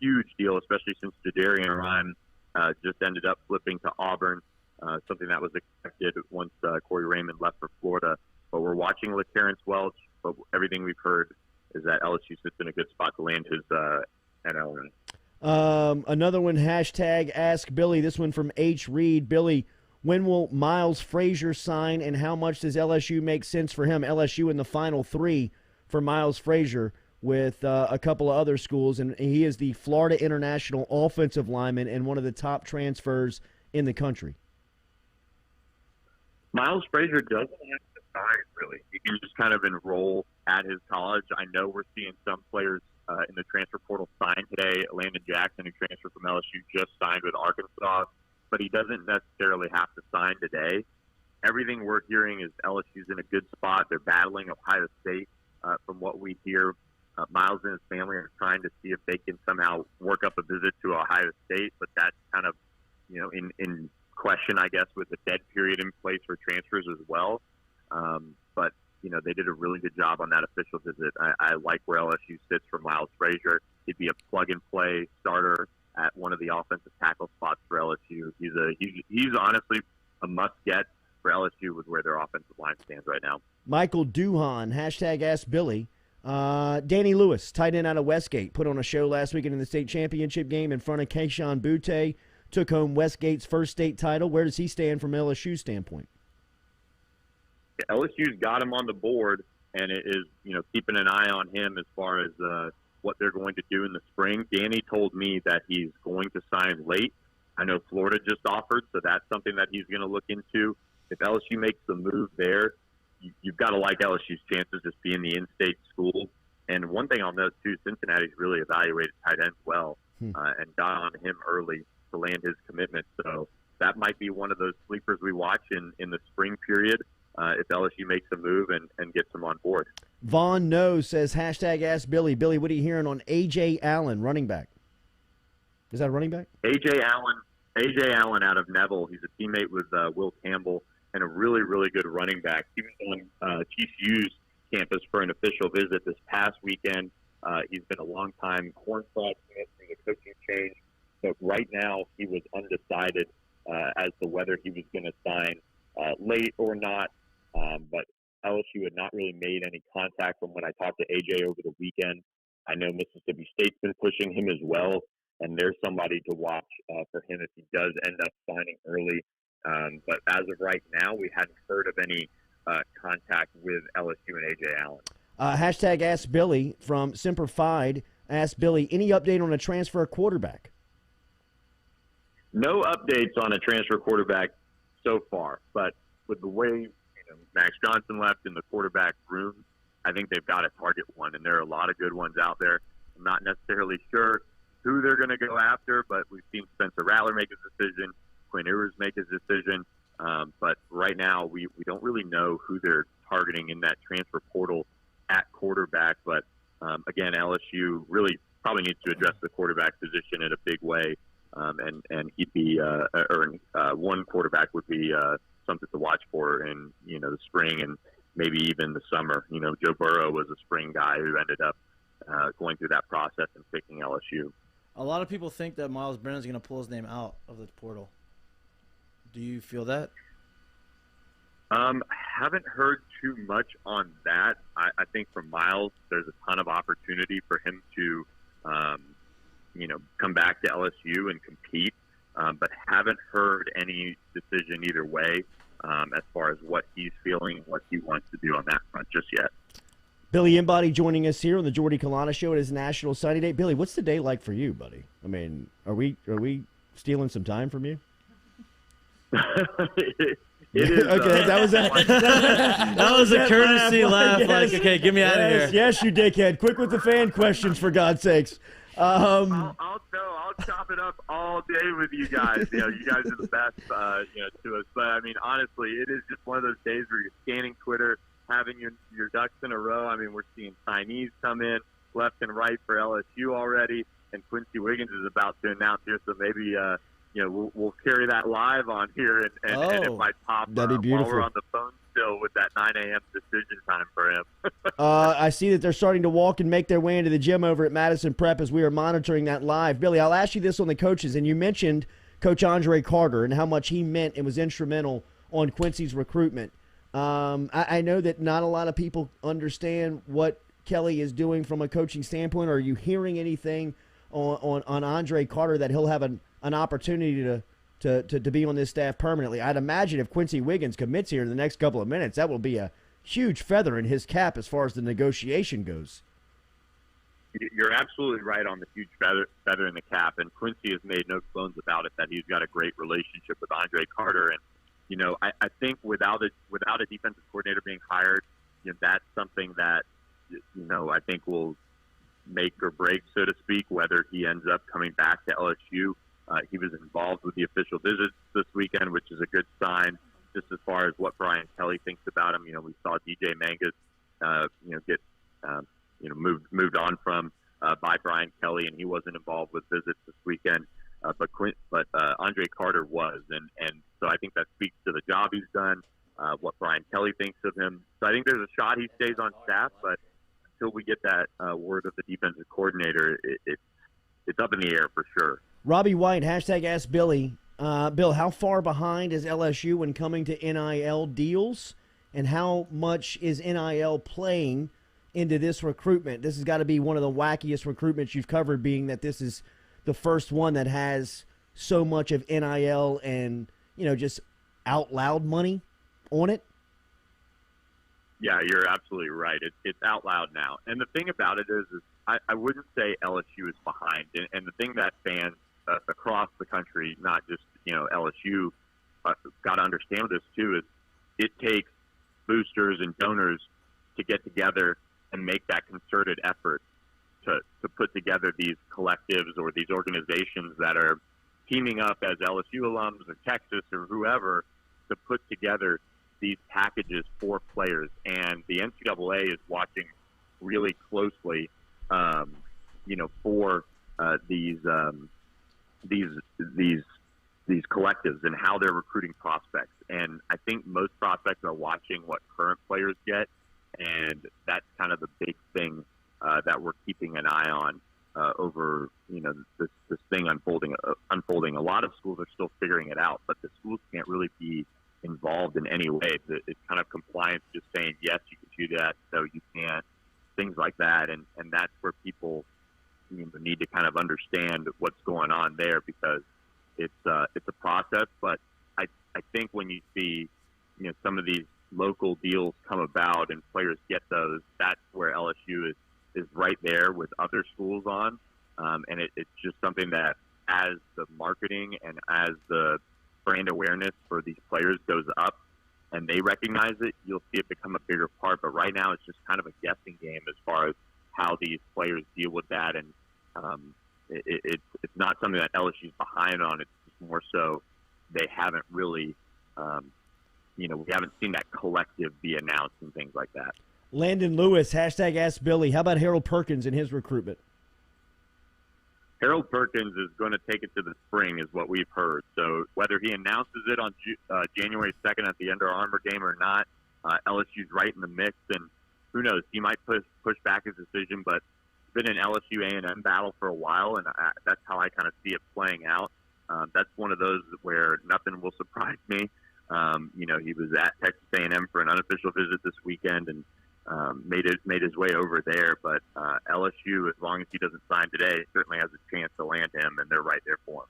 huge deal, especially since Jadarian Rhyme just ended up flipping to Auburn, something that was expected once Corey Raymond left for Florida. But we're watching LaTerrence Welch, but everything we've heard is that LSU sits in a good spot to land his NL. Another one, hashtag Ask Billy. This one from H. Reed. Billy, when will Miles Frazier sign, and how much does LSU make sense for him? LSU in the final 3 for Miles Frazier with a couple of other schools, and he is the Florida International offensive lineman and one of the top transfers in the country. Miles Frazier doesn't have to sign, really. He can just kind of enroll at his college. I know we're seeing some players in the transfer portal sign today. Landon Jackson, who transferred from LSU, just signed with Arkansas, but he doesn't necessarily have to sign today. Everything we're hearing is LSU's in a good spot. They're battling Ohio State. From what we hear, Miles and his family are trying to see if they can somehow work up a visit to Ohio State, but that's kind of, in question, I guess, with the dead period in place for transfers as well. But they did a really good job on that official visit. I like where LSU sits for Miles Frazier. He'd be a plug-and-play starter at one of the offensive tackle spots for LSU. He's honestly a must-get for LSU with where their offensive line stands right now. Michael Duhan, hashtag Ask Billy. Danny Lewis, tight end out of Westgate, put on a show last weekend in the state championship game in front of Keyshawn Butte, took home Westgate's first state title. Where does he stand from LSU's standpoint? LSU's got him on the board, and it is, keeping an eye on him as far as what they're going to do in the spring. Danny told me that he's going to sign late. I know Florida just offered, so that's something that he's going to look into. If LSU makes the move there, you've got to like LSU's chances just being the in-state school. And one thing I'll note, too, Cincinnati's really evaluated tight ends well and got on him early to land his commitment. So that might be one of those sleepers we watch in the spring period if LSU makes a move and gets him on board. Vaughn No says, hashtag Ask Billy. Billy, what are you hearing on A.J. Allen, running back? Is that a running back? A.J. Allen out of Neville. He's a teammate with Will Campbell and a really, really good running back. He was on TCU's campus for an official visit this past weekend. He's been a long-time cornflake commit through the coaching change. So right now he was undecided as to whether he was going to sign late or not. But LSU had not really made any contact from when I talked to AJ over the weekend. I know Mississippi State's been pushing him as well, and there's somebody to watch for him if he does end up signing early. But as of right now, we hadn't heard of any contact with LSU and A.J. Allen. Hashtag Ask Billy from Semper Fi. Ask Billy, any update on a transfer quarterback? No updates on a transfer quarterback so far, but with the way Max Johnson left in the quarterback room, I think they've got to target one, and there are a lot of good ones out there. I'm not necessarily sure who they're going to go after, but we've seen Spencer Rattler make his decision, Quinn Ewers make his decision, but right now we don't really know who they're targeting in that transfer portal at quarterback. But again, LSU really probably needs to address the quarterback position in a big way, and he'd be one quarterback would be something to watch for in the spring and maybe even the summer. Joe Burrow was a spring guy who ended up going through that process and picking LSU. A lot of people think that Miles Brennan's going to pull his name out of the portal. Do you feel that? Haven't heard too much on that. I think for Miles, there's a ton of opportunity for him to, come back to LSU and compete, but haven't heard any decision either way as far as what he's feeling and what he wants to do on that front just yet. Billy Embody joining us here on the Jordy Culotta Show at his National Signing Day. Billy, what's the day like for you, buddy? I mean, are we stealing some time from you? It is, okay, that was a courtesy laugh. Yes. Like, okay, get me out of here. Yes, you dickhead. Quick with the fan questions, for God's sakes. I'll I'll chop it up all day with you guys. You guys are the best, to us. But I mean, honestly, it is just one of those days where you're scanning Twitter, having your ducks in a row. I mean, we're seeing Chinese come in left and right for LSU already, and Quincy Wiggins is about to announce here. So maybe, we'll carry that live on here, and it might pop that'd be beautiful. while we're on the phone still with that 9 a.m. decision time for him. I see that they're starting to walk and make their way into the gym over at Madison Prep as we are monitoring that live. Billy, I'll ask you this on the coaches, and you mentioned Coach Andre Carter and how much he meant and was instrumental on Quincy's recruitment. I know that not a lot of people understand what Kelly is doing from a coaching standpoint. Are you hearing anything on Andre Carter that he'll have an opportunity to be on this staff permanently? I'd imagine if Quincy Wiggins commits here in the next couple of minutes, that will be a huge feather in his cap as far as the negotiation goes. You're absolutely right on the huge feather in the cap, and Quincy has made no bones about it that he's got a great relationship with Andre Carter. And I think without a defensive coordinator being hired, that's something that I think will make or break, so to speak, whether he ends up coming back to LSU. He was involved with the official visits this weekend, which is a good sign just as far as what Brian Kelly thinks about him. We saw DJ Mangas, get moved on from by Brian Kelly, and he wasn't involved with visits this weekend. But Andre Carter was, and so I think that speaks to the job he's done, what Brian Kelly thinks of him. So I think there's a shot he stays on staff, but until we get that word of the defensive coordinator, it's up in the air for sure. Robbie White, hashtag Ask Billy. Bill, how far behind is LSU when coming to NIL deals, and how much is NIL playing into this recruitment? This has got to be one of the wackiest recruitments you've covered, being that this is the first one that has so much of NIL and, just out loud money on it. Yeah, you're absolutely right. It's out loud now. And the thing about it is I wouldn't say LSU is behind. And the thing that fans across the country, not just, LSU, got to understand this too, is it takes boosters and donors to get together and make that concerted effort to put together these collectives or these organizations that are teaming up as LSU alums or Texas or whoever to put together these packages for players. And the NCAA is watching really closely, for these collectives and how they're recruiting prospects. And I think most prospects are watching what current players get, and that's kind of the big thing that we're keeping an eye on over this thing unfolding. A lot of schools are still figuring it out, but the schools can't really be involved in any way. It's kind of compliance, just saying yes, you can do that, so you can't, things like that, and that's where people need to kind of understand what's going on there, because it's a process. But I think when you see some of these local deals come about and players get those, that's where LSU is right there with other schools on, and it's just something that as the marketing and as the brand awareness for these players goes up and they recognize it, you'll see it become a bigger part. But right now it's just kind of a guessing game as far as how these players deal with that, and it's not something that LSU's behind on. It's just more so they haven't really we haven't seen that collective be announced and things like that. Landon Lewis, hashtag Ask Billy. How about Harold Perkins and his recruitment? Harold Perkins is going to take it to the spring, is what we've heard. So whether he announces it on January 2nd at the Under Armour game or not, LSU's right in the mix, and who knows, he might push back his decision. But it's been an LSU A&M battle for a while, and that's how I kind of see it playing out. That's one of those where nothing will surprise me. He was at Texas A&M for an unofficial visit this weekend, and made his way over there. But LSU, as long as he doesn't sign today, certainly has a chance to land him, and they're right there for him.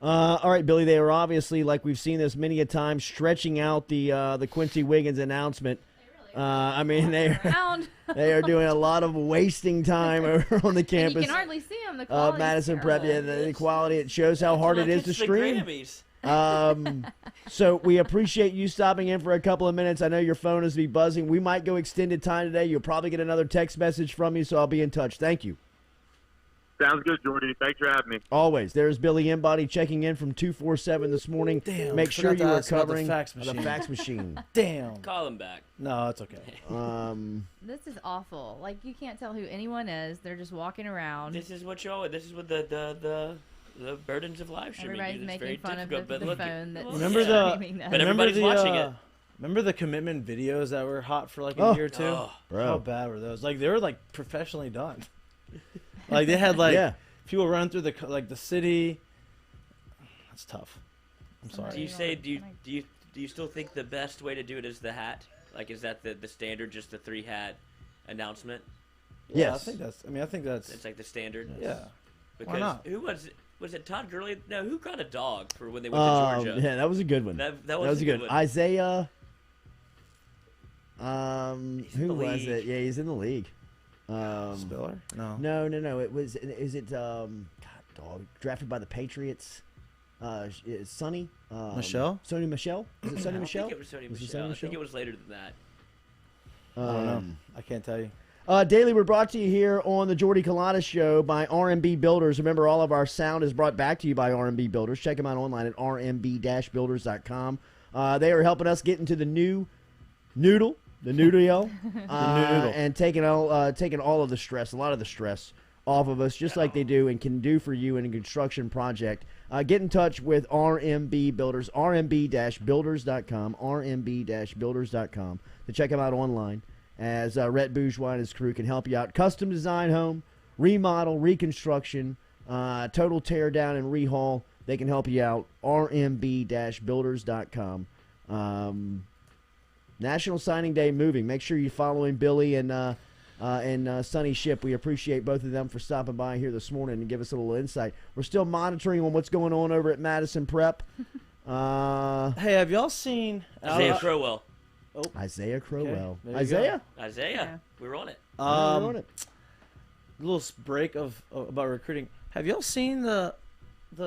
All right, Billy, they are obviously, like we've seen this many a time, stretching out the Quincy Wiggins announcement. They are doing a lot of wasting time over on the campus. And you can hardly see them. The quality Madison Prep, the quality, it shows how hard it is to stream. So we appreciate you stopping in for a couple of minutes. I know your phone is buzzing. We might go extended time today. You'll probably get another text message from you, so I'll be in touch. Thank you. Sounds good, Jordy. Thanks for having me. Always. There's Billy Embody checking in from 247 this morning. Damn, Make sure you are covering the fax machine. the fax machine. Damn. Call him back. No, it's okay. This is awful. Like, you can't tell who anyone is. They're just walking around. This is what the burdens of live streaming. Everybody's It's making very fun of difficult, the but phone that's Remember streaming that. But everybody's watching it. Remember the commitment videos that were hot for like a year or two? Oh, bro. How bad were those? Like, they were like professionally done. Like, they had like people running through the city. That's tough. I'm sorry. Do you still think the best way to do it is the hat? Like, is that the standard, just the 3 hat announcement? Yeah, Yes. I think that's. It's like the standard. Yeah. Because Why not? who was it? Todd Gurley? No, who got a dog for when they went to Georgia? Yeah, that was a good one. That was a good one. Isaiah. He's in Who the was league. it? Yeah, he's in the league. Spiller? No. No. Is it God, dog, drafted by the Patriots? Is Sonny Michel? Sonny Michel? Is it Sonny I don't Michel? think it was Sonny Was it Michel. Sonny I think Michel? it was later than that. I don't know. I can't tell you. Daily, we're brought to you here on the Jordy Culotta Show by R&B Builders. Remember, all of our sound is brought back to you by R&B Builders. Check them out online at rmb-builders.com. They are helping us get into the new noodle, and taking all of the stress, a lot of the stress off of us, just like they do and can do for you in a construction project. Get in touch with RMB Builders, rmb-builders.com, rmb-builders.com to check them out online, as Rhett Bourgeois and his crew can help you out. Custom design home, remodel, reconstruction, total tear down and rehaul. They can help you out. rmb-builders.com. National Signing Day moving. Make sure you're following Billy and Sonny Shipp. We appreciate both of them for stopping by here this morning and give us a little insight. We're still monitoring on what's going on over at Madison Prep. Hey, have y'all seen Isaiah Crowell. Isaiah Crowell. there you Isaiah? Isaiah. Yeah. We're on it. We're on it. little break about recruiting. Have y'all seen the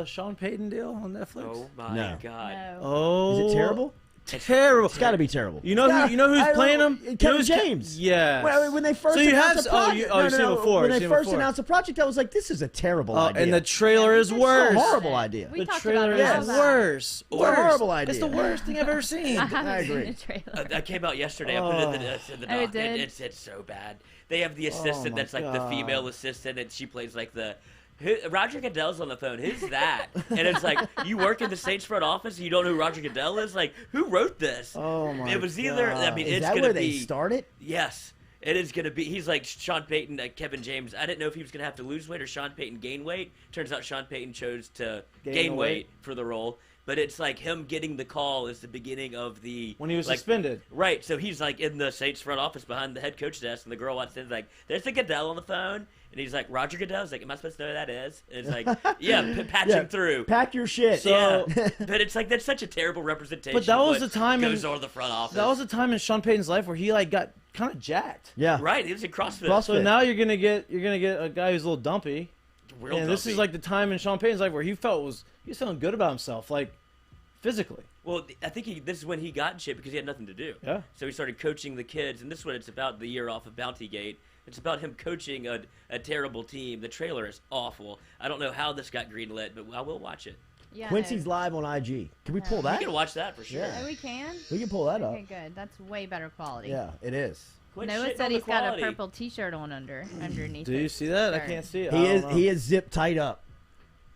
Sean Payton deal on Netflix? Oh my No. God. No. Oh, Is it terrible? Terrible. It's got to be terrible. You know who's playing him? Kevin James. Yeah. Well, when they first So you announced have- the project, you've seen it before, when you've they seen it first before. announced the project, I was like, "This is a terrible idea." And the trailer is It's worse. a horrible idea. We The talked trailer about it all is that. worse. It's a horrible idea. It's the worst thing I've ever seen. I haven't I seen agree. the trailer. That came out yesterday. I put it in the Oh, it doc. did? It's so bad. They have the assistant my that's like the God. female assistant, and she plays like the. Roger Goodell's on the phone. Who's that? And it's like, you work in the Saints front office and you don't know who Roger Goodell is? Like, who wrote this? Oh my It was either. I God. mean, Is it's that gonna where be. they started? Yes, it is gonna be. He's like Sean Payton, Kevin James. I didn't know if he was gonna have to lose weight or Sean Payton gain weight. Turns out Sean Payton chose to gain weight for the role. But it's like him getting the call is the beginning of the When he was like, suspended. Right, so he's like in the Saints front office behind the head coach desk, and the girl walks in, like, "There's the Goodell on the phone," and he's like, "Roger Goodell." He's like, "Am I supposed to know who that is?" And it's like, "Yeah, patch him through." Pack your shit. So- Yeah, but it's like that's such a terrible representation. But that of was what the time goes in- on the front office. That was a time in Sean Payton's life where he like got kind of jacked. Yeah. right. He was in CrossFit. CrossFit. So now you're gonna get a guy who's a little dumpy. Real And this is dumpy. like the time in Sean Payton's life where he was feeling good about himself, like physically. Well, I think this is when he got in shape because he had nothing to do. Yeah. So he started coaching the kids, and this is what it's about. The year off of Bountygate. It's about him coaching a terrible team. The trailer is awful. I don't know how this got greenlit, but I will watch it. Yeah, Quincy's no. live on IG. Can we pull You that? can watch that for sure. Yeah. Oh, we can? We can pull that up. Okay, good. That's way better quality. Yeah, it is. Quit Noah shitting said on the he's got a quality. purple T-shirt on underneath. Do you his see that? I shirt. can't see it. He is zipped tight up.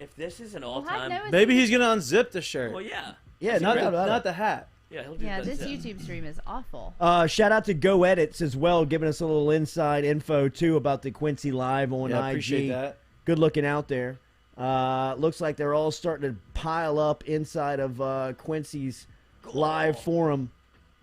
If this is an Well, all-time, Noah's- Maybe he's gonna unzip the shirt. well, yeah, Yeah, not no doubt about not it. the hat. yeah, he'll do Yeah, that. this too. YouTube stream is awful. Shout out to Go Edits as well, giving us a little inside info too about the Quincy live on Yeah, I IG. appreciate that. Good looking out there. Looks like they're all starting to pile up inside of Quincy's live forum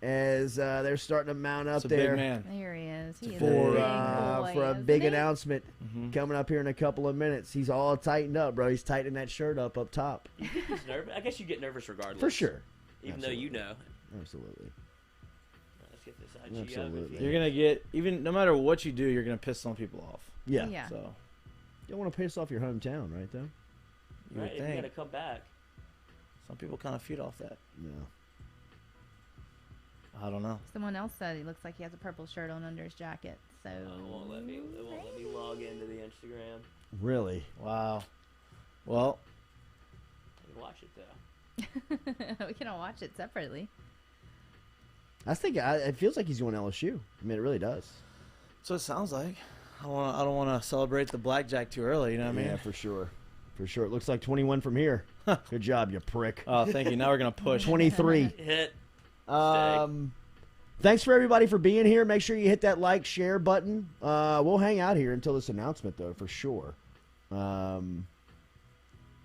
as they're starting to mount up It's a there big man. There he is. He is for a big for a boy, big isn't he? announcement coming up here in a couple of minutes. He's all tightened up, bro. He's tightening that shirt up top. He's nervous. I guess you get nervous regardless. For sure. Even though you know. Absolutely. Let's get this IG Absolutely. You're gonna get no matter what you do, you're gonna piss some people off. Yeah. Yeah. So You don't want to piss off your hometown, right, though? you Right, would you think gotta come back. some people kind of feed off that. No. I don't know. Someone else said he looks like he has a purple shirt on under his jacket. So It won't let me log into the Instagram. Really? Wow. Well, I can watch it though. We can all watch it separately. I think it feels like he's going to LSU. I mean, it really does. that's what it sounds like. I don't want to celebrate the blackjack too early. You know what I mean? Yeah, for sure. For sure. It looks like 21 from here. Good job, you prick. Oh, thank you. Now we're gonna push. 23. Hit. Thanks for everybody for being here. Make sure you hit that like, share button. We'll hang out here until this announcement, though, for sure.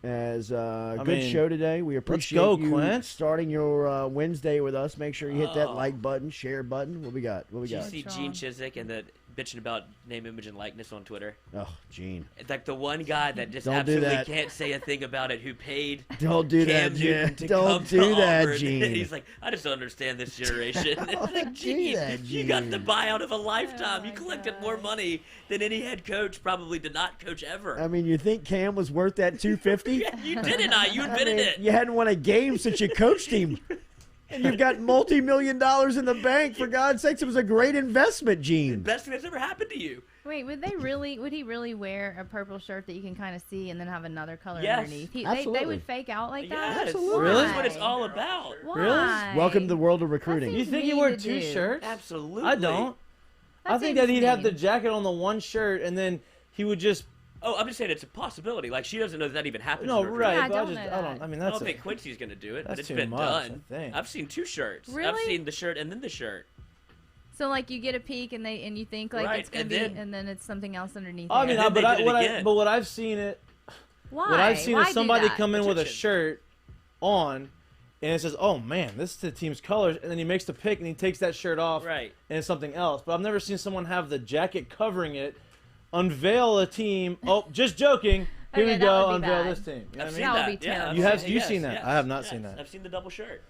Good show today. We appreciate you Quint. starting your Wednesday with us. Make sure you hit that like button, share button. What we got? What we Did you got? see Gene Chiswick and the bitching about name, image, and likeness on Twitter? Oh, Gene. It's like the one guy that just Don't do absolutely that. can't say a thing about it who paid Don't do Cam that, Newton Gene. to Don't come do to that, Auburn. Gene. And he's like, I just don't understand this generation. It's like, do Gene, that, you got Gene. the buyout of a lifetime. Oh You my collected God. more money than any head coach probably did not coach ever. I mean, you think Cam was worth that $250? Yeah, you did it, you I admitted mean, it. you hadn't won a game since you coached him. And you've got multi-million dollars in the bank. For God's sakes, it was a great investment, Gene. Best thing that's ever happened to you. Wait, would he really wear a purple shirt that you can kind of see and then have another color Yes. underneath? They Absolutely. would fake out like that? Yes, Absolutely. Really? That's what it's all about. Why? Welcome to the world of recruiting. That You seems think he mean wore to two do. shirts? Absolutely. I don't. I think seems that he'd have the mean. jacket on the one shirt, and then he would just. Oh, I'm just saying it's a possibility. Like, she doesn't know that even happens. No, in her right? Yeah, I but don't know I that. don't. I mean, I that's. don't think Quincy's going to do it, but that's it's too been much, done. I think. I've seen two shirts. I've Really? seen the shirt and then the shirt. So like you get a peek and you think like Right, it's gonna and be then- and then it's something else underneath. I mean, And then they did it again. but what I've seen it. why? What I've seen Why is do somebody that? come in with a Attention. shirt on, and it says, "Oh man, this is the team's colors," and then he makes the pick and he takes that shirt off, Right. and it's something else. But I've never seen someone have the jacket covering it, unveil a team. Oh, just joking. Here Okay, we that go. would be Unveil bad. this team. You know I've what I seen mean? That would that. be Yeah, terrible. I've You have- seen- you've yes, seen that. yes, I have not yes. seen that. I've seen the double shirt.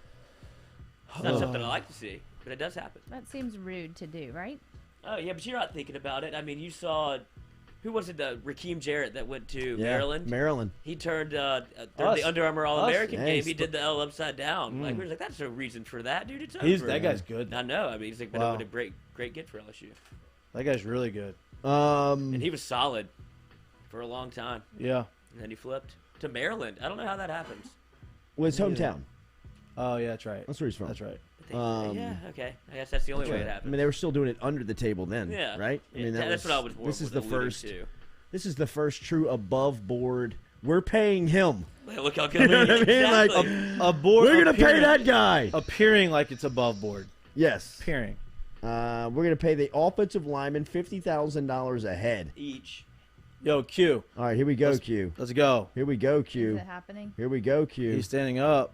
It's not something I like to see, but it does happen. That seems rude to do, right? Oh yeah, but you're not thinking about it. I mean, you saw, who was it? The Rakeem Jarrett that went to Yeah, Maryland. Maryland. He turned during Us. the Under Armour All-American Us. game. Yeah, He did the L upside down. Like we were like, that's no reason for that, dude. It's over. That guy's good. I know. I mean, he's like been Wow. a great get for LSU, That guy's really good. and he was solid for a long time. Yeah. And then he flipped to Maryland. I don't know how that happens. was hometown. Oh yeah, that's right. That's where he's from. That's right. Yeah, okay. I guess that's the only way it I happened. mean, they were still doing it under the table then, Yeah. right? I Yeah, mean, that's what I was more This is the alluding first. to. This is the first true above board. We're paying him. Like, look how good You know what I mean? exactly. Like, A board. we're gonna pay appearing- that guy. Appearing like it's above board. Yes. Appearing. We're gonna pay the offensive lineman $50,000 a head. Each. Yo, Q. All right, here we go, Q. Let's go. Here we go, Is Q. it happening? Here we go, Q. He's standing up.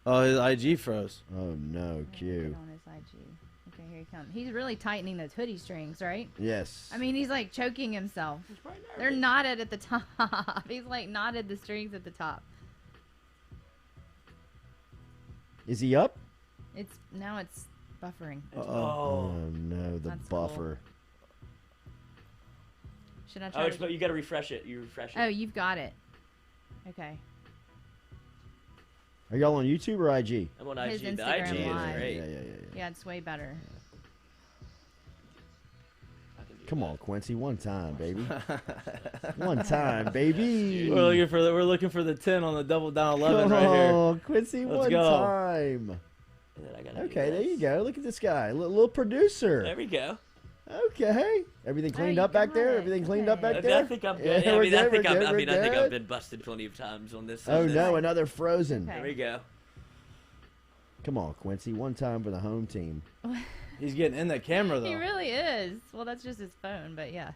Oh, his IG froze. Oh no, Get Q. on his IG. Okay, here he comes. He's really tightening those hoodie strings, right? Yes. I mean, he's like choking himself. probably They're knotted at the top. He's like knotted the strings at the top. Is he up? Now it's buffering. Oh Oh. no, the That's cool. buffer. Should I Oh, try? it's, to... you got to refresh it. You refresh it. Oh, you've got it. Okay. Are y'all on YouTube or IG? I'm on His IG. The Instagram IG is Live. great. Yeah. Yeah, it's way better. I can do Come that. on, Quincy, one time, baby. One time, baby. We're looking for the 10 on the double down 11 right here. Oh, Quincy, Let's one go. time. And then I gotta do Okay, there this. you go. Look at this guy, little producer. There we go. Okay, everything cleaned you up back got there. it. Everything cleaned up back Okay. there. I think I'm Yeah, good. I we're mean, good, I we're think good, I we're mean, I think good. I've been busted plenty of times on this. Oh on this. no, another Frozen. Okay. There we go. Come on, Quincy, one time for the home team. He's getting in that camera though. He really is. Well, that's just his phone, but yeah.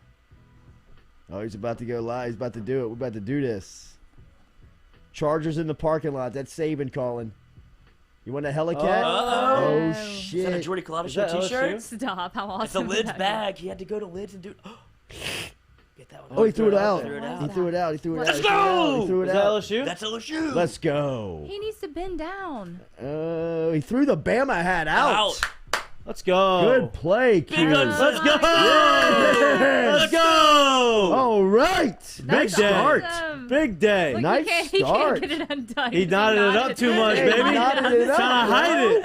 Oh, he's about to go live. He's about to do it. We're about to do this. Chargers in the parking lot. That's Saban calling. You want a helicat? Uh-oh. Oh, No. Is that a shit. Jordy Culotta Is show that T-shirt? LSU? Stop. How awesome. It's a would Lids that be? bag. He had to go to Lids and do. Get that one. Oh, he threw it out. Threw it He out. threw it out. He threw it out. Let's He threw it out. He threw Is it that out. LSU? That's LSU. Let's go. He needs to bend down. He threw the Bama hat out. Out. Let's go. Good play, Q. Big ups. Let's go. Yes. Let's go. All right. Big That's day. awesome. Big day. Look, Nice he start. can't get it undone. He knotted it up too much, Hey, baby. knotted it up, Trying to hide bro.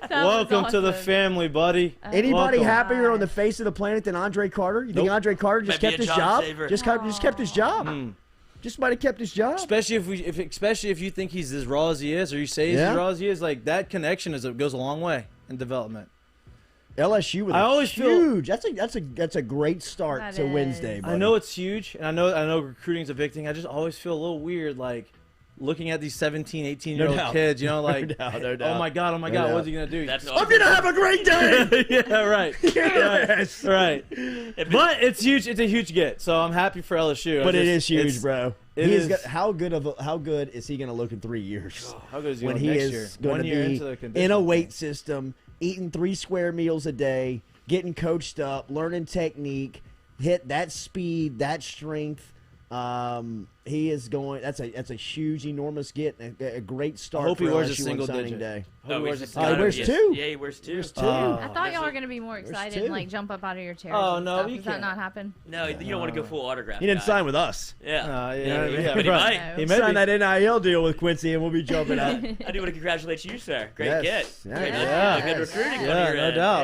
it. Welcome to the awesome. family, buddy. Anybody Welcome. happier on the face of the planet than Andre Carter? You think Nope. Andre Carter just Might be kept a his job job? saver. Just kept his job. Just might have kept his job. Especially especially if you think he's as raw as he is, or you say he's Yeah. as raw as he is, like that connection goes a long way in development. LSU with I a always feel- huge. That's a great start That to is. Wednesday. I buddy. know it's huge, and I know recruiting's a big thing. I just always feel a little weird, like looking at these 17, 18-year-old doubt. kids, you know, like, No doubt. oh my God, No what's doubt. he gonna do? That's I'm gonna have a great day. yeah, right. Yes. Right. But it's huge. It's a huge get. So I'm happy for LSU. But it is huge, bro. it He is is- got, how good is he going to look in 3 years? How good is he when gonna he look is next year? going 1 to year be into the in conditioning a thing. weight system, eating 3 square meals a day, getting coached up, learning technique, hit that speed, that strength. He is going. That's a huge, enormous get. A great start. I hope he for wears a LSU on single signing digit. day. Oh, wears he's a Oh, he wears yes. 2. Yeah, he wears 2. Wears 2. I thought y'all were gonna be more excited two. and like jump up out of your chairs. Oh, and no, stuff. you Does that can't. not happen? No, you don't want to go full autograph. He didn't guy. sign with us. Yeah. Yeah, but he right. might. He may Sign be. that NIL deal with Quincy, and we'll be jumping out. I do want to congratulate you, sir. Great Yes. get. Yeah. Great Yeah. Good recruiting. Yeah, on Yeah, your no end. doubt.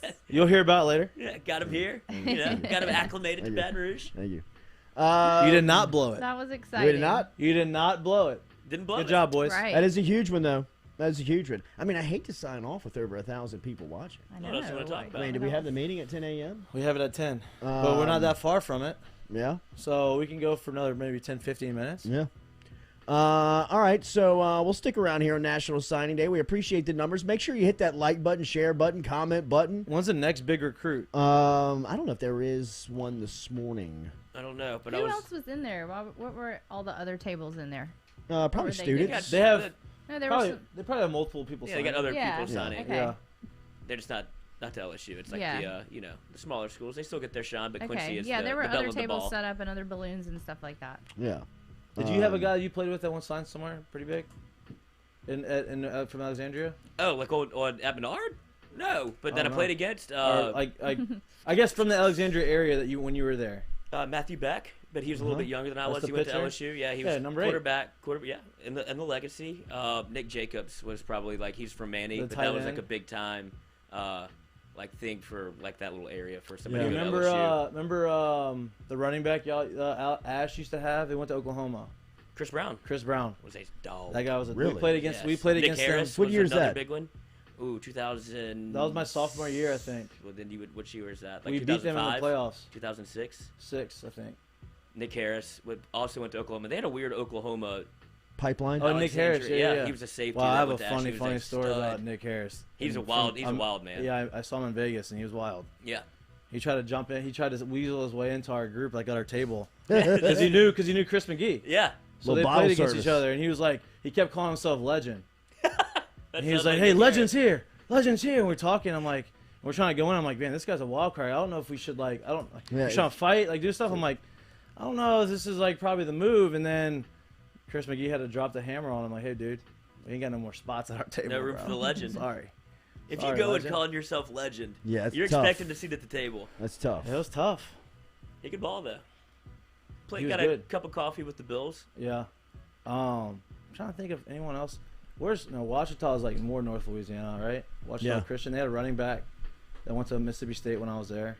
Yes. You'll hear about it later. Yeah, got him here. You know, got him acclimated to Thank you. Baton Rouge. Thank you. You did not blow it. That was We exciting. did not. You did not blow it. Didn't blow Good it. job, boys. Right. That is a huge one, though. That is a huge one. I mean, I hate to sign off with over 1,000 people watching. I What know. else you want to talk I about? mean, do we have the meeting at 10 a.m.? We have it at 10. But we're not that far from it. Yeah. So we can go for another maybe 10, 15 minutes. Yeah. All right, so we'll stick around here on National Signing Day. We appreciate the numbers. Make sure you hit that like button, share button, comment button. When's the next big recruit? I don't know if there is one this morning. I don't know, but Who I was. else was in there? What were all the other tables in there? Probably were they students. They have No, there probably, were some. they probably have multiple people Yeah, they signing. got other Yeah. people signing. Okay. Yeah. They're just not to LSU. It's like Yeah. the the smaller schools. They still get their shine, but Quincy Okay. is Yeah, the, there were the belle other of the tables ball. set up and other balloons and stuff like that. Yeah. Did you have a guy you played with that once signed somewhere pretty big? From Alexandria? Oh, like on at Menard? No, but then I no. played against Or I guess from the Alexandria area that when you were there. Matthew Beck, but he was a little bit younger than I That's was. the He went to pitcher? LSU. Yeah, he Yeah, was number 8. quarterback. Yeah, in the legacy. Nick Jacobs was probably like he's from Manny, The but tight that was end? like a big time like thing for like that little area for You somebody to go to remember LSU. remember the running back Ash used to have? They went to Oklahoma. Chris Brown Chris Brown. was a dog. That guy was Really? we played against Yes. we played Nick against Harris them. What was year is another that? big one. Ooh, 2000. That was my sophomore year, I think. Well, then which year was that? Like We beat them in the 2005? playoffs. 2006. 6, I think. Nick Harris also went to Oklahoma. They had a weird Oklahoma. Pipeline? Oh, Nick Harris. Alexandria. Yeah. He was a safety. Well, I that have a went to Ash. He was funny a story stud. about Nick Harris. He's a wild man. Yeah, I saw him in Vegas, and he was wild. Yeah. He tried to jump in. He tried to weasel his way into our group, like at our table, because he knew Chris McGee. Yeah. So Little they bottle played against service. each other, and he was like, he kept calling himself Legend. That And he was sounds like, "Hey, Nick Legend's Harris. here, Legend's here." And we're talking. I'm like, we're trying to go in. I'm like, man, this guy's a wild card. I don't know if we should like, Yeah, we're trying to fight, like do stuff. I'm like, I don't know. This is like probably the move. And then Chris McGee had to drop the hammer on him. Like, hey, dude, we ain't got no more spots at our table. No room bro. for the legend. Sorry. If Sorry, you go Legend. and calling yourself Legend, Yeah, it's you're tough. expecting to sit at the table. That's tough. It was tough. He could ball though. He was Got good. a cup of coffee with the Bills. Yeah. I'm trying to think of anyone else. Washita is like more North Louisiana, right? Washita Yeah. Christian. They had a running back that went to Mississippi State when I was there.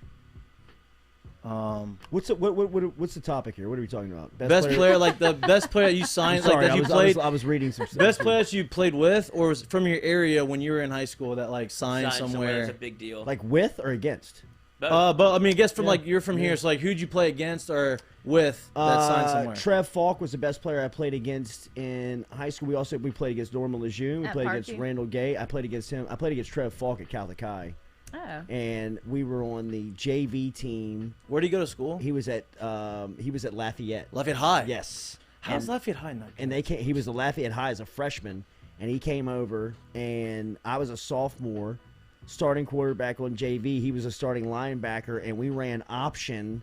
What's the topic here? What are we talking about? Best player, like the best player you signed, Sorry, like that you played. I was reading some stuff. Best players you played with, or was from your area when you were in high school that like signed Signed somewhere. It's a big deal. Like with or against? Both. But I mean, I guess from Yeah. like you're from here, so like who'd you play against or with that signed somewhere? Trev Falk was the best player I played against in high school. We played against Norman Lejeune. We At played against Parkview? Randall Gay. I played against him. I played against Trev Falk at Catholic High, Oh. and we were on the JV team. Where did you go to school? He was at Lafayette. Lafayette High. Yes. How's And- Lafayette High not? And they came, he was at Lafayette High as a freshman, and he came over, and I was a sophomore, starting quarterback on JV. He was a starting linebacker, and we ran option,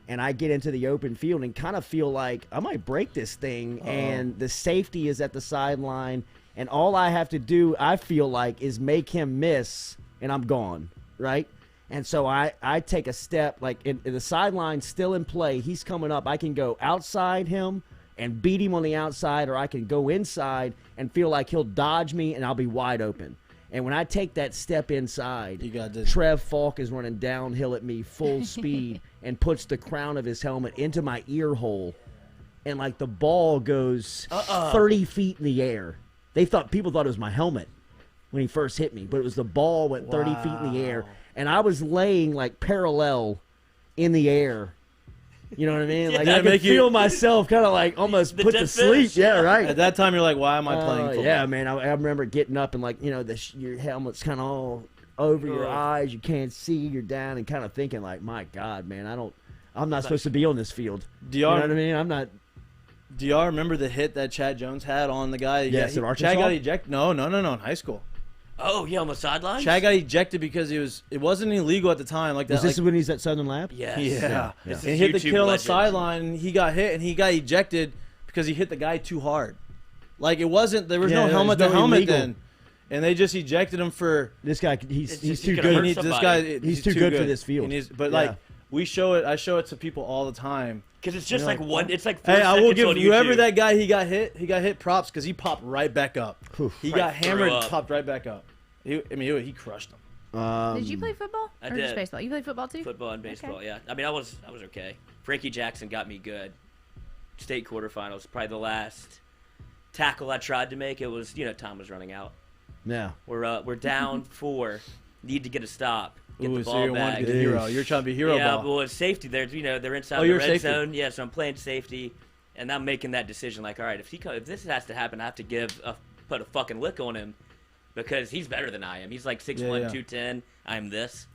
and I get into the open field and kind of feel like I might break this thing, and the safety is at the sideline, and all I have to do, I feel like, is make him miss, and I'm gone, right? And so I take a step, like in the sideline still in play. He's coming up. I can go outside him and beat him on the outside, or I can go inside and feel like he'll dodge me and I'll be wide open. And when I take that step inside, You got this. Trev Falk is running downhill at me full speed and puts the crown of his helmet into my ear hole. And, like, the ball goes 30 feet in the air. People thought it was my helmet when he first hit me, but it was the ball went 30 feet in the air. And I was laying, like, parallel in the air. You know what I mean? Like, I could feel myself kind of, like, almost put to sleep. Yeah, right. At that time, you're like, why am I playing football? Yeah, man. I remember getting up and, like, you know, your helmet's kind of all over your eyes. You can't see. You're down and kind of thinking, like, my God, man, I'm not supposed to be on this field. You know what I mean? I'm not. Do y'all remember the hit that Chad Jones had on the guy? Yes, in Arkansas? Chad got ejected. No, in high school. Oh, yeah, on the sidelines? Chad got ejected because it wasn't illegal at the time. Like that. Was this when he's at Southern Lab? Yes. Yeah. Yeah. And he hit the kid on the sideline, and he got hit, and he got ejected because he hit the guy too hard. Like, there was no helmet to helmet then. And they just ejected him for this guy. He's too good. He's too good for this field. Like, I show it to people all the time. Because it's just like one. It's like 4 hey, I will seconds on give whoever YouTube. that guy he got hit props because he popped right back up. He got hammered, up. popped right back up. He crushed him. Did you play football? I or did. Just baseball? You play football too? Football and baseball, yeah. I mean, I was okay. Frankie Jackson got me good. State quarterfinals, probably the last tackle I tried to make. It was, time was running out. Yeah. We're down 4. Need to get a stop. Get the so ball you want back. to be the hero. You're trying to be hero Yeah, ball. well, it's safety. They're inside the you're red safety. zone. Yeah, so I'm playing safety, and I'm making that decision. Like, all right, if this has to happen, I have to put a fucking lick on him because he's better than I am. He's like 6'1", 210. I'm this,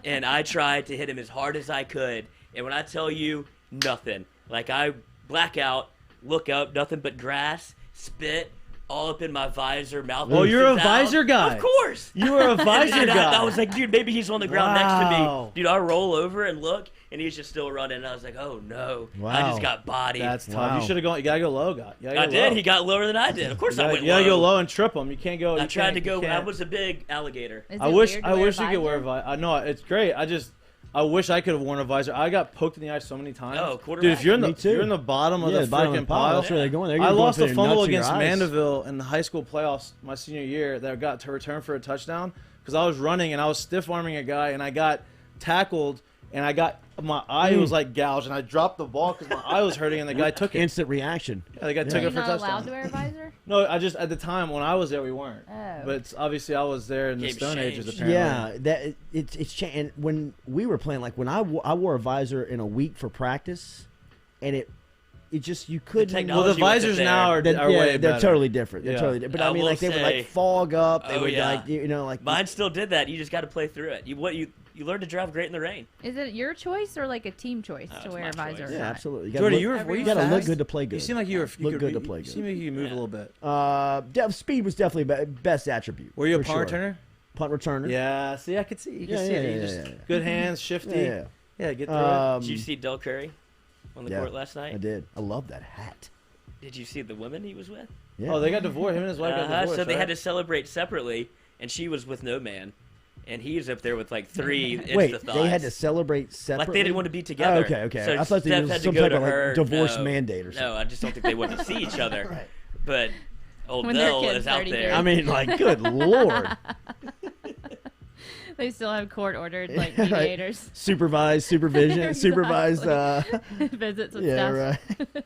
and I tried to hit him as hard as I could. And when I tell you nothing, like I black out, look up, nothing but grass, spit. All up in my visor, mouth. Well, you're a out. visor guy. Of course. You were a visor guy. I was like, dude, maybe he's on the ground next to Wow. me. Dude, I roll over and look, and he's just still running. And I was like, oh no, I Wow. just got bodied. That's tough. Wow. You should have gone. You gotta go low, guy. I did. He got lower than I did. Of course, I went You gotta low. go low and trip him. You can't go. I tried to go. You I can't. was a big alligator. Is I it wish weird to I wear a wish you could wear a visor? visor. No, it's great. I wish I could have worn a visor. I got poked in the eye so many times. Oh, Dude, quarterback. if you're in Me too. the bottom of the bottom of freaking the pile. pile, That's where they're going. I lost a fumble against Mandeville in the high school playoffs my senior year that got to return for a touchdown because I was running and I was stiff arming a guy and I got tackled and I got my eye was like gouged and I dropped the ball because my eye was hurting and the guy took it. Instant reaction. Yeah, the guy took Are you it for a not allowed touchdown. to wear a visor? No, I just at the time when I was there we weren't. Oh. But it's, obviously I was there in the Game's Stone Ages changed. apparently. Yeah, that it's changed. And when we were playing, like when I wore a visor in a week for practice, and it just you couldn't. technology Well, the wasn't visors there. now are They're way they're better. totally different. They're Yeah. totally different. But I I mean, will like they would say- like fog up. They Oh, would yeah. like like Mine still did that. You just got to play through it. You learn to drive great in the rain. Is it your choice or like a team choice No, to it's wear my a visor? choice. or Yeah, not? absolutely. Jordy, were you you gotta look fast? good to play good. You seem like you look good to you play good. seem like you move Yeah. a little bit. Speed was definitely best attribute. Were you a for punt sure. returner? Punt returner. Yeah. See, I could see. You can Yeah, see yeah, it. yeah, You just yeah. good hands, shifty. Yeah, Yeah, get through it. yeah. Did you see Del Curry on the yeah, court last night? I did. I love that hat. Did you see the woman he was with? Yeah. Oh, they got divorced. Him and his wife got divorced. So they right? had to celebrate separately, and she was with no man, and he's up there with like 3 Wait, insta they had to thighs. celebrate separately. Like they didn't want to be together. Oh, okay. So I thought they Steph was had to some go type to of like her. divorce No. mandate or something. No, I just don't think they wanted to see each other. Right. But old When their Bill kid's is out 33. there. I mean, like, good lord. They still have court-ordered like Right. mediators, Supervised supervision, Exactly. supervised. visits and Yeah, stuff. right.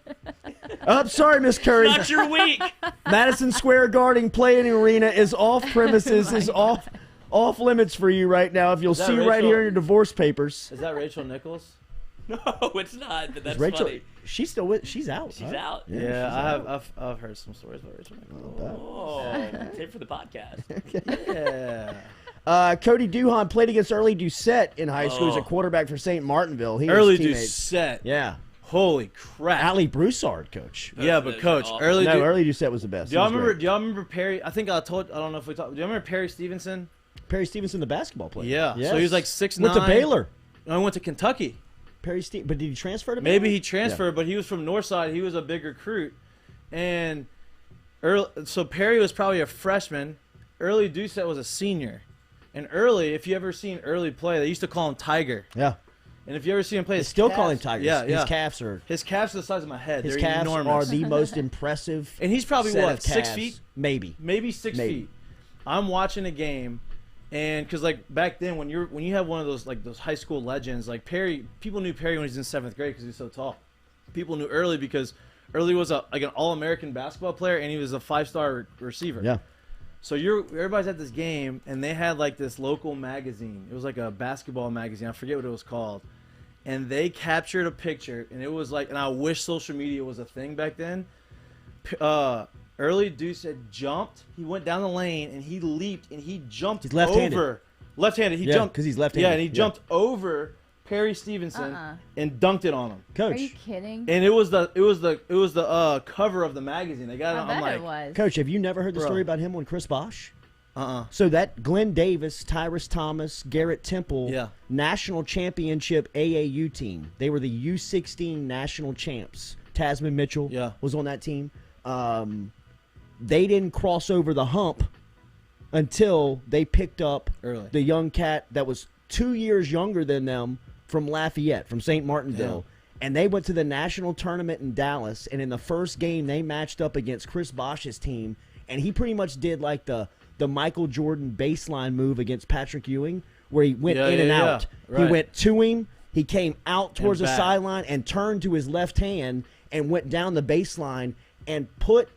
Oh, sorry, Miss Curry. Not your week. Madison Square Garden Playing Arena is off premises, is off limits for you right now. If you'll that see right Rachel? here in your divorce papers. Is that Rachel Nichols? No, it's not. But that's Rachel, funny. she's still with. She's out. She's huh? out. Yeah, Yeah, she's I've heard some stories about Rachel Nichols. Oh, tape for the podcast. Yeah. Cody Duhon played against Early Doucette in high school. He's a Oh. quarterback for St. Martinville. He Early was teammates. Doucette. Yeah. Holy crap. Ali Broussard, coach. Yeah, but That's coach, awful. early. No, Early Doucette was the best. Do y'all He was remember? great. Do y'all remember Perry? I think I don't know if we talked. Do y'all remember Perry Stevenson? Perry Stevenson, the basketball player? Yeah. Yes. So he was like 6'9". Went to Baylor. No, he went to Kentucky. Perry Stevenson. But did he transfer to Baylor? Maybe he transferred, but he was from Northside. He was a big recruit. And so Perry was probably a freshman. Early Doucette was a senior. And Early, if you ever seen Early play, they used to call him Tiger. Yeah. And if you ever see him play, They his still calves, call him Tigers. Yeah, yeah. His calves are His calves are the size of my head. his They're calves enormous. are the most impressive. And he's probably set what, of 6 calves. feet? Maybe. Maybe 6 Maybe. feet. I'm watching a game, and because like back then when you have one of those like those high school legends like Perry, people knew Perry when he was in 7th grade because he was so tall. People knew Early because Early was an All-American basketball player, and he was a 5-star receiver. Yeah. So everybody's at this game, and they had like this local magazine. It was like a basketball magazine. I forget what it was called. And they captured a picture, and it was like, and I wish social media was a thing back then. Early Deuce had jumped. He went down the lane, and he leaped, and he jumped He's left-handed. over. Left-handed. He Yeah, jumped 'cause he's left-handed. Yeah, and he Yeah. jumped over Perry Stevenson and dunked it on him. Coach. Are you kidding? And it was the cover of the magazine. They got it. I I'm bet like, it was. Coach, have you never heard the Bro. story about him on Chris Bosh? uh-uh. So that Glenn Davis, Tyrus Thomas, Garrett Temple, Yeah. national championship AAU team. They were the U16 national champs. Tasman Mitchell Yeah. was on that team. They didn't cross over the hump until they picked up Early. the young cat that was 2 years younger than them from Lafayette, from St. Martinville. And they went to the national tournament in Dallas, and in the first game they matched up against Chris Bosh's team, and he pretty much did like the Michael Jordan baseline move against Patrick Ewing, where he went in and out. Right. He went to him, he came out towards the back. sideline and turned to his left hand and went down the baseline and put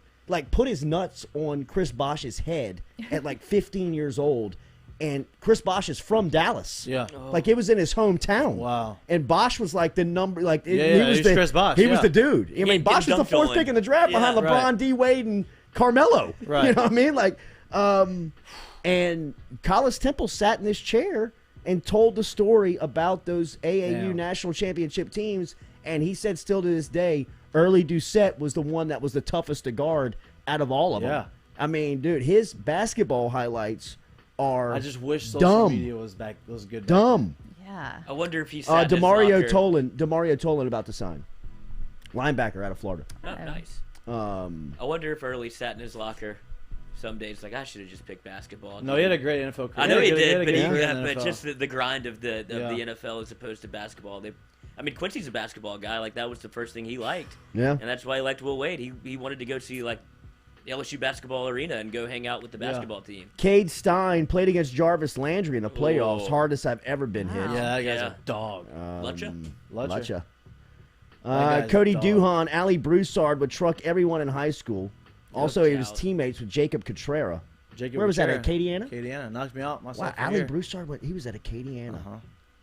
his nuts on Chris Bosh's head at like 15 years old. And Chris Bosh is from Dallas. Yeah. Like it was in his hometown. Wow. And Bosh was like the number, like he was he's Chris Bosh, He was yeah. the dude. I mean, Bosh was the 4th pick in the draft behind LeBron, Right. D. Wade, and Carmelo. Right. You know what I mean? Like, and Collis Temple sat in this chair and told the story about those AAU Damn. national championship teams. And he said, still to this day, Early Doucette was the one that was the toughest to guard out of all of Yeah. them. I mean, dude, his basketball highlights are I just wish social dumb. media was good. Back Dumb. Yeah. I wonder if he sat in his Demario locker. Tolan about to sign. Linebacker out of Florida. Oh, nice. I wonder if Early sat in his locker some days like I should have just picked basketball. No, he had a great NFL career. I know he had a did, good but, career in the but NFL. just the grind of the Yeah. NFL as opposed to basketball. I mean, Quincy's a basketball guy. Like that was the first thing he liked. Yeah. And that's why he liked Will Wade. He wanted to go see like the LSU basketball arena and go hang out with the basketball team. Cade Stein played against Jarvis Landry in the playoffs. Ooh. Hardest I've ever been hit. yeah, that guy's Yeah. a dog. Lutcha? Lutcha. guy's a Cody dog. Duhon, Ali Broussard would truck everyone in high school. Also, he was doubt. teammates with Jacob Catrera. Jacob Where was that, at Acadiana? Acadiana? Acadiana knocked me out. Wow, Myself Ali Broussard, he was at Acadiana.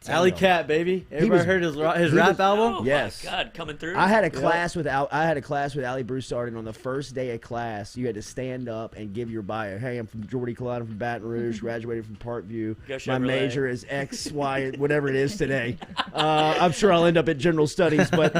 Alley Cat, baby. Everybody was- heard his he rap was- album? Oh Yes. my God, coming through. I had a class with Ali Broussard, and on the first day of class, you had to stand up and give your bio. Hey, I'm from Jordy Culotta from Baton Rouge, graduated from Parkview. Go My Chevrolet. major is X, Y, whatever it is today. I'm sure I'll end up at General Studies, but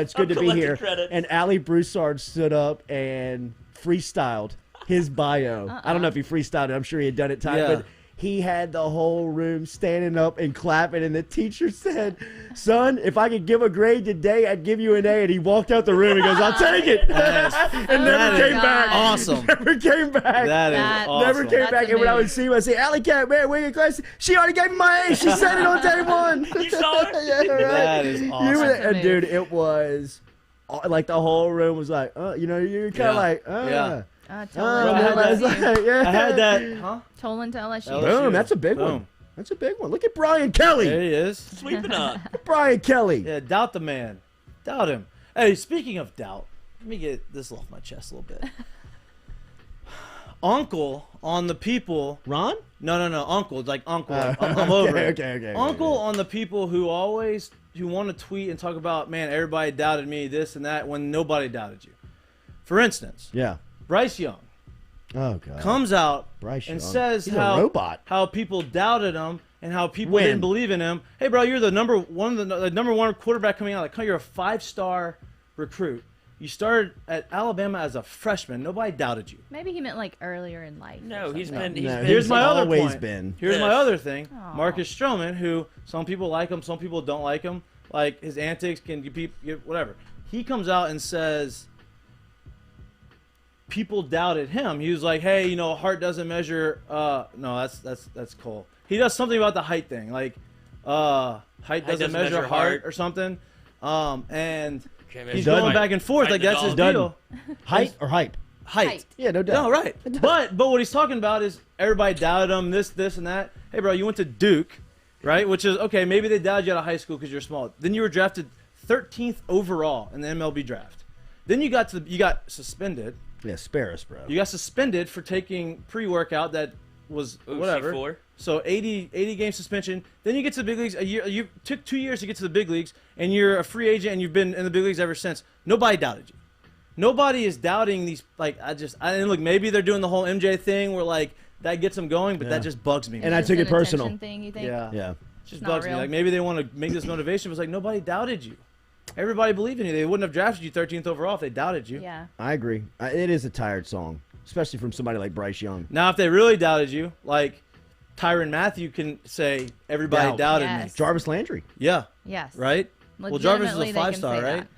it's good to be collecting here. credits. And Ali Broussard stood up and freestyled his bio. I don't know if he freestyled it. I'm sure he had done it time, Yeah. but he had the whole room standing up and clapping, and the teacher said, "Son, if I could give a grade today, I'd give you an A." And he walked out the room and goes, "I'll take it." And never came back. Awesome. Never came back. That is That- awesome. Never came That's back. And when I would amazing. see him, I'd say, "Alley Cat, man, where you class? She already gave me my A. She said it on day one." You saw it? Yeah, right. That is awesome. You were, That's and dude, amazing. it was like the whole room was like, you're kind of Yeah. like, Yeah. Tolan had to that- LSU. yeah. I had that. Huh? Tolan to LSU. LSU. Boom, that's a big one. Boom. That's a big one. Look at Brian Kelly. There he is. Sweeping up. Brian Kelly. Yeah, doubt the man. Doubt him. Hey, speaking of doubt, let me get this off my chest a little bit. Uncle on the people. Ron? No. Uncle. Like Uncle. I'm over it. Okay. Uncle on the people who want to tweet and talk about, man, everybody doubted me, this and that, when nobody doubted you. For instance, Yeah. Bryce Young Oh, God. comes out Bryce and Young. says He's a robot. how people doubted him and how people When? didn't believe in him. Hey, bro, you're the number one quarterback coming out. Like, you're a 5-star recruit. You started at Alabama as a freshman. Nobody doubted you. Maybe he meant like earlier in life. or No, he's something. been. No, He's Here's been. my other always point. been. Here's my Yes. other thing. Aw. Marcus Stroman, who some people like him, some people don't like him. Like, his antics can be whatever. He comes out and says people doubted him. He was like, "Hey, heart doesn't measure." No, that's Cole. He does something about the height thing, like height doesn't measure heart or something. And Can't he's measure going height. back and forth, Height like the that's his dog. deal. Height or hype? height. Yeah, no doubt. No, right. But what he's talking about is everybody doubted him, this, and that. Hey, bro, you went to Duke, right? Which is, okay, maybe they doubted you out of high school because you're small. Then you were drafted 13th overall in the MLB draft. Then you got suspended. Yeah, spare us, bro. You got suspended for taking pre-workout that was whatever. C4. So 80 game suspension. Then you get to the big leagues. You took 2 years to get to the big leagues, and you're a free agent, and you've been in the big leagues ever since. Nobody doubted you. Nobody is doubting these. Like and look, maybe they're doing the whole MJ thing where like that gets them going, but that just bugs me. And man. I took it An personal. attention Thing, you think? Yeah. It just Not bugs me. real. Like maybe they want to make this motivation. But it's like nobody doubted you. Everybody believed in you. They wouldn't have drafted you 13th overall if they doubted you. Yeah. I agree. It is a tired song, especially from somebody like Bryce Young. Now, if they really doubted you, like Tyrann Mathieu can say everybody doubted me. Yes. Jarvis Landry. Yeah. Yes. Right. Well, Jarvis is Legitimately, a they can 5-star, say right? that.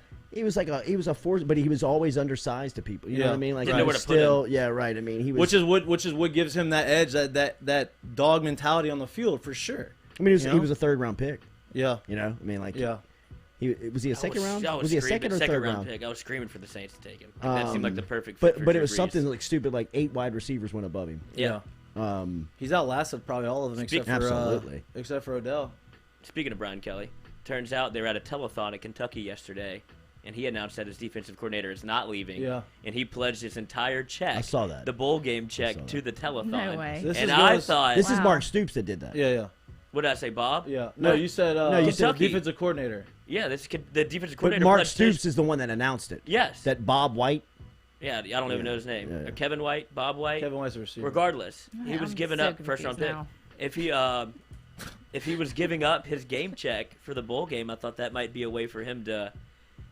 He was a force, but he was always undersized to people. You know Yeah. what I mean? Like Didn't know he where was to put him. still, yeah, right. I mean, he was. Which is what gives him that edge, that dog mentality on the field for sure. I mean, you he know? was a third-round pick. Yeah. You know, I mean, like, Yeah. was he a second round? I Was he a second or third round? pick? I was screaming for the Saints to take him. That seemed like the perfect fit But for it Drew was Brees. something like stupid, like 8 wide receivers went above him. Yeah. He's outlasted probably all of them Absolutely. except for Odell. Speaking of Brian Kelly, turns out they were at a telethon in Kentucky yesterday, and he announced that his defensive coordinator is not leaving. Yeah. And he pledged his entire check. I saw that. The bowl game saw check that. to the telethon. No way. This And is I goes- thought, This is Wow. Mark Stoops that did that. Yeah. what did I say, Bob? Yeah. No, you said you said Kentucky. defensive coordinator. Yeah, the defensive But coordinator. Mark pledged his- Stoops is the one that announced it. Yes. That Bob White. Yeah, I don't even know his name. Yeah. Kevin White, Bob White. Kevin White's a receiver. Regardless, he I'm was giving so up first round confused pick. now. If he was giving up his game check for the bowl game, I thought that might be a way for him to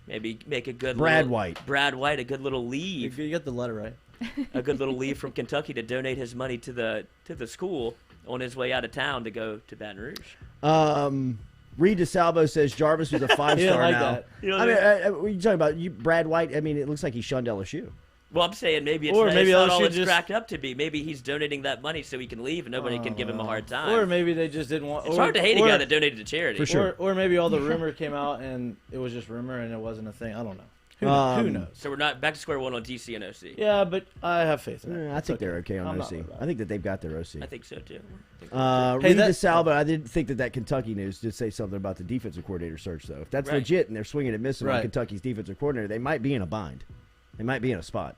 maybe make a good Brad little, White. Brad White, a good little You leave, got the letter right. a good little leave from Kentucky to donate his money to the school on his way out of town to go to Baton Rouge. Reed DeSalvo says Jarvis was a 5-star He didn't like now. that. You know I what mean, what are you talking about? Brad White? I mean, it looks like he shunned LSU. Well, I'm saying maybe it's Or not, maybe it's not all LSU it's just- cracked up to be. Maybe he's donating that money so he can leave and nobody can give him a hard time. Or maybe they just didn't want. it's hard to hate a guy that donated to charity. For sure. Or maybe all the rumor came out and it was just rumor and it wasn't a thing. I don't know. Who knows? So we're not back to square one on DC and OC. Yeah, but I have faith in it. I think they're okay on I'm not OC. worried about I think that they've got their OC. I think so too. Hey, Reed that- DeSalvo, I didn't think that Kentucky news did say something about the defensive coordinator search, though. If that's Right. legit and they're swinging and missing on Right. Kentucky's defensive coordinator, they might be in a bind. They might be in a spot.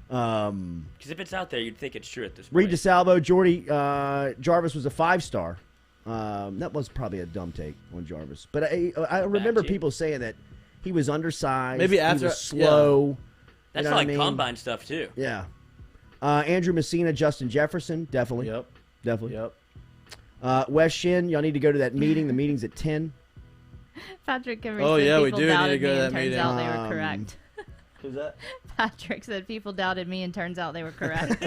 Because if it's out there, you'd think it's true at this point. Reed DeSalvo, Jordy Jarvis was a 5-star. That was probably a dumb take on Jarvis, but I remember Gee. people saying that he was undersized. Maybe he after- was slow. That's you know like what I mean? combine stuff too. Yeah. Andrew Messina, Justin Jefferson, definitely. Yep. Definitely. Yep. Wes Shin, y'all need to go to that meeting. The meeting's at 10. Patrick Kimmerer Oh, said yeah, we people do need to doubted go to me that and turns meeting. out they were correct. Who's that? Patrick said people doubted me and turns out they were correct.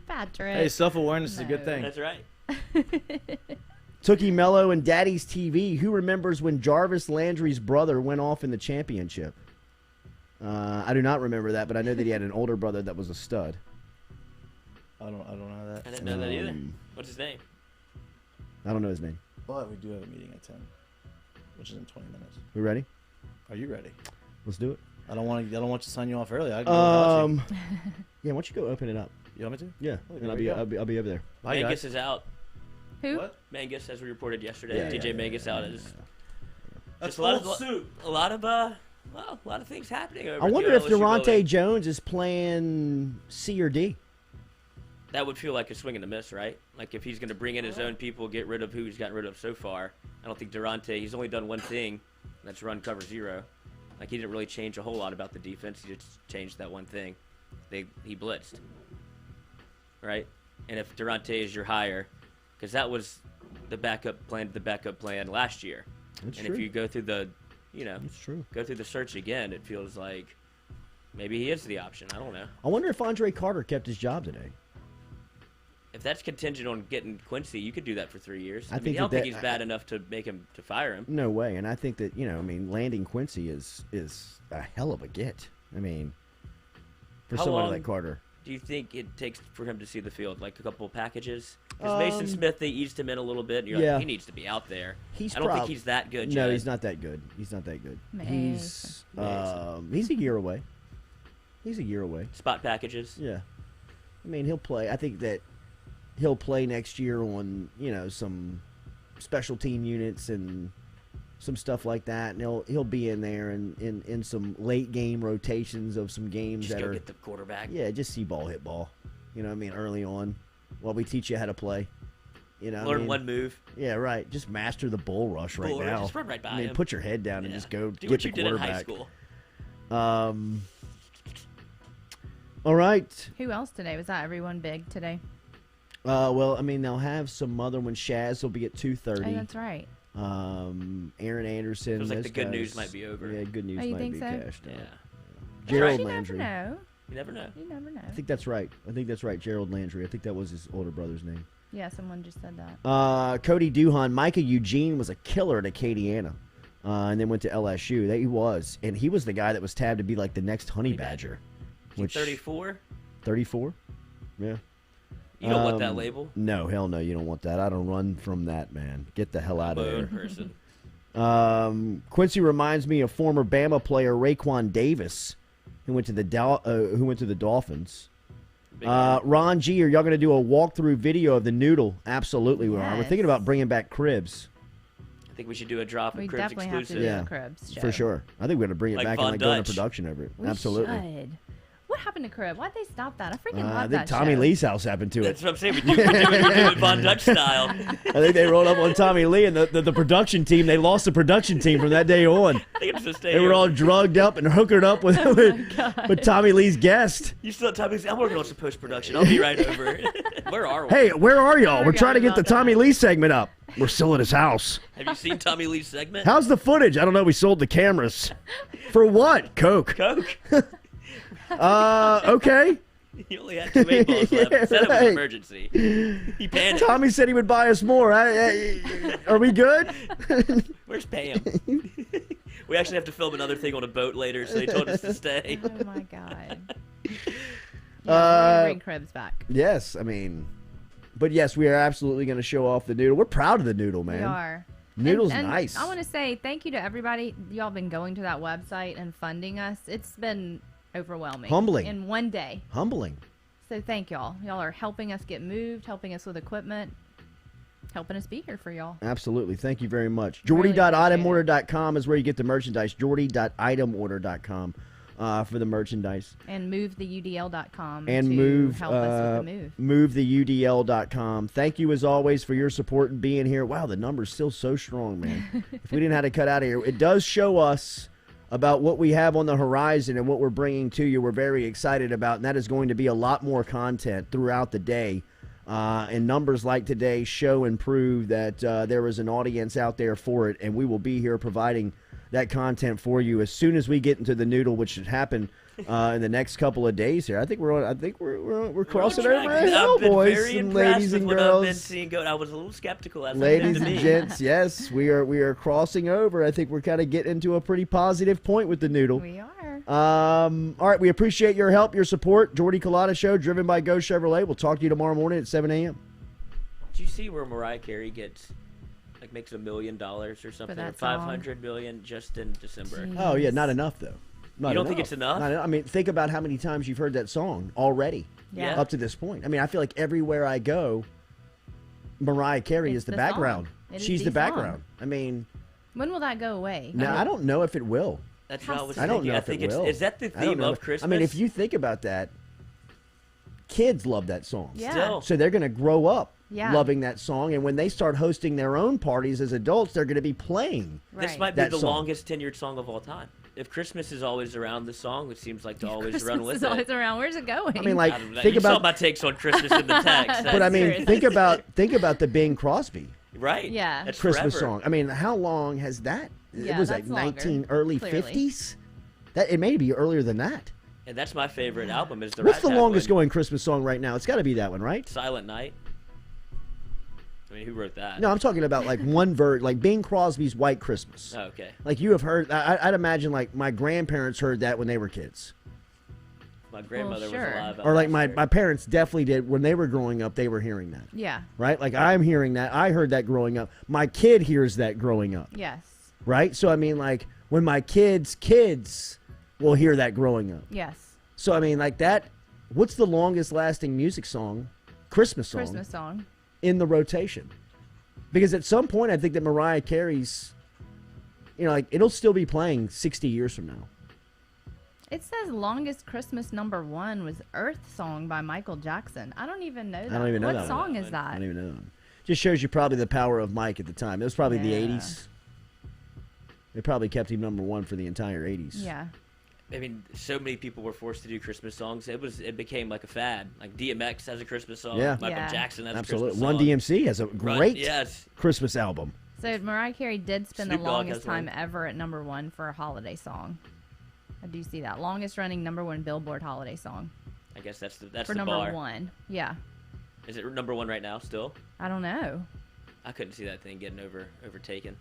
Patrick. Hey, self-awareness is a good No. thing. That's right. Tookie Mello and Daddy's TV. Who remembers when Jarvis Landry's brother went off in the championship? I do not remember that, but I know that he had an older brother that was a stud. I don't know I that. didn't know that either. What's his name? I don't know his name. But we do have a meeting at 10, which is in 20 minutes. We ready? Are you ready? Let's do it. I don't want to sign you off early. I can go without you. Yeah, why don't you go open it up? You want me to? Yeah, Oh, and there I'll you be go. I'll be over there. Bye, Mangus guys. is out. Who? What? Mangus, as we reported yesterday, Yeah, DJ yeah, Mangus out. Is That's just a lot old of suit. a lot of things happening over I at the wonder if LSU Durante building. Jones is playing C or D. That would feel like a swing and a miss, right? Like if he's going to bring in his own people, get rid of who he's gotten rid of so far. I don't think Durante. He's only done one thing, and that's run cover 0. Like he didn't really change a whole lot about the defense. He just changed that one thing. He blitzed, right? And if Durante is your hire, because that was the backup plan last year. That's and true. if you go through the, That's true. go through the search again, it feels like maybe he is the option. I don't know. I wonder if Andre Carter kept his job today. If that's contingent on getting Quincy, you could do that for 3 years. I I mean, think I don't that- think he's bad enough to make him to fire him. No way. And I think that, landing Quincy is a hell of a get. I mean, for How somebody long- like Carter. Do you think it takes for him to see the field, like a couple of packages? Because Mason Smith, they eased him in a little bit. And you're yeah. like, he needs to be out there. He's I don't think prob- he's that good. No, yet. he's not that good. He's not that good. Mason. He's a year away. He's a year away. Spot packages. Yeah. I mean, he'll play. I think that he'll play next year on, some special team units and some stuff like that. And he'll be in there and in some late game rotations of some games Just that go are. get the quarterback. Yeah, just see ball, hit ball. You know what I mean? Early on, while we teach you how to play. Learn one move. Yeah, right. Just master the bull rush right now. Just run right by him. Put your head down and just go Do get what the you did in quarterback. high school. All right. Who else today? Was that everyone big today? Well, I mean, they'll have some other ones. Shaz will be at 2:30. Oh, that's right. Aaron Anderson. Feels like those the good guys- news might be over. Yeah, good news Oh, you might think be so? cashed Yeah. out. That's Gerald You Landry. never know. You never know. You never know. I think that's right. Gerald Landry. I think that was his older brother's name. Yeah, someone just said that. Cody Duhan. Micah Eugene was a killer at Acadiana. And then went to LSU. That he was. And he was the guy that was tabbed to be like the next Honey Badger. Which 34? 34? Yeah. You don't want that label. No, hell no, you don't want that. I don't run from that, man. Get the hell out of My own there. person. Quincy reminds me of former Bama player Raekwon Davis, who went to the Dolphins. Ron G, are y'all going to do a walkthrough video of the noodle? Absolutely, we are. We're Yes. thinking about bringing back Cribs. I think we should do a drop We of Cribs definitely have to exclusive. do Yeah, a Cribs show. for sure. I think we're going to bring it Like back Von and like go into Dutch. production over it. We Absolutely. should. What happened to Crib? Why'd they stop that? I freaking I love think that Tommy show. Lee's house happened to it. That's what I'm saying. We're doing it Von Dutch style. I think they rolled up on Tommy Lee and the production team. They lost the production team from that day on. I think it's just stay They were here. all drugged up and hookered up with Tommy Lee's guest. You still have time. I'm working on some post production. I'll be right over. Where are we? Hey, where are y'all? We're trying to get the about that. Tommy Lee segment up. We're still at his house. Have you seen Tommy Lee's segment? How's the footage? I don't know. We sold the cameras. For what? Coke. Coke. Okay. He only had 2 8 balls left. Yeah, Said it was right. an emergency. He panicked. Tommy said he would buy us more. Are we good? Where's Pam? We actually have to film another thing on a boat later, so they told us to stay. Oh my god. Yeah, we're gonna bring Cribs back. Yes, I mean, but yes, we are absolutely going to show off the noodle. We're proud of the noodle, man. We are. Noodle's and nice. I want to say thank you to everybody. Y'all been going to that website and funding us. It's been overwhelming. Humbling. In one day. Humbling. So thank y'all. Y'all are helping us get moved, helping us with equipment, helping us be here for y'all. Absolutely. Thank you very much. Really Jordy.itemorder.com is where you get the merchandise. Jordy.itemorder.com for the merchandise. And movetheudl.com And to help us with the move. MoveTheUDL.com. Thank you as always for your support and being here. Wow, the number's still so strong, man. If we didn't have to cut out of here, it does show us about what we have on the horizon and what we're bringing to you. We're very excited about, and that is going to be a lot more content throughout the day. And numbers like today show and prove that there is an audience out there for it, and we will be here providing that content for you as soon as we get into the noodle, which should happen in the next couple of days here. I think we're crossing over a hill, I've been boys very and impressed ladies with and what I've been girls. seeing go. I was a little skeptical as Ladies to and me. gents, yes, we are crossing over. I think we're kind of getting into a pretty positive point with the noodle. We are. All right, we appreciate your help, your support. Jordy Culotta Show, driven by Go Chevrolet. We'll talk to you tomorrow morning at 7 a.m. Did you see where Mariah Carey makes $1 million or something, that or $500 million just in December? Jeez. Oh, yeah, not enough, though. Not You don't think it's enough? I mean, think about how many times you've heard that song already Yeah. up to this point. I mean, I feel like everywhere I go, Mariah Carey It's is the the background. song. It is She's the the background. I mean, When will that go away? now I don't know if it will. That's what I was I don't thinking. know I if think it will. Is that the I don't theme know. of Christmas? I mean, if you think about that, kids love that song. Yeah. Still. So they're going to grow up Yeah. loving that song, and when they start hosting their own parties as adults, they're going to be playing. This Right. might be That the song. longest tenured song of all time. If Christmas is always around the song, it seems like to always Christmas run with is it. always around. Where's it going? I mean, like, I don't know. think You saw about, my takes on Christmas in the text. but I mean, serious. think about the Bing Crosby right? Yeah. That's Christmas forever. song. I mean, how long has that? Yeah, it was that's like longer, early clearly. 50s. That it may be earlier than that. And that's my favorite album. Is the What's the Rat Tat longest one. going Christmas song right now? It's got to be that one, right? Silent Night. I mean, who wrote that? No, I'm talking about like one verse, like Bing Crosby's White Christmas. Oh, okay. Like you have heard, I'd imagine like my grandparents heard that when they were kids. My grandmother sure. was alive. Or like my my parents definitely did when they were growing up, they were hearing that. Yeah. Right? Like I'm hearing that. I heard that growing up. My kid hears that growing up. Yes. Right? So I mean like when my kids will hear that growing up. Yes. So, I mean, like that, what's the longest lasting music song, Christmas song, in the rotation? Because at some point, I think that Mariah Carey's, like it'll still be playing 60 years from now. It says longest Christmas #1 was Earth Song by Michael Jackson. I don't even know that. I don't even know what that song one. is that? I don't even know. Just shows you probably the power of Mike at the time. It was probably the Yeah. 80s. They probably kept him #1 for the entire 80s. Yeah. I mean, so many people were forced to do Christmas songs. It became like a fad. Like DMX has a Christmas song. Yeah. Michael Yeah. Jackson has Absolutely. a Christmas Run song. DMC has a great Yes. Christmas album. So Mariah Carey did spend Snoop the Dogg longest has one. time ever at #1 for a holiday song. I do see that. Longest running #1 Billboard holiday song. I guess that's For the number bar. 1. Yeah. Is it #1 right now still? I don't know. I couldn't see that thing getting overtaken.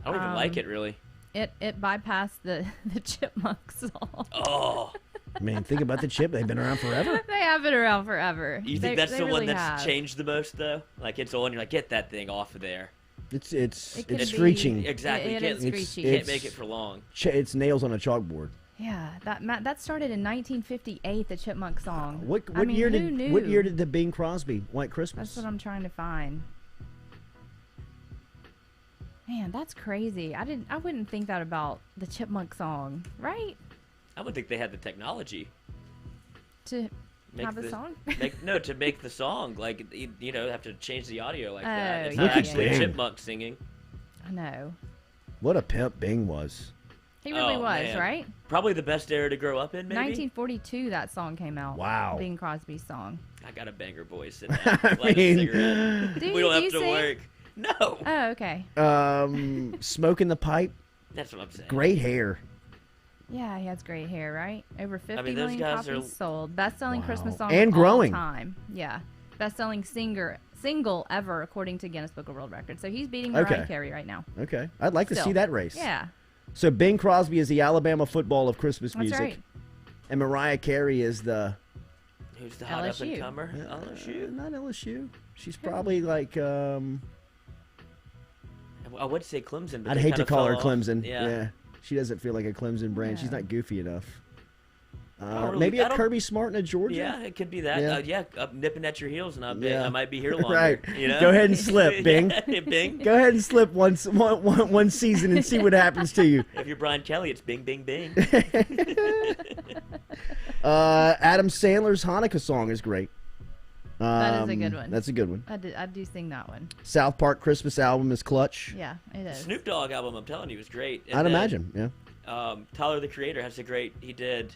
I don't even like it really. It bypassed the Chipmunk song. Oh, Man, think about the chip. They've been around forever. They have been around forever. you think that's they the one really that's have. changed the most though? Like it's on, you're like, get that thing off of there. It's It could be- screeching. Exactly. It you is can't, screechy. you can't It's- make it for long. It's nails on a chalkboard. Yeah, that started in 1958. The Chipmunk song. What I mean, year who did knew? what year did the Bing Crosby White Christmas? That's what I'm trying to find. Man, that's crazy. I wouldn't think that about the Chipmunk song, right? I would think they had the technology To make have a the, song. to make the song. Like have to change the audio like Oh, that. It's yeah, not yeah, actually yeah. a chipmunk singing. I know. What a pimp Bing was. He really Oh, was, man. right? Probably the best era to grow up in. Maybe. 1942, that song came out. Wow. Bing Crosby's song. I got a banger voice. Sit down, light a mean- cigarette. Do We don't you have to sing? work. No. Oh, okay. Smoking the pipe, That's what I'm saying. great hair. Yeah, he has great hair, right? Over 50 mean, those million guys copies are- sold. Best-selling Wow. Christmas song And of growing. all time. Yeah. Best-selling single ever, according to Guinness Book of World Records. So he's beating Mariah Okay. Carey right now. Okay, I'd like to Still. see that race. Yeah, So Bing Crosby is the Alabama football of Christmas that's music, right. and Mariah Carey is the Who's the hot up and LSU. comer? LSU. not LSU. She's probably like I would say Clemson, but I'd they hate to kinda call her fell off. Clemson. Yeah. She doesn't feel like a Clemson brand. She's Yeah. not goofy enough. really- Maybe I a don't- Kirby Smart and a Georgia. Yeah, it could be that. Yeah. Nipping at your heels, and Yeah. I might be here longer. Right. You know? Go ahead and slip, Bing. Yeah, Bing. Go ahead and slip one season and see what happens to you. If you're Brian Kelly, it's Bing, Bing, Bing. Adam Sandler's Hanukkah song is great. That is a good one. That's a good one. I do sing that one. South Park Christmas album is clutch. Yeah, it is. Snoop Dogg album, I'm telling you, was great. And I'd then, imagine. Yeah. Tyler the Creator has a great. He did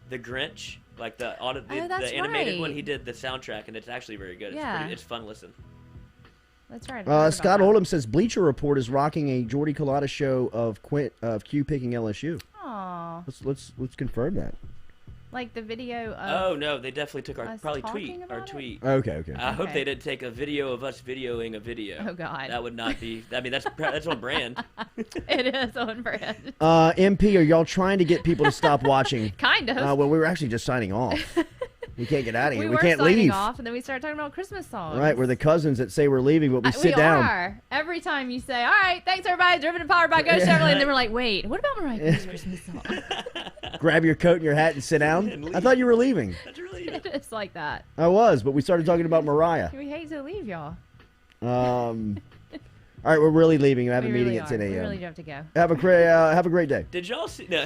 The Grinch, like the that's animated one. right. He did the soundtrack, and it's actually very good. Yeah. It's fun listen. That's right. I heard about Scott that. Oldham says Bleacher Report is rocking a Jordy Culotta show of Q picking LSU. Aw, Let's confirm that. like the video Oh of. no, they definitely took our us probably talking tweet our about it? tweet. Okay. I hope Okay. they didn't take a video of us videoing a video. Oh, God. that would not be. I mean, that's on brand. It is on brand. MP, are y'all trying to get people to stop watching? Kind of. Well, we were actually just signing off. We can't get out of here. We were can't signing leave. off, and then we started talking about Christmas songs. Right, we're the cousins that say we're leaving, but we sit down. are. Every time you say, all right, thanks, everybody, driven and powered by Go Chevrolet, and then we're like, wait, what about Mariah Carey's Christmas song? Grab your coat and your hat and sit down. And I leave. thought you were leaving. That's really It is like that. I was, but we started talking about Mariah. We hate to leave y'all. All right, we're really leaving. I have We a meeting really at are. 10 We a.m. really do have to go. Have a great day. Did y'all see? No.